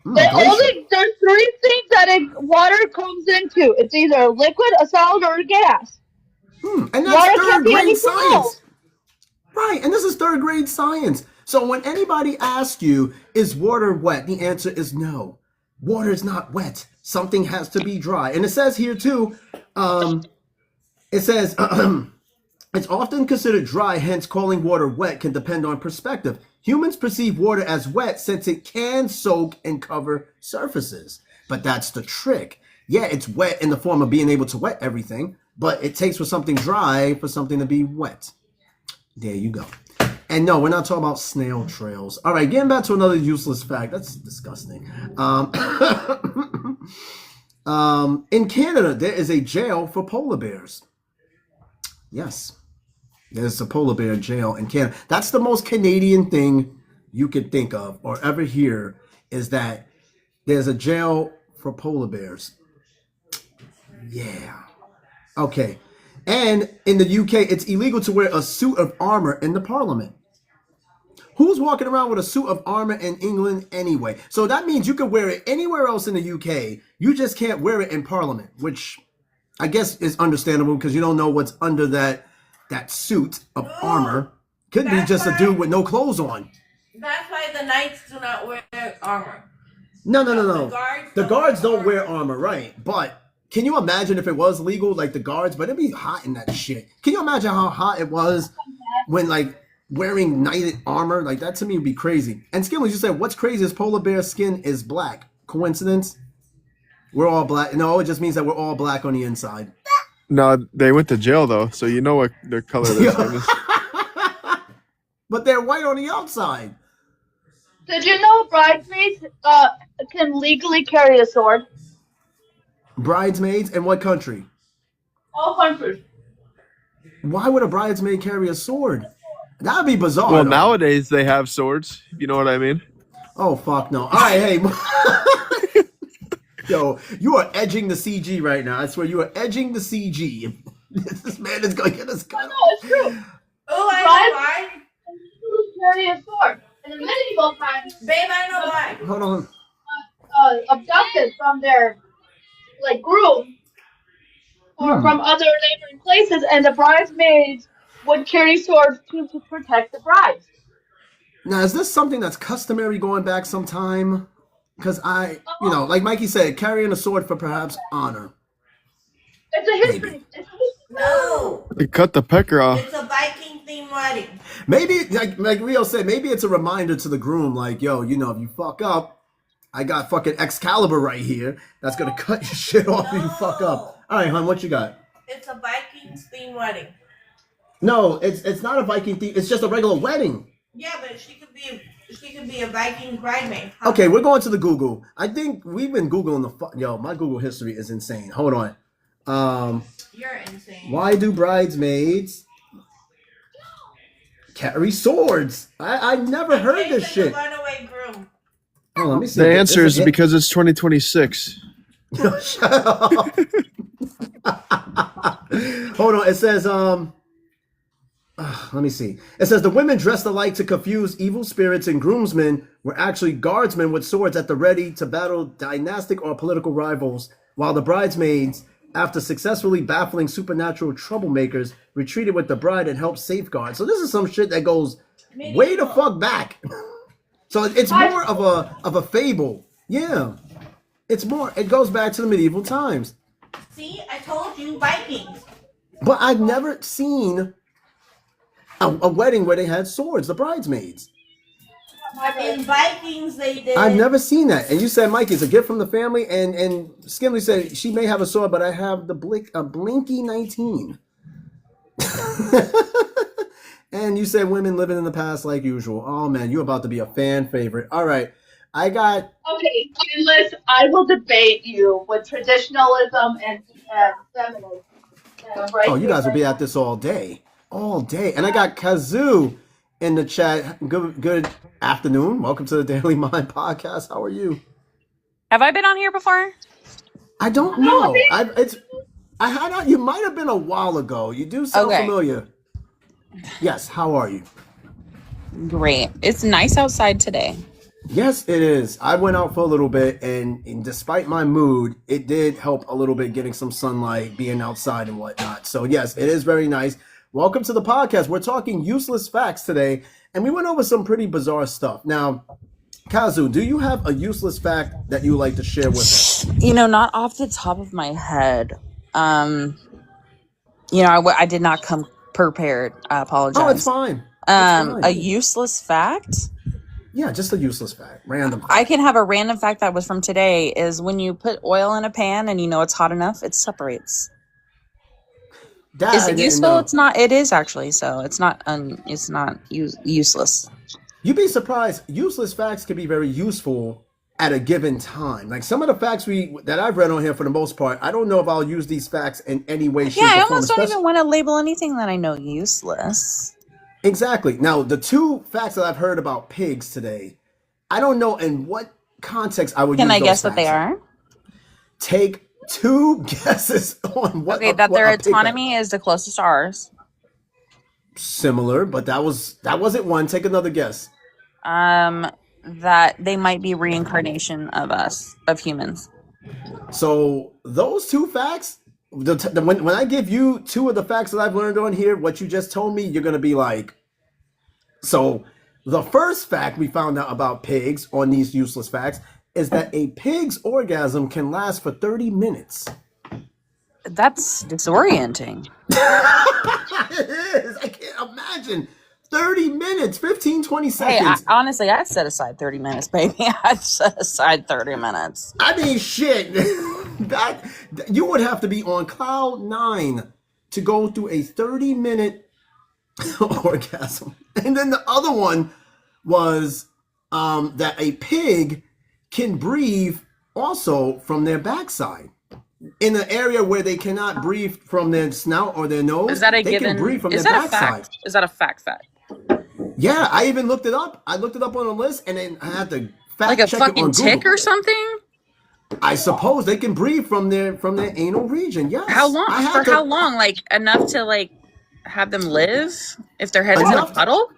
Speaker 2: There's three things that water comes into. It's either a liquid, a solid, or a gas.
Speaker 1: And that's
Speaker 2: Water
Speaker 1: third
Speaker 2: can't be
Speaker 1: grade
Speaker 2: anything
Speaker 1: science.
Speaker 2: else.
Speaker 1: Right. And this is third grade science. So when anybody asks you, is water wet? The answer is no. Water is not wet. Something has to be dry. And it says here too, it says it's often considered dry, hence calling water wet can depend on perspective. Humans perceive water as wet since it can soak and cover surfaces. But that's the trick. Yeah, it's wet in the form of being able to wet everything, but it takes for something dry for something to be wet. There you go. And no, we're not talking about snail trails. All right, getting back to another useless fact. That's disgusting. In Canada, there is a jail for polar bears. Yes. There's a polar bear jail in Canada. That's the most Canadian thing you could think of or ever hear, is that there's a jail for polar bears. Yeah. Okay. And in the UK, it's illegal to wear a suit of armor in the parliament. Who's walking around with a suit of armor in England anyway? So that means you could wear it anywhere else in the UK. You just can't wear it in parliament, which I guess is understandable because you don't know what's under that suit of armor. Could be just a dude with no clothes on.
Speaker 3: That's why the knights do not wear armor.
Speaker 1: No. The guards don't wear armor, right? But can you imagine if it was legal, like the guards? But it'd be hot in that shit. Can you imagine how hot it was when, like, wearing knighted armor? Like, that to me would be crazy. And Skimley, you said, what's crazy is polar bear skin is black. Coincidence? We're all black. No, it just means that we're all black on the inside.
Speaker 4: No, they went to jail though, so you know what the color their skin is.
Speaker 1: But they're white on the outside.
Speaker 2: Did you know bridesmaids can legally carry a sword?
Speaker 1: Bridesmaids in what country?
Speaker 2: All countries.
Speaker 1: Why would a bridesmaid carry a sword? That would be bizarre.
Speaker 4: Well,
Speaker 1: though.
Speaker 4: nowadays they have swords. You know what I mean?
Speaker 1: Oh, fuck no. All right, hey. Yo, you are edging the CG right now. I swear you are edging the CG. This man is going to get us cut.
Speaker 2: No, it's true.
Speaker 3: Oh, I know why.
Speaker 2: Carry a sword. In the medieval times,
Speaker 3: Babe, I know why.
Speaker 1: Hold on.
Speaker 2: Abducted from their groom or from other neighboring places, and the bridesmaids would carry swords to protect the brides.
Speaker 1: Now, is this something that's customary going back some time? Because like Mikey said, carrying a sword for perhaps honor.
Speaker 2: It's a history.
Speaker 3: No.
Speaker 4: They cut the pecker off.
Speaker 3: It's a Viking themed wedding.
Speaker 1: Maybe, like Rio said, maybe it's a reminder to the groom, like, yo, if you fuck up, I got fucking Excalibur right here that's going to cut your shit off if you fuck up. All right, hon, what you got?
Speaker 3: It's a Vikings themed wedding.
Speaker 1: No, it's not a Viking thing. It's just a regular wedding.
Speaker 3: Yeah, but she could be a Viking bridesmaid.
Speaker 1: Okay, we're going to the Google. I think we've been Googling my Google history is insane. Hold on.
Speaker 3: You're insane.
Speaker 1: Why do bridesmaids carry swords? I never heard this shit.
Speaker 3: Runaway groom.
Speaker 1: Oh, let me see.
Speaker 4: The answer is because it's 2026.
Speaker 1: Shut up. Hold on. It says let me see. It says the women dressed alike to confuse evil spirits and groomsmen were actually guardsmen with swords at the ready to battle dynastic or political rivals, while the bridesmaids, after successfully baffling supernatural troublemakers, retreated with the bride and helped safeguard. So this is some shit that goes way the fuck back. So it's more of a fable. Yeah. It goes back to the medieval times.
Speaker 3: See, I told you, Vikings.
Speaker 1: But I've never seen a wedding where they had swords, the bridesmaids.
Speaker 3: In Vikings, they did.
Speaker 1: I've never seen that. And you said, Mike, it's a gift from the family. And Skimley said, she may have a sword, but I have the Blinky 19. And you said women living in the past like usual. Oh, man, you're about to be a fan favorite. All right. I got...
Speaker 2: Okay, Liz, I will debate you with traditionalism and feminism.
Speaker 1: Oh, you guys will be at this all day. All day. And I got Kazoo in the chat. Good afternoon. Welcome to the Daily Mind Podcast. How are you?
Speaker 5: Have I been on here before?
Speaker 1: I don't know. You might have been a while ago. You do sound familiar. Yes. How are you?
Speaker 5: Great. It's nice outside today.
Speaker 1: Yes, it is. I went out for a little bit, and despite my mood, it did help a little bit getting some sunlight, being outside and whatnot. So yes, it is very nice. Welcome to the podcast. We're talking useless facts today, and we went over some pretty bizarre stuff. Now, Kazu, do you have a useless fact that you like to share with us?
Speaker 5: Not off the top of my head. I did not come prepared. I apologize.
Speaker 1: Oh, it's fine. It's fine.
Speaker 5: A useless fact?
Speaker 1: Yeah, just a useless fact. Random fact.
Speaker 5: I can have a random fact that was from today is when you put oil in a pan and it's hot enough, it separates.
Speaker 1: That
Speaker 5: is it useful? It's not. It is actually. So it's not. Useless.
Speaker 1: You'd be surprised. Useless facts can be very useful at a given time. Like some of the facts that I've read on here, for the most part, I don't know if I'll use these facts in any way, shape, or form.
Speaker 5: Yeah, I almost don't even want to label anything that I know useless.
Speaker 1: Exactly. Now, the two facts that I've heard about pigs today, I don't know in what context I would use those facts.
Speaker 5: Can I guess what they are?
Speaker 1: take 2 guesses on what
Speaker 5: Okay, that
Speaker 1: what
Speaker 5: their
Speaker 1: a pig has.
Speaker 5: autonomy is the closest to ours.
Speaker 1: Similar, but that wasn't one. Take another guess.
Speaker 5: That they might be reincarnation of us, of humans.
Speaker 1: So those 2 facts, when I give you 2 of the facts that I've learned on here, what you just told me, you're gonna be like, so the first fact we found out about pigs on these useless facts is that a pig's orgasm can last for 30 minutes.
Speaker 5: That's disorienting.
Speaker 1: It is. I can't imagine. 30 minutes, 15, 20
Speaker 5: Hey,
Speaker 1: seconds.
Speaker 5: honestly, I'd set aside 30 minutes, baby. I'd set aside 30 minutes.
Speaker 1: I mean, shit. that you would have to be on cloud 9 to go through a 30-minute orgasm. And then the other one was that a pig can breathe also from their backside. In an area where they cannot breathe from their snout or their nose,
Speaker 5: Is that a
Speaker 1: they
Speaker 5: given?
Speaker 1: can breathe from
Speaker 5: Is
Speaker 1: their
Speaker 5: that a
Speaker 1: backside.
Speaker 5: fact? Is that a fact?
Speaker 1: Yeah, I even looked it up. I looked it up on a list, and then I had to fact
Speaker 5: Like a
Speaker 1: check it
Speaker 5: fucking
Speaker 1: on
Speaker 5: tick
Speaker 1: Google.
Speaker 5: or something?
Speaker 1: I suppose they can breathe from their anal region. Yes.
Speaker 5: How long?
Speaker 1: I had
Speaker 5: For
Speaker 1: to-
Speaker 5: how long? Like enough to like have them live if their head is in a
Speaker 1: Enough to-
Speaker 5: puddle?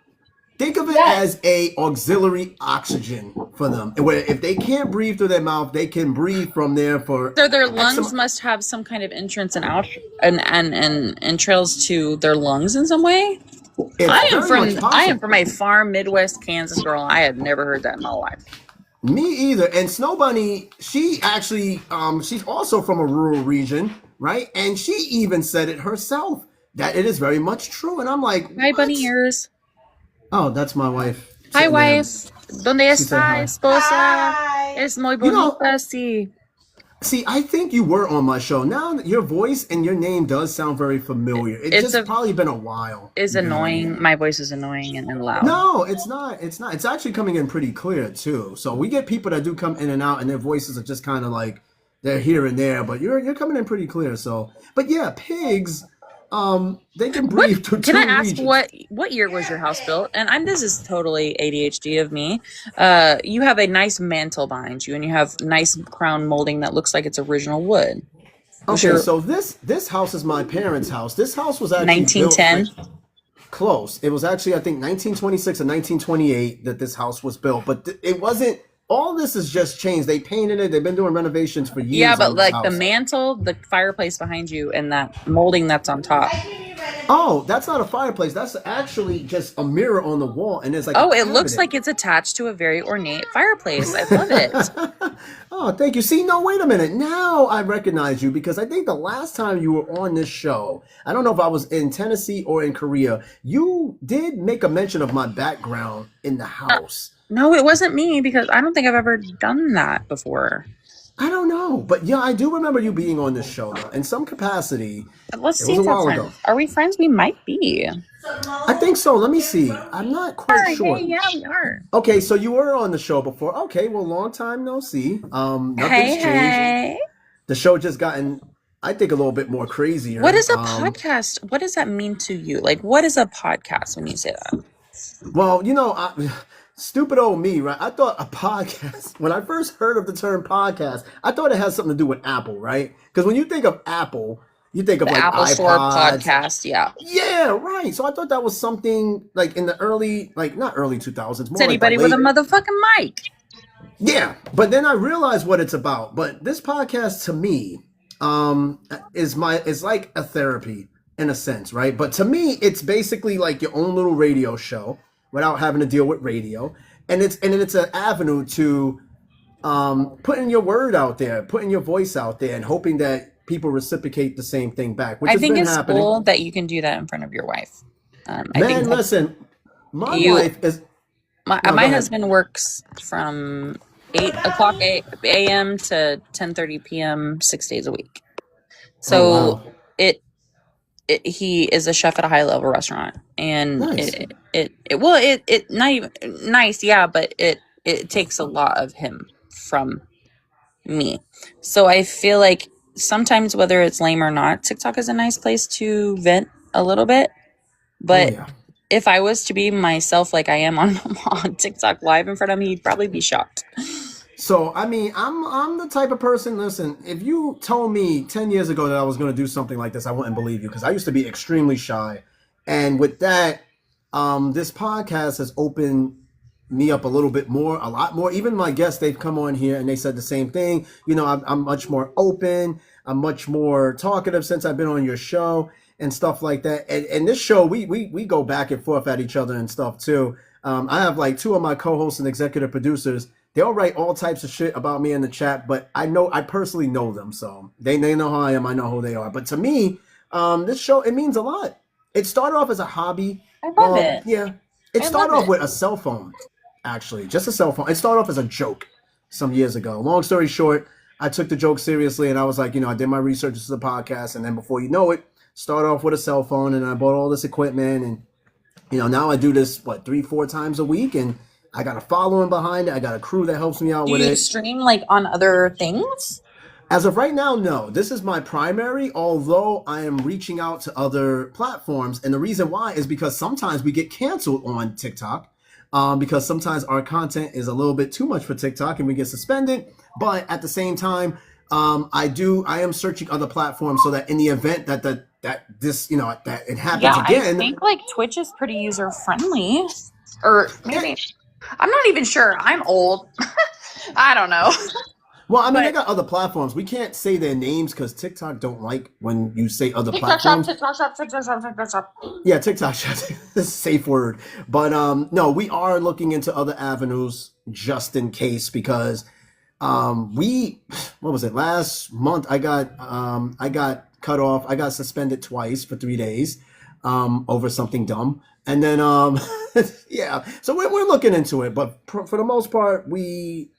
Speaker 1: Think of it as a auxiliary oxygen for them. Where if they can't breathe through their mouth, they can breathe from there for.
Speaker 5: So their lungs must have some kind of entrance and out and entrails to their lungs in some way.
Speaker 1: It's
Speaker 5: I am
Speaker 1: very much
Speaker 5: from
Speaker 1: possible.
Speaker 5: a farm Midwest Kansas girl. I had never heard that in my life.
Speaker 1: Me either. And Snow Bunny, she actually, she's also from a rural region, right? And she even said it herself that it is very much true. And I'm like,
Speaker 5: Hi,
Speaker 1: what?
Speaker 5: bunny ears.
Speaker 1: Oh, that's my wife.
Speaker 5: Hi,
Speaker 1: sitting there.
Speaker 5: wife. ¿Dónde
Speaker 1: She said hi.
Speaker 5: está, esposa?
Speaker 3: Hi.
Speaker 5: Es muy
Speaker 1: You know-
Speaker 5: bonita, sí.
Speaker 1: See, I think you were on my show. Now your voice and your name does sound very familiar. It's probably been a while.
Speaker 5: Is annoying. My voice is annoying and loud.
Speaker 1: No, it's not. It's not. It's actually coming in pretty clear too. So we get people that do come in and out, and their voices are just kind of like they're here and there, but you're coming in pretty clear. So, but yeah, pigs, they can breathe through
Speaker 5: Can
Speaker 1: two
Speaker 5: I ask
Speaker 1: regions.
Speaker 5: what year was your house built? And this is totally ADHD of me. You have a nice mantle behind you, and you have nice crown molding that looks like it's original wood.
Speaker 1: Okay, so this house is my parents' house. This house was actually
Speaker 5: 1910.
Speaker 1: built close. It was actually, I think, 1926 and 1928 that this house was built. But it wasn't. All this has just changed. They painted it. They've been doing renovations for years.
Speaker 5: Yeah, but
Speaker 1: on this
Speaker 5: like the
Speaker 1: house.
Speaker 5: mantle, the fireplace behind you, and that molding that's on top.
Speaker 1: Oh, that's not a fireplace. That's actually just a mirror on the wall, and there's like.
Speaker 5: Oh,
Speaker 1: a
Speaker 5: it looks
Speaker 1: cabinet.
Speaker 5: like it's attached to a very ornate fireplace. I love it.
Speaker 1: Oh, thank you. See, no, wait a minute. Now I recognize you because I think the last time you were on this show, I don't know if I was in Tennessee or in Korea, you did make a mention of my background in the house.
Speaker 5: No, it wasn't me because I don't think I've ever done that before.
Speaker 1: I don't know, but yeah, I do remember you being on this show though, in some capacity.
Speaker 5: Let's
Speaker 1: It
Speaker 5: see
Speaker 1: was
Speaker 5: if
Speaker 1: a
Speaker 5: we're
Speaker 1: while
Speaker 5: friends.
Speaker 1: ago.
Speaker 5: Are we friends? We might be.
Speaker 1: I think so. Let me see. I'm not quite sure.
Speaker 5: Hey, yeah, we are.
Speaker 1: Okay, so you were on the show before. Okay, well, long time no see. Nothing's changed.
Speaker 5: Hey.
Speaker 1: The show just gotten, I think, a little bit more crazier.
Speaker 5: What is a podcast? What does that mean to you? Like, what is a podcast when you say that?
Speaker 1: Well, you know, stupid old me, right? I thought a podcast, when I first heard of the term podcast, I thought it had something to do with Apple, right? Because when you think of Apple, you think of
Speaker 5: The
Speaker 1: like
Speaker 5: Apple
Speaker 1: iPods.
Speaker 5: Store podcast, yeah.
Speaker 1: Yeah, right. So I thought that was something like in the early, like not early 2000s. More
Speaker 5: It's anybody
Speaker 1: like
Speaker 5: with a
Speaker 1: late,
Speaker 5: motherfucking mic.
Speaker 1: Yeah, but then I realized what it's about. But this podcast to me, is like a therapy in a sense, right? But to me, it's basically like your own little radio show without having to deal with radio, and it's an avenue to putting your word out there, putting your voice out there, and hoping that people reciprocate the same thing back. Which
Speaker 5: I
Speaker 1: has
Speaker 5: think
Speaker 1: been
Speaker 5: it's
Speaker 1: happening.
Speaker 5: cool that you can do that in front of your wife. I
Speaker 1: Man,
Speaker 5: think
Speaker 1: listen, my
Speaker 5: You-
Speaker 1: wife is.
Speaker 5: my
Speaker 1: No, go ahead.
Speaker 5: husband works from 8 o'clock a.m. to 10:30 p.m. 6 days a week. So
Speaker 1: Oh, wow.
Speaker 5: he is a chef at a high level restaurant, and
Speaker 1: Nice.
Speaker 5: it not even nice, yeah, but it takes a lot of him from me. So I feel like sometimes, whether it's lame or not, TikTok is a nice place to vent a little bit. But
Speaker 1: Oh, yeah.
Speaker 5: if I was to be myself like I am on TikTok live in front of him, he'd probably be shocked.
Speaker 1: So I mean, I'm the type of person. Listen, if you told me 10 years ago that I was going to do something like this, I wouldn't believe you because I used to be extremely shy. And with that, this podcast has opened me up a little bit more, a lot more. Even my guests, they've come on here and they said the same thing. You know, I'm much more open. I'm much more talkative since I've been on your show and stuff like that. And this show, we go back and forth at each other and stuff too. I have like two of my co-hosts and executive producers. They'll write all types of shit about me in the chat, but I personally know them, so they know how I am. I know who they are. But to me, this show, it means a lot. It started off as a hobby.
Speaker 5: I love it.
Speaker 1: Yeah, it
Speaker 5: I
Speaker 1: started
Speaker 5: love
Speaker 1: off
Speaker 5: it.
Speaker 1: with a cell phone, actually, just a cell phone. It started off as a joke some years ago. Long story short, I took the joke seriously, and I was like, I did my research into the podcast, and then before you know it, started off with a cell phone, and I bought all this equipment, and now I do this 3-4 times a week, and I got a following behind it. I got a crew that helps me out
Speaker 5: Do
Speaker 1: with
Speaker 5: you
Speaker 1: it.
Speaker 5: stream like on other things?
Speaker 1: As of right now, no. This is my primary, although I am reaching out to other platforms. And the reason why is because sometimes we get canceled on TikTok because sometimes our content is a little bit too much for TikTok and we get suspended. But at the same time, I am searching other platforms so that in the event that that it happens again.
Speaker 5: I think like Twitch is pretty user friendly. Or maybe I'm not even sure. I'm old. I don't know.
Speaker 1: Well, I mean, they got other platforms. We can't say their names because TikTok don't like when you say other platforms.
Speaker 5: TikTok shop.
Speaker 1: Yeah, TikTok shop. Safe word. But no, we are looking into other avenues just in case because what was it? Last month I got cut off. I got suspended twice for 3 days over something dumb. And then yeah, so we're looking into it. But for the most part, we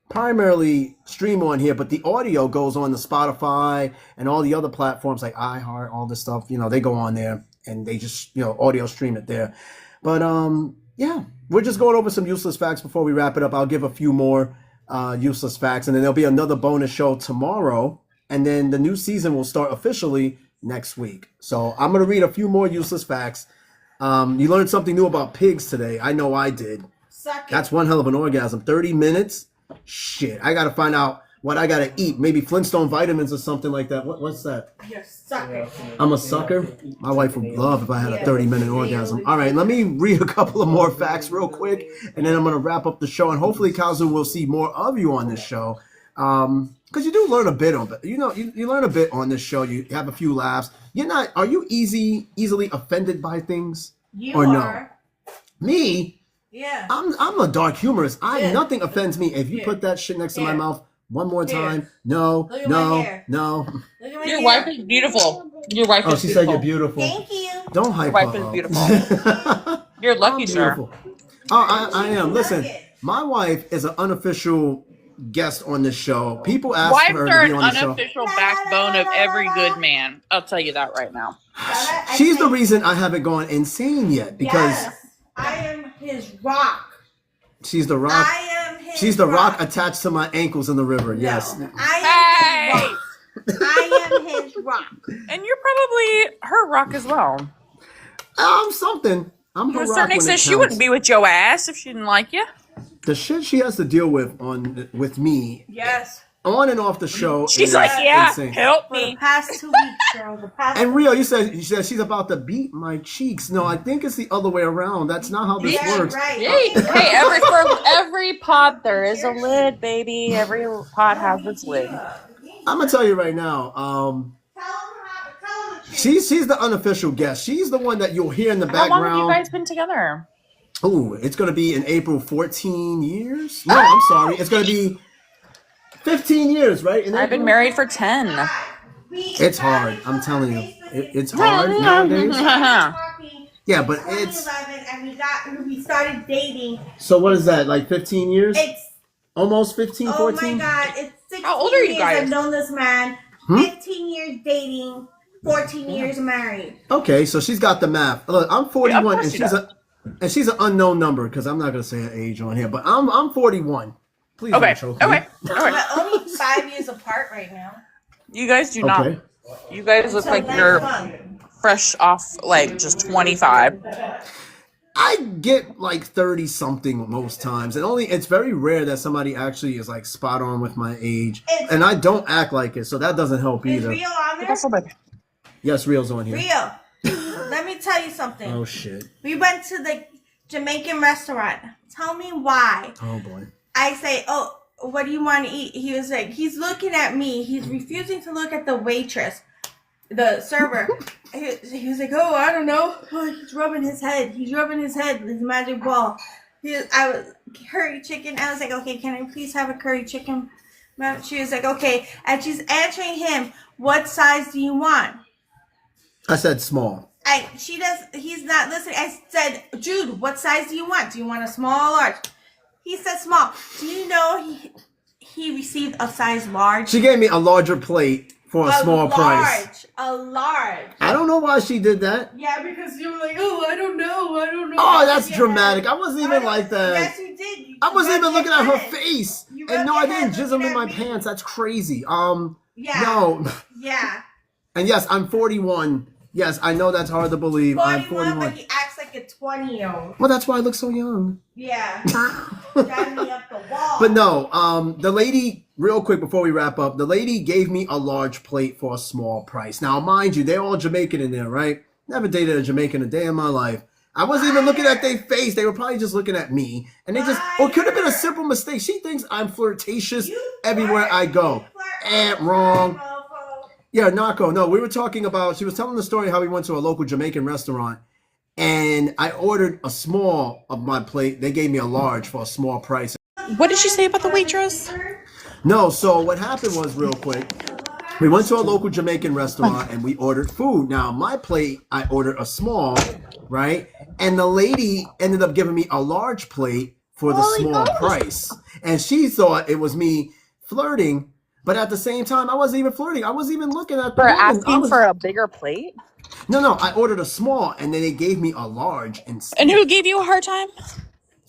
Speaker 1: primarily stream on here, but the audio goes on the Spotify and all the other platforms like iHeart, all this stuff. They go on there and they just audio stream it there. But yeah, we're just going over some useless facts before we wrap it up. I'll give a few more useless facts, and then there'll be another bonus show tomorrow, and then the new season will start officially next week. So I'm gonna read a few more useless facts. You learned something new about pigs today. I know I did. That's one hell of an orgasm. 30 minutes. Shit, I gotta find out what I gotta eat. Maybe Flintstone vitamins or something like that. What's that?
Speaker 3: You're sucker.
Speaker 1: I'm a sucker. My wife would love if I had a 30-minute orgasm. All right, let me read a couple of more facts real quick, and then I'm gonna wrap up the show. And hopefully, Kazu will see more of you on this show, because you do learn a bit on it. You learn a bit on this show. You have a few laughs. Are you easily offended by things?
Speaker 3: You
Speaker 1: or
Speaker 3: are.
Speaker 1: No? Me?
Speaker 3: Yeah.
Speaker 1: I'm a dark humorist. Nothing offends me. If you put that shit next to my mouth one more time, no.
Speaker 3: Look at my hair.
Speaker 1: No.
Speaker 3: Look at my
Speaker 5: Your
Speaker 3: hair.
Speaker 5: wife is beautiful. Your wife
Speaker 1: Oh,
Speaker 5: is
Speaker 1: she
Speaker 5: beautiful.
Speaker 1: said you're beautiful.
Speaker 3: Thank you.
Speaker 1: Don't hype
Speaker 5: Your wife
Speaker 1: her
Speaker 5: is
Speaker 1: up.
Speaker 5: beautiful. You're lucky,
Speaker 1: I'm
Speaker 5: sir.
Speaker 1: beautiful. Oh, I am. Listen, my wife is an unofficial guest on this show. People ask
Speaker 5: Wives
Speaker 1: her
Speaker 5: are
Speaker 1: to be
Speaker 5: an
Speaker 1: on the show.
Speaker 5: unofficial backbone of every good man. I'll tell you that right now.
Speaker 1: She's the reason I haven't gone insane yet because
Speaker 3: Yes. I am his rock.
Speaker 1: she's the rock.
Speaker 3: I am his
Speaker 1: She's the rock attached to my ankles in the river.
Speaker 3: No,
Speaker 1: Yes.
Speaker 3: I am his rock. I am his rock.
Speaker 5: And you're probably her rock as well.
Speaker 1: I'm something. I'm
Speaker 5: To
Speaker 1: her
Speaker 5: a
Speaker 1: rock
Speaker 5: certain
Speaker 1: when it
Speaker 5: extent, she
Speaker 1: counts.
Speaker 5: wouldn't be with your ass if she didn't like you.
Speaker 1: The shit she has to deal with with me
Speaker 3: Yes.
Speaker 1: on and off the show.
Speaker 5: She's
Speaker 1: is
Speaker 5: like, yeah,
Speaker 1: insane.
Speaker 5: help
Speaker 3: For the
Speaker 5: me.
Speaker 3: past 2 weeks, girl. The past.
Speaker 1: And Rio, you said she's about to beat my cheeks. No, I think it's the other way around. That's not how this
Speaker 3: Yeah,
Speaker 1: works.
Speaker 3: right.
Speaker 5: Hey, for every pot there is a lid, baby. Every pot has its lid.
Speaker 1: I'm gonna tell you right now. She's the unofficial guest. She's the one that you'll hear in the
Speaker 5: How long have you
Speaker 1: background.
Speaker 5: guys been together?
Speaker 1: Ooh, it's gonna be in April. 14 years? No, I'm sorry. It's gonna be 15 years, right? In
Speaker 5: I've been
Speaker 1: April?
Speaker 5: married for 10.
Speaker 1: It's hard. I'm telling you, it's hard nowadays. Yeah, but it's
Speaker 3: 2011, and we started dating.
Speaker 1: so. What is that? Like 15 years?
Speaker 3: It's
Speaker 1: Almost 15, 14?
Speaker 3: oh my god! It's 16
Speaker 5: How old are you
Speaker 3: years
Speaker 5: guys?
Speaker 3: I've known this man. 15 years dating, 14 years married.
Speaker 1: Okay, so she's got the math. Look, I'm 41,
Speaker 5: course
Speaker 1: and
Speaker 5: she
Speaker 1: she's an unknown number because I'm not gonna say her age on here, but I'm 41. Please
Speaker 5: Okay,
Speaker 1: don't choke me.
Speaker 5: okay.
Speaker 3: We're only 5 years apart right now.
Speaker 5: You guys do not.
Speaker 1: Okay.
Speaker 5: You guys look
Speaker 3: So
Speaker 5: like
Speaker 3: next
Speaker 5: you're
Speaker 3: month.
Speaker 5: fresh off, like, just 25.
Speaker 1: I get like 30 something most times, and it's very rare that somebody actually is like spot on with my age, and I don't act like it, so that doesn't help
Speaker 3: Is
Speaker 1: either.
Speaker 3: Rio on there?
Speaker 1: Yes, Real's on here.
Speaker 3: Rio, let me tell you something.
Speaker 1: Oh shit.
Speaker 3: We went to the Jamaican restaurant. Tell me why.
Speaker 1: Oh boy.
Speaker 3: I say, oh, what do you want to eat? He was like, he's looking at me. He's refusing to look at the waitress, the server. He was like, oh, I don't know. Oh, he's rubbing his head. He's rubbing his head with his magic ball. I was curry chicken. I was like, okay, can I please have a curry chicken? She was like, okay. And she's answering him, what size do you want?
Speaker 1: I said small.
Speaker 3: He's not listening. I said, Jude, what size do you want? Do you want a small or large? He said small. Do you know he received a size large?
Speaker 1: She gave me a larger plate for a small price.
Speaker 3: A large.
Speaker 1: I don't know why she did that.
Speaker 3: Yeah, because you were like, oh, I don't know.
Speaker 1: Oh, that's dramatic. I wasn't even like that.
Speaker 3: Yes, you did.
Speaker 1: I wasn't even looking at her face. And no, I didn't jizz them in my
Speaker 3: me.
Speaker 1: pants. That's crazy.
Speaker 3: Yeah.
Speaker 1: No.
Speaker 3: Yeah.
Speaker 1: And yes, I'm 41. Yes, I know that's hard to believe.
Speaker 3: 41,
Speaker 1: I'm 41.
Speaker 3: but he acts like a 20-year-old.
Speaker 1: Well, that's why I look so young.
Speaker 3: Yeah. Drive me up the wall.
Speaker 1: But no, the lady, real quick before we wrap up, the lady gave me a large plate for a small price. Now, mind you, they're all Jamaican in there, right? Never dated a Jamaican a day in my life. I wasn't even looking at their face. They were probably just looking at me. And they just, or it could have been a simple mistake. She thinks I'm flirtatious everywhere I go. Wrong. Yeah, narco. No, we were talking about, she was telling the story how we went to a local Jamaican restaurant. And I ordered a small of my plate. They gave me a large for a small price.
Speaker 5: What did she say about the waitress?
Speaker 1: No, so what happened was, real quick, we went to a local Jamaican restaurant and we ordered food. Now, my plate, I ordered a small, right? And the lady ended up giving me a large plate for the small price. And she thought it was me flirting, but at the same time, I wasn't even flirting. I wasn't even looking at the
Speaker 5: For asking for a bigger plate?
Speaker 1: No, I ordered a small, and then they gave me a large instead.
Speaker 5: And who gave you a hard time?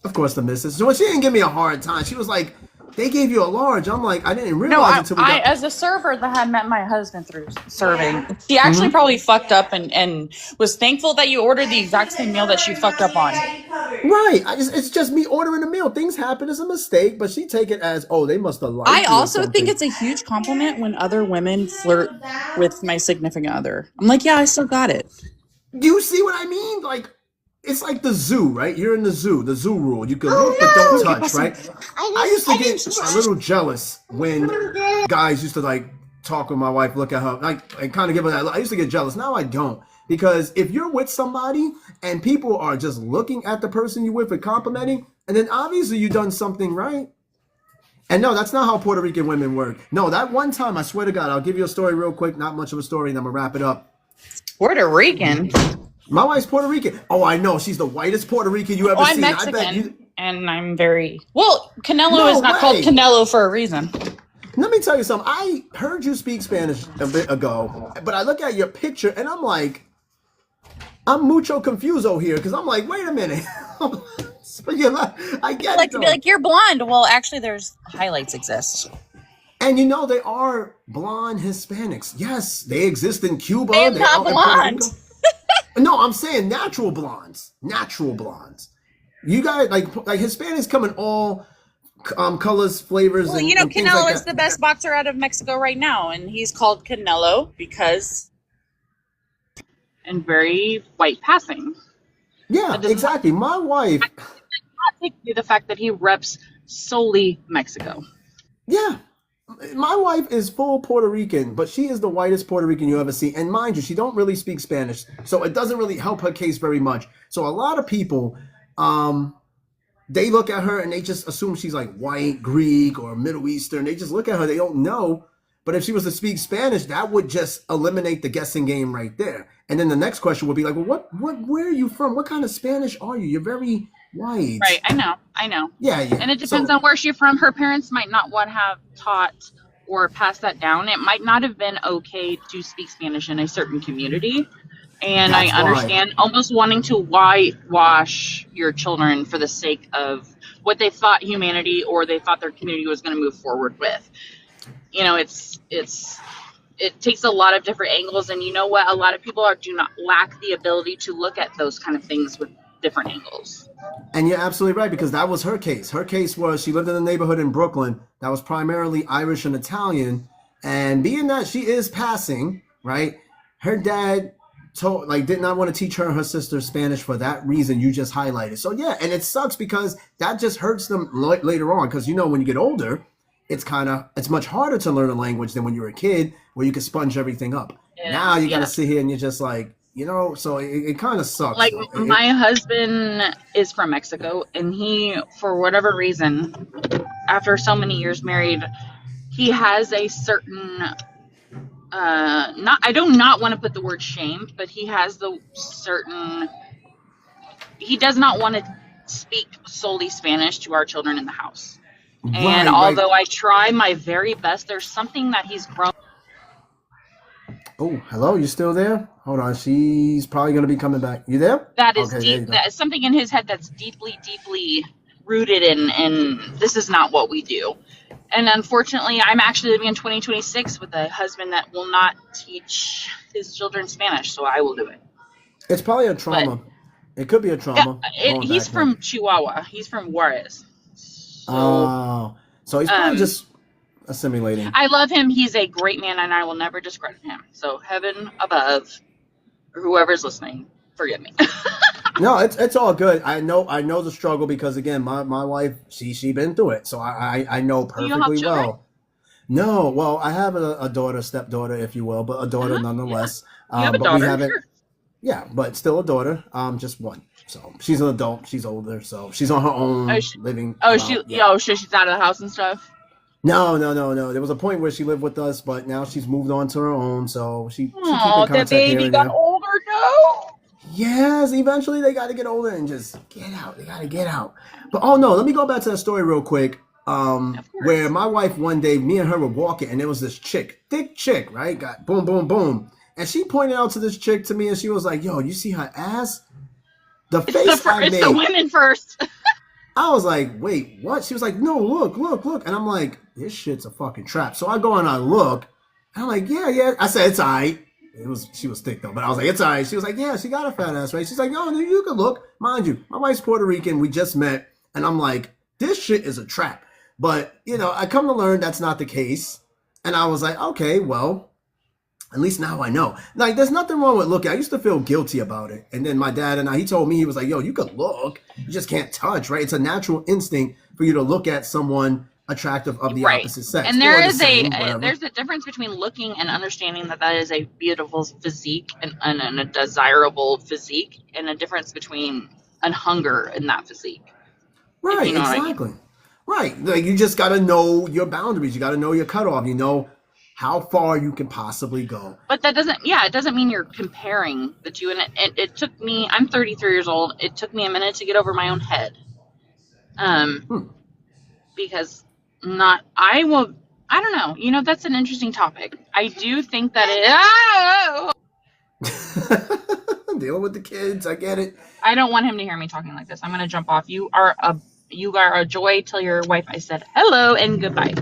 Speaker 1: Of course, the missus. So she didn't give me a hard time. She was like, they gave you a large. I'm like, I didn't realize until we got...
Speaker 5: as a server that had met my husband through serving, she actually probably fucked up and was thankful that you ordered the exact same meal that she fucked up on.
Speaker 1: Right. It's just me ordering a meal. Things happen as a mistake, but she take it as, oh, they must have liked
Speaker 5: I
Speaker 1: me
Speaker 5: also think it's a huge compliment when other women flirt with my significant other. I'm like, yeah, I still got it.
Speaker 1: Do you see what I mean? Like, it's like the zoo, right? You're in the zoo rule. You can look but don't touch, right? I used to get a little jealous when guys used to like talk with my wife, look at her, like kind of give her that. I used to get jealous. Now I don't. Because if you're with somebody and people are just looking at the person you're with and complimenting, and then obviously you've done something right. And no, that's not how Puerto Rican women work. No, that one time, I swear to God, I'll give you a story real quick. Not much of a story, and I'm going to wrap it up.
Speaker 5: Puerto Rican?
Speaker 1: My wife's Puerto Rican. Oh, I know. She's the whitest Puerto Rican you ever seen.
Speaker 5: I'm Mexican, and I'm very... Well, Canelo is not called Canelo for a reason.
Speaker 1: Let me tell you something. I heard you speak Spanish a bit ago, but I look at your picture, and I'm like, I'm mucho confuso here, because I'm like, wait a minute. So I get it.
Speaker 5: Like, you're blonde. Well, actually, there's highlights exist.
Speaker 1: And you know, they are blonde Hispanics. Yes, they exist in Cuba.
Speaker 5: I am not blonde.
Speaker 1: No, I'm saying natural blondes. Natural blondes. You guys, like Hispanics come in all colors, flavors.
Speaker 5: Well,
Speaker 1: and,
Speaker 5: you know,
Speaker 1: and
Speaker 5: Canelo
Speaker 1: like
Speaker 5: is the best boxer out of Mexico right now, and he's called Canelo because... And very white passing.
Speaker 1: Yeah, exactly. My wife...
Speaker 5: Not take the fact that he reps solely Mexico.
Speaker 1: Yeah. My wife is full Puerto Rican, but she is the whitest Puerto Rican you ever see. And mind you, she don't really speak Spanish, so it doesn't really help her case very much. So a lot of people, they look at her and they just assume she's like white, Greek, or Middle Eastern. They just look at her. They don't know. But if she was to speak Spanish, that would just eliminate the guessing game right there. And then the next question would be like, well, where are you from? What kind of Spanish are you? You're very white.
Speaker 5: Right, I know.
Speaker 1: Yeah.
Speaker 5: And it depends on where she's from. Her parents might not want to have taught or passed that down. It might not have been okay to speak Spanish in a certain community. And I understand almost wanting to whitewash your children for the sake of what they thought humanity or they thought their community was going to move forward with. You know, it takes a lot of different angles, and you know what? A lot of people do not lack the ability to look at those kind of things with different angles.
Speaker 1: And you're absolutely right, because that was her case. Her case was she lived in a neighborhood in Brooklyn that was primarily Irish and Italian. And being that she is passing, right, her dad did not want to teach her and her sister Spanish for that reason you just highlighted. So, yeah, and it sucks because that just hurts them later on. Because, when you get older, it's much harder to learn a language than when you're a kid where you can sponge everything up. Yeah, now you got to sit here and you're just like, so it kind of sucks.
Speaker 5: Like, my husband is from Mexico, and he, for whatever reason, after so many years married, he has a certain, I do not want to put the word shame, but he has he does not want to speak solely Spanish to our children in the house. And although I try my very best, there's something that he's grown.
Speaker 1: Oh, hello, you still there? Hold on, she's probably going to be coming back. You there?
Speaker 5: That is deep. That is something in his head that's deeply, deeply rooted in this is not what we do. And unfortunately, I'm actually living in 2026 with a husband that will not teach his children Spanish, so I will do it.
Speaker 1: It's probably a trauma. It could be a trauma.
Speaker 5: He's from Chihuahua. He's from Juarez.
Speaker 1: So he's probably just assimilating.
Speaker 5: I love him. He's a great man, and I will never discredit him. So heaven above, or whoever's listening, forgive me.
Speaker 1: No, it's all good. I know the struggle because again, my wife, she been through it, so I know perfectly well. No, well, I have a daughter, stepdaughter, if you will, but a daughter nonetheless.
Speaker 5: Yeah. You have a daughter, sure.
Speaker 1: Yeah, but still a daughter. Just one. So she's an adult. She's older, so she's on her own living.
Speaker 5: She's out of the house and stuff.
Speaker 1: No. There was a point where she lived with us, but now she's moved on to her own. So she keeping
Speaker 5: the
Speaker 1: contact
Speaker 5: baby got older. No.
Speaker 1: Yes, eventually they got to get older and just get out. They got to get out. But let me go back to that story real quick. Where my wife one day, me and her were walking, and there was this thick chick, right? Got boom, boom, boom. And she pointed out to this chick to me, and she was like, "Yo, you see her ass? The face I made."
Speaker 5: It's the women first.
Speaker 1: I was like, "Wait, what?" She was like, "No, look." And I'm like, "This shit's a fucking trap." So I go and I look, and I'm like, "Yeah." I said, "It's all right." She was thick though, but I was like, "It's all right." She was like, "Yeah, she got a fat ass, right?" She's like, "No, you can look." Mind you, my wife's Puerto Rican. We just met, and I'm like, "This shit is a trap." But I come to learn that's not the case, and I was like, "Okay, well, at least now I know." Like, there's nothing wrong with looking. I used to feel guilty about it. And then my dad he told me, he was like, "Yo, you could look. You just can't touch, right? It's a natural instinct for you to look at someone attractive of the opposite sex."
Speaker 5: And there's a difference between looking and understanding that is a beautiful physique and a desirable physique, and a difference between a hunger in that physique.
Speaker 1: Right, exactly. Right. Like, you just got to know your boundaries. You got to know your cutoff. You know how far you can possibly go.
Speaker 5: But it doesn't mean you're comparing the two. And it took me, I'm 33 years old. It took me a minute to get over my own head. Because I don't know. That's an interesting topic. I do think that
Speaker 1: dealing with the kids, I get it.
Speaker 5: I don't want him to hear me talking like this. I'm going to jump off. You are a joy. Tell your wife I said hello and goodbye.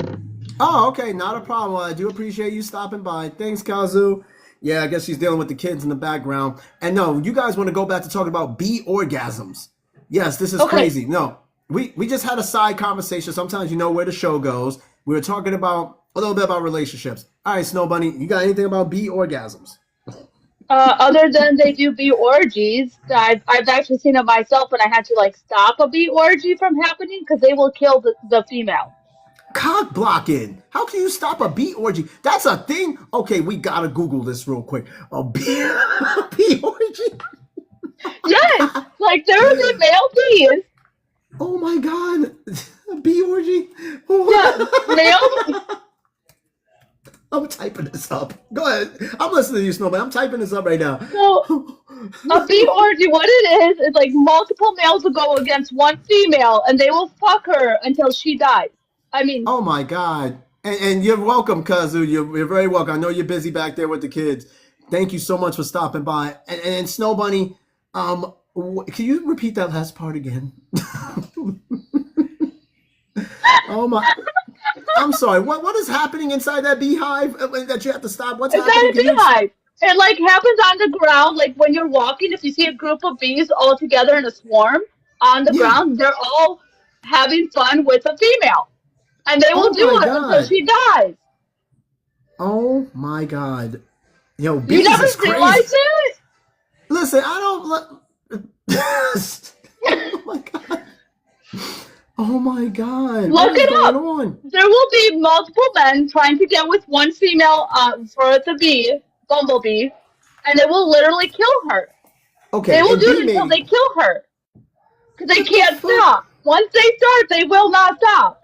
Speaker 1: Oh, okay, not a problem. I do appreciate you stopping by. Thanks, Kazu. Yeah, I guess she's dealing with the kids in the background. And no, you guys want to go back to talking about bee orgasms. Yes, this is crazy. No, we just had a side conversation. Sometimes you know where the show goes. We were talking about a little bit about relationships. All right, Snow Bunny, you got anything about bee orgasms?
Speaker 2: Other than they do bee orgies, I've actually seen it myself, and I had to stop a bee orgy from happening because they will kill the female.
Speaker 1: Cock blocking. How can you stop a bee orgy? That's a thing. Okay, we gotta Google this real quick. A bee orgy.
Speaker 2: Yes, there was a male bees.
Speaker 1: Oh my god, a bee orgy.
Speaker 2: Yeah, male.
Speaker 1: I'm typing this up. Go ahead. I'm listening to you, Snowman. I'm typing this up right now.
Speaker 2: So, a bee orgy, what it is multiple males will go against one female, and they will fuck her until she dies. I mean...
Speaker 1: Oh, my God. And you're welcome, Kazu. You're very welcome. I know you're busy back there with the kids. Thank you so much for stopping by. And Snow Bunny, can you repeat that last part again? Oh, my... I'm sorry. What is happening inside that beehive that you have to stop? What's happening?
Speaker 2: It's not a beehive. It like happens on the ground, like when you're walking, if you see a group of bees all together in a swarm on the
Speaker 1: Yeah.
Speaker 2: ground, they're all having fun with a female. And they will
Speaker 1: Oh
Speaker 2: do
Speaker 1: my
Speaker 2: it until
Speaker 1: God.
Speaker 2: she dies.
Speaker 1: Oh my God. Yo,
Speaker 2: You
Speaker 1: bees
Speaker 2: never
Speaker 1: is crazy.
Speaker 2: realized it?
Speaker 1: Listen, I don't. Oh my God. Oh my God. What
Speaker 2: Look
Speaker 1: is
Speaker 2: it
Speaker 1: going
Speaker 2: up.
Speaker 1: on?
Speaker 2: There will be multiple men trying to get with one female for the bee, bumblebee, and they will literally kill her. They
Speaker 1: Okay,
Speaker 2: will
Speaker 1: and
Speaker 2: do
Speaker 1: bee
Speaker 2: it until
Speaker 1: mating.
Speaker 2: they kill her. Because they
Speaker 1: What the
Speaker 2: can't
Speaker 1: fuck?
Speaker 2: stop. Once they start, they will not stop.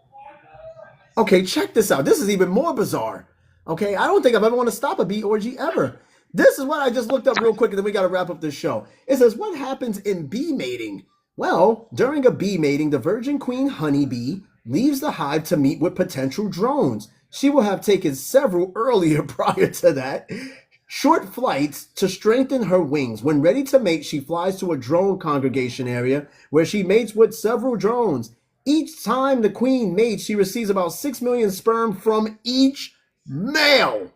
Speaker 1: Okay, check this out. This is even more bizarre. Okay, I don't think I've ever want to stop a bee orgy ever. This is what I just looked up real quick, and then we got to wrap up this show. It says, what happens in bee mating? Well, during a bee mating, the virgin queen honeybee leaves the hive to meet with potential drones. She will have taken several earlier prior to that. Short flights to strengthen her wings. When ready to mate, she flies to a drone congregation area where she mates with several drones. Each time the queen mates, she receives about 6 million sperm from each male,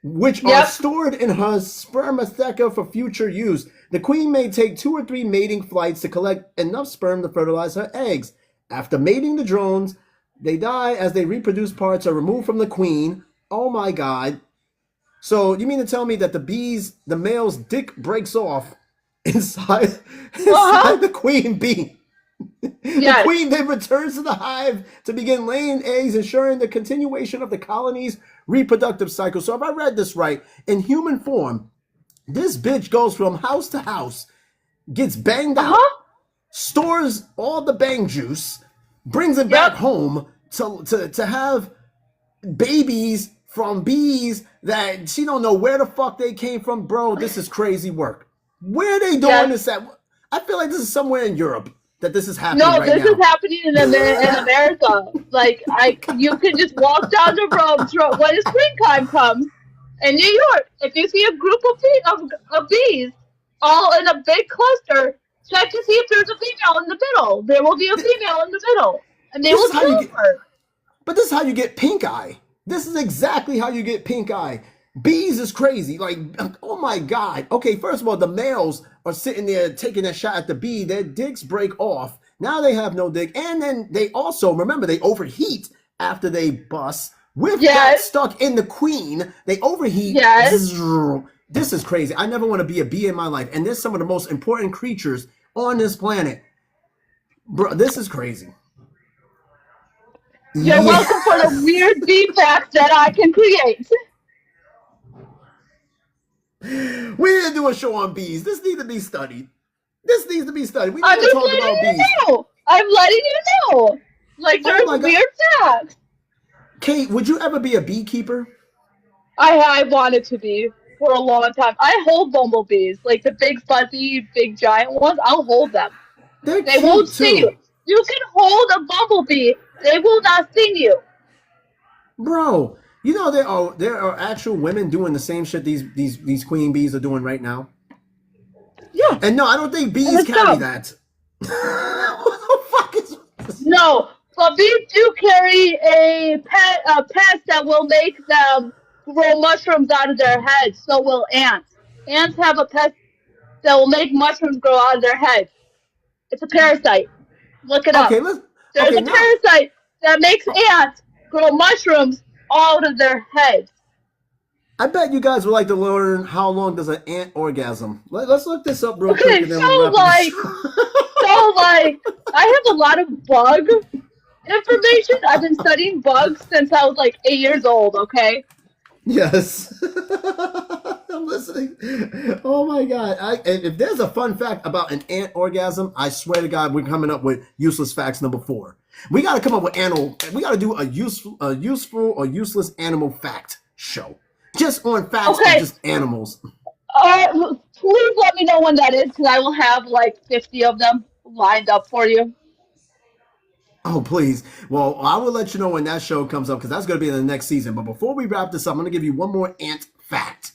Speaker 1: which are
Speaker 2: Yep.
Speaker 1: stored in her spermatheca for future use. The queen may take 2 or 3 mating flights to collect enough sperm to fertilize her eggs. After mating the drones, they die as they reproduce parts are removed from the queen. Oh my God. So you mean to tell me that the male's dick breaks off inside,
Speaker 2: Uh-huh.
Speaker 1: inside the queen bee? The
Speaker 2: Yes.
Speaker 1: queen then returns to the hive to begin laying eggs, ensuring the continuation of the colony's reproductive cycle. So if I read this right, in human form, this bitch goes from house to house, gets banged out,
Speaker 2: Uh-huh.
Speaker 1: stores all the bang juice, brings it back
Speaker 2: Yep.
Speaker 1: home to have babies from bees that she don't know where the fuck they came from. Bro, this is crazy work. Where are they doing
Speaker 2: Yes.
Speaker 1: this at? I feel like this is somewhere in Europe that this is happening
Speaker 2: No,
Speaker 1: right
Speaker 2: this is
Speaker 1: now.
Speaker 2: happening in America. Like you can just walk down the road when the springtime comes in New York. If you see a group of bees all in a big cluster, check to see if there's a female in the middle. There will be a female in the middle, and they
Speaker 1: This
Speaker 2: will
Speaker 1: is how you
Speaker 2: kill
Speaker 1: get,
Speaker 2: her.
Speaker 1: but this is how you get pink eye. This is exactly how you get pink eye. Bees is crazy. Like, oh my God. Okay, first of all, the males are sitting there taking a shot at the bee. Their dicks break off. Now they have no dick. And then they also, remember, they overheat after they bust. With that
Speaker 2: Yes.
Speaker 1: stuck in the queen, they overheat.
Speaker 2: Yes.
Speaker 1: This is crazy. I never want to be a bee in my life. And they're some of the most important creatures on this planet. Bro, this is crazy.
Speaker 2: You're
Speaker 1: Yeah.
Speaker 2: welcome for the weird bee facts that I can create.
Speaker 1: We didn't do a show on bees. This needs to be studied. This needs to be studied. We
Speaker 2: I'm
Speaker 1: need to
Speaker 2: just
Speaker 1: talk about
Speaker 2: letting
Speaker 1: bees.
Speaker 2: you know. I'm letting you know. Like
Speaker 1: Oh
Speaker 2: there's
Speaker 1: my God.
Speaker 2: weird facts.
Speaker 1: Kate, would you ever be a beekeeper?
Speaker 2: I wanted to be for a long time. I hold bumblebees, like the big fuzzy, big giant ones. I'll hold them.
Speaker 1: They're
Speaker 2: They won't
Speaker 1: cute
Speaker 2: sting you.
Speaker 1: too.
Speaker 2: You can hold a bumblebee. They will not sting you.
Speaker 1: Bro, you know there are actual women doing the same shit these queen bees are doing right now.
Speaker 2: Yeah.
Speaker 1: And no, I don't think
Speaker 2: And
Speaker 1: bees
Speaker 2: it's
Speaker 1: carry
Speaker 2: dumb.
Speaker 1: that. What the fuck is this?
Speaker 2: No, but bees do carry a pest that will make them grow mushrooms out of their heads. So will ants. Ants have a pest that will make mushrooms grow out of their heads. It's a parasite. Look it
Speaker 1: Okay,
Speaker 2: up.
Speaker 1: let's
Speaker 2: There's
Speaker 1: okay
Speaker 2: a
Speaker 1: now.
Speaker 2: parasite that makes ants grow mushrooms out of their heads.
Speaker 1: I bet you guys would like to learn how long does an ant orgasm. Let's look this up real quick
Speaker 2: Okay,
Speaker 1: and then
Speaker 2: so
Speaker 1: we'll wrap up the
Speaker 2: like, I have a lot of bug information. I've been studying bugs since I was like 8 years old. Okay.
Speaker 1: Yes. I'm listening. Oh my God. And if there's a fun fact about an ant orgasm, I swear to God, we're coming up with useless facts number 4. We got to come up with we got to do a useful or useless animal fact show. Just on facts of
Speaker 2: Okay.
Speaker 1: just animals.
Speaker 2: Please let me know when that is, because I will have like 50 of them lined up for you.
Speaker 1: Oh, please. Well, I will let you know when that show comes up because that's going to be in the next season. But before we wrap this up, I'm going to give you one more ant fact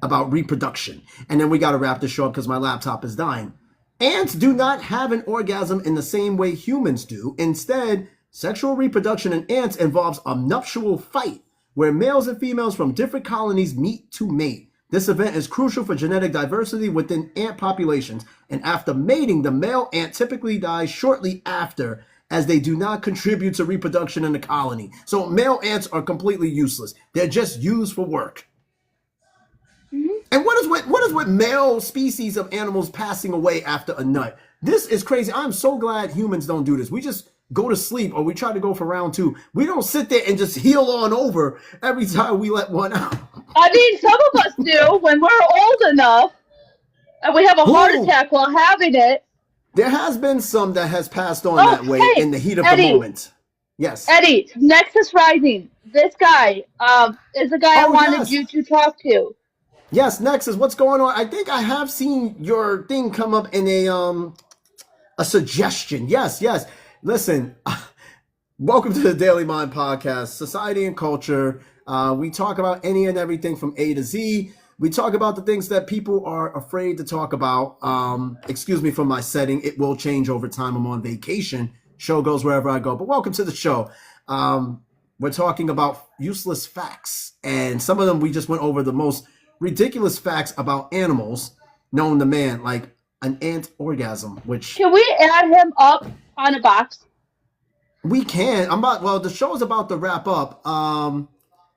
Speaker 1: about reproduction. And then we got to wrap this show up because my laptop is dying. Ants do not have an orgasm in the same way humans do. Instead, sexual reproduction in ants involves a nuptial fight where males and females from different colonies meet to mate. This event is crucial for genetic diversity within ant populations, and after mating, the male ant typically dies shortly after, as they do not contribute to reproduction in the colony. So male ants are completely useless. They're just used for work. And what is with male species of animals passing away after a nut? This is crazy. I'm so glad humans don't do this. We just go to sleep, or we try to go for round 2. We don't sit there and just heal on over every time we let one out.
Speaker 2: I mean, some of us do when we're old enough and we have a heart attack while having it.
Speaker 1: There has been some that has passed on that way in the heat of the moment. Yes.
Speaker 2: Eddie, Nexus Rising. This guy is the guy I wanted you to talk to.
Speaker 1: Yes, Nexus, what's going on? I think I have seen your thing come up in a suggestion. Yes. Listen, welcome to the Daily Mind Podcast, Society and Culture. We talk about any and everything from A to Z. We talk about the things that people are afraid to talk about. Excuse me for my setting. It will change over time. I'm on vacation. Show goes wherever I go. But welcome to the show. We're talking about useless facts. And some of them we just went over the most ridiculous facts about animals known to man, like an ant orgasm, which...
Speaker 2: Can we add him up on a box?
Speaker 1: We can. The show is about to wrap up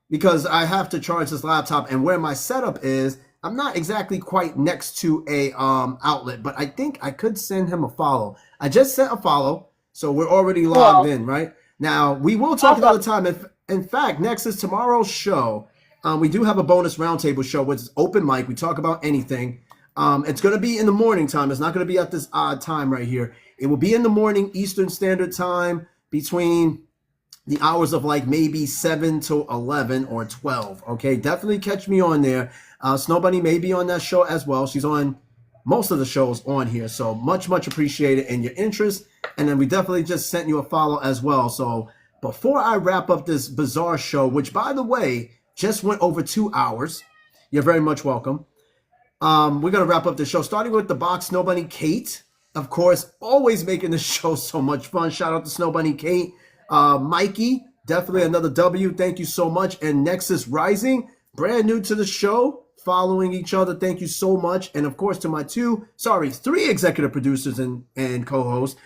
Speaker 1: because I have to charge this laptop, and where my setup is, I'm not exactly quite next to a outlet, but I think I could send him a follow. I just sent a follow, so we're already logged in, right? Now, we will talk another time. In fact, next is tomorrow's show. We do have a bonus roundtable show, which is open mic. We talk about anything. It's going to be in the morning time. It's not going to be at this odd time right here. It will be in the morning Eastern Standard Time between the hours of like maybe 7 to 11 or 12. Okay, definitely catch me on there. Snow Bunny may be on that show as well. She's on most of the shows on here. So much appreciated in your interest. And then we definitely just sent you a follow as well. So before I wrap up this bizarre show, which by the way, just went over 2 hours. You're very much welcome. We're going to wrap up the show, starting with the box Snow Bunny Kate. Of course, always making the show so much fun. Shout out to Snow Bunny Kate. Mikey, definitely another W. Thank you so much. And Nexus Rising, brand new to the show, following each other. Thank you so much. And of course, to my 3 executive producers and co-hosts.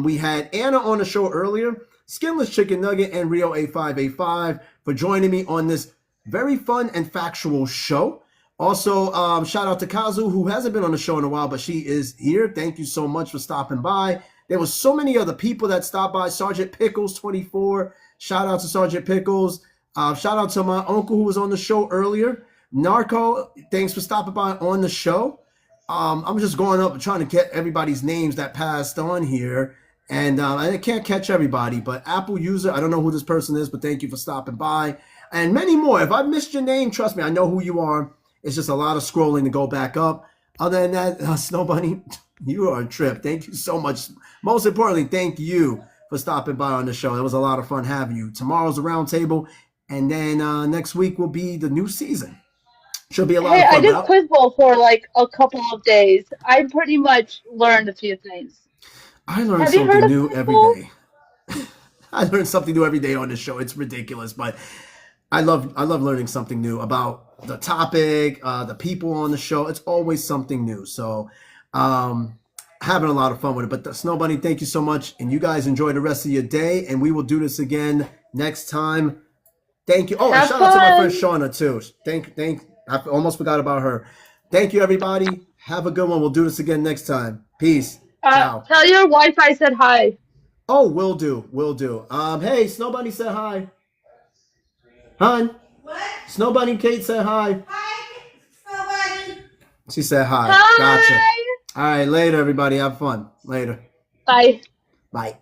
Speaker 1: We had Anna on the show earlier, Skinless Chicken Nugget, and Rio A585 for joining me on this very fun and factual show. Also, shout out to Kazu, who hasn't been on the show in a while, but she is here. Thank you so much for stopping by. There was so many other people that stopped by. Sergeant Pickles 24. Shout out to Sergeant Pickles. Shout out to my uncle who was on the show earlier. Narco, thanks for stopping by on the show. I'm just going up and trying to get everybody's names that passed on here. And I can't catch everybody, but Apple user, I don't know who this person is, but thank you for stopping by. And many more. If I missed your name, trust me, I know who you are. It's just a lot of scrolling to go back up. Other than that, Snow Bunny, you are a trip. Thank you so much. Most importantly, thank you for stopping by on the show. It was a lot of fun having you. Tomorrow's a roundtable, and then next week will be the new season. Should be a lot of fun.
Speaker 2: I did Quiz Bowl for like a couple of days. I pretty much learned a few things.
Speaker 1: I learn something new every day. I learn something new every day on this show. It's ridiculous, but I love learning something new about the topic, the people on the show. It's always something new. So having a lot of fun with it. But Snow Bunny, thank you so much. And you guys enjoy the rest of your day. And we will do this again next time. Thank you. Oh, and shout out to my friend Shauna too. I almost forgot about her. Thank you, everybody. Have a good one. We'll do this again next time. Peace. Ciao.
Speaker 2: Tell your wife I said hi.
Speaker 1: Oh, will do. Hey, Snow Bunny said hi. Hun.
Speaker 3: What?
Speaker 1: Snow Bunny Kate said hi.
Speaker 3: Hi, Snow Bunny.
Speaker 1: She said hi.
Speaker 2: Hi.
Speaker 1: Gotcha. All right, later, everybody. Have fun. Later.
Speaker 2: Bye.
Speaker 1: Bye.